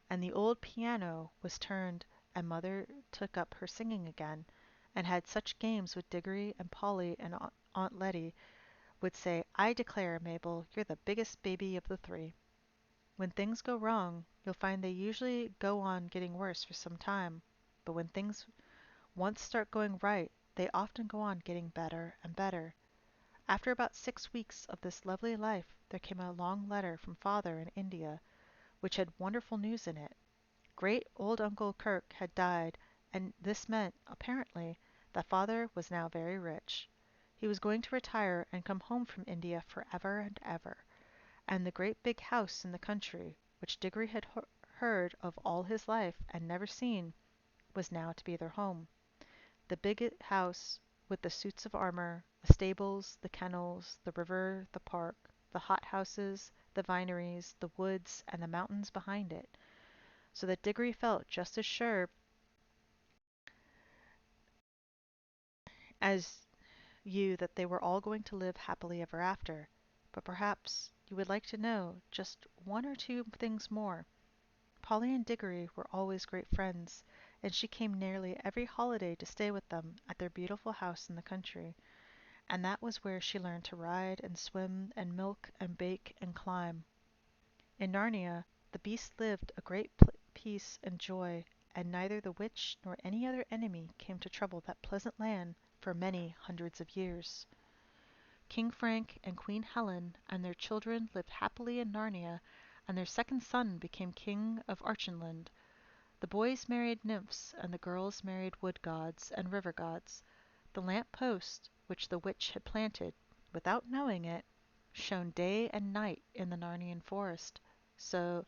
and the old piano was turned and Mother took up her singing again, and had such games with Diggory and Polly, and Aunt Letty would say, "I declare, Mabel, you're the biggest baby of the three." When things go wrong, you'll find they usually go on getting worse for some time, but when things once start going right, they often go on getting better and better. After about 6 weeks of this lovely life, there came a long letter from Father in India, which had wonderful news in it. Great old Uncle Kirk had died, and this meant, apparently, that Father was now very rich. He was going to retire and come home from India for ever and ever, and the great big house in the country, which Diggory had heard of all his life and never seen, was now to be their home. The big house with the suits of armor, the stables, the kennels, the river, the park, the hothouses, the vineries, the woods, and the mountains behind it, so that Diggory felt just as sure as you that they were all going to live happily ever after. But perhaps you would like to know just one or two things more. Polly and Diggory were always great friends, and she came nearly every holiday to stay with them at their beautiful house in the country. And that was where she learned to ride and swim and milk and bake and climb. In Narnia, the beasts lived a great peace and joy, and neither the witch nor any other enemy came to trouble that pleasant land for many hundreds of years. King Frank and Queen Helen and their children lived happily in Narnia, and their second son became King of Archenland. The boys married nymphs, and the girls married wood gods and river gods. The lamp post, which the witch had planted, without knowing it, shone day and night in the Narnian forest, so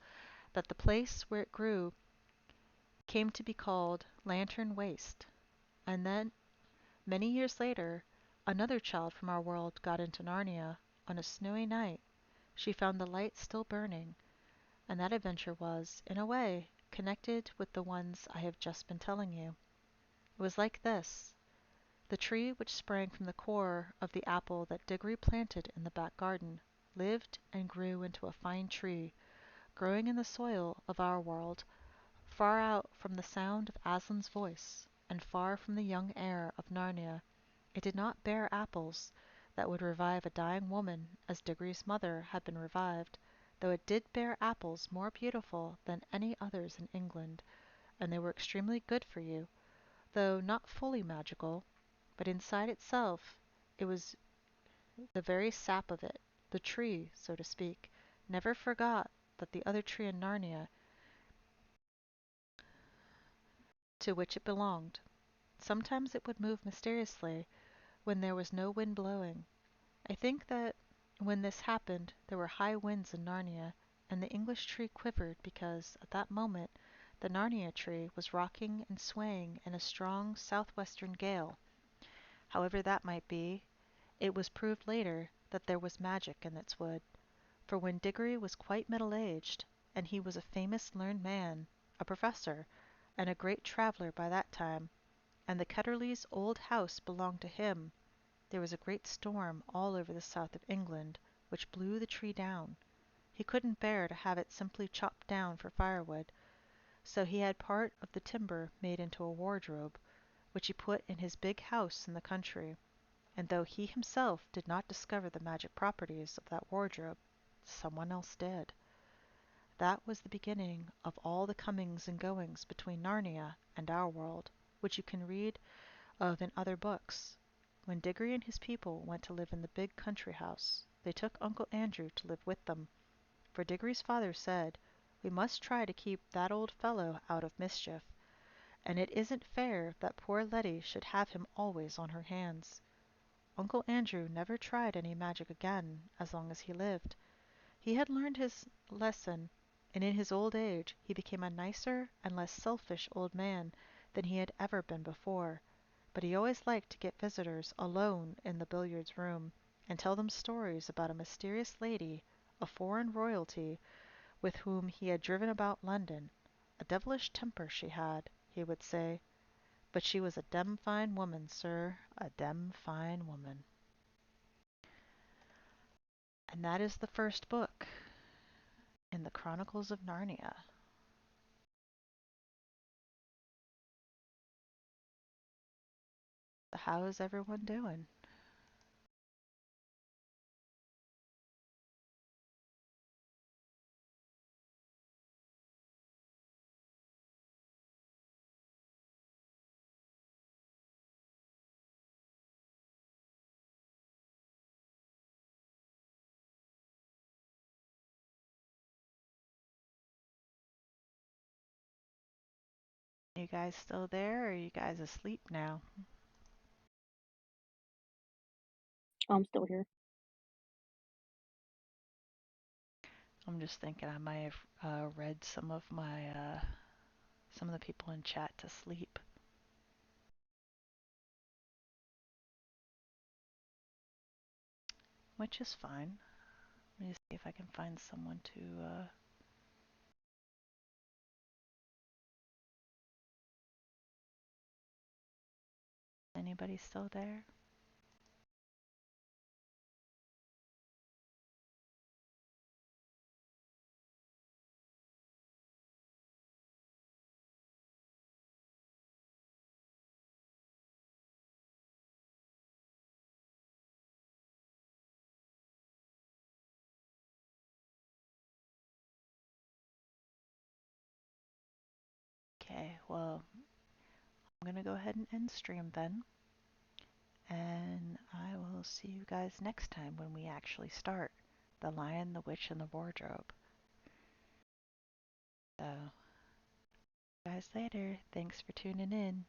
that the place where it grew came to be called Lantern Waste. And then, many years later, another child from our world got into Narnia on a snowy night. She found the light still burning, and that adventure was, in a way, connected with the ones I have just been telling you. It was like this. The tree which sprang from the core of the apple that Diggory planted in the back garden lived and grew into a fine tree, growing in the soil of our world, far out from the sound of Aslan's voice, and far from the young air of Narnia. It did not bear apples that would revive a dying woman as Diggory's mother had been revived, though it did bear apples more beautiful than any others in England, and they were extremely good for you, though not fully magical, but inside itself it was the very sap of it, the tree, so to speak, never forgot that the other tree in Narnia to which it belonged. Sometimes it would move mysteriously when there was no wind blowing. I think that when this happened there were high winds in Narnia, and the English tree quivered because at that moment the Narnia tree was rocking and swaying in a strong southwestern gale. However that might be, it was proved later that there was magic in its wood, for when Diggory was quite middle-aged, and he was a famous learned man, a professor, and a great traveller by that time, and the Ketterleys' old house belonged to him, there was a great storm all over the south of England, which blew the tree down. He couldn't bear to have it simply chopped down for firewood, so he had part of the timber made into a wardrobe, which he put in his big house in the country, and though he himself did not discover the magic properties of that wardrobe, someone else did. That was the beginning of all the comings and goings between Narnia and our world, which you can read of in other books. When Diggory and his people went to live in the big country house, they took Uncle Andrew to live with them, for Diggory's father said, "We must try to keep that old fellow out of mischief, and it isn't fair that poor Letty should have him always on her hands." Uncle Andrew never tried any magic again as long as he lived. He had learned his lesson, and in his old age he became a nicer and less selfish old man than he had ever been before. But he always liked to get visitors alone in the billiards room, and tell them stories about a mysterious lady, a foreign royalty, with whom he had driven about London. A devilish temper she had, he would say, but she was a dem fine woman, sir, a dem fine woman. And that is the first book in the Chronicles of Narnia. How is everyone doing? You guys still there, or are you guys asleep now? I'm still here. I'm just thinking I might have read some of the people in chat to sleep, which is fine. Let me see if I can find someone to. Anybody still there? Okay, well, I'm gonna go ahead and end stream then. And I will see you guys next time when we actually start The Lion, the Witch, and the Wardrobe. So, guys later. Thanks for tuning in.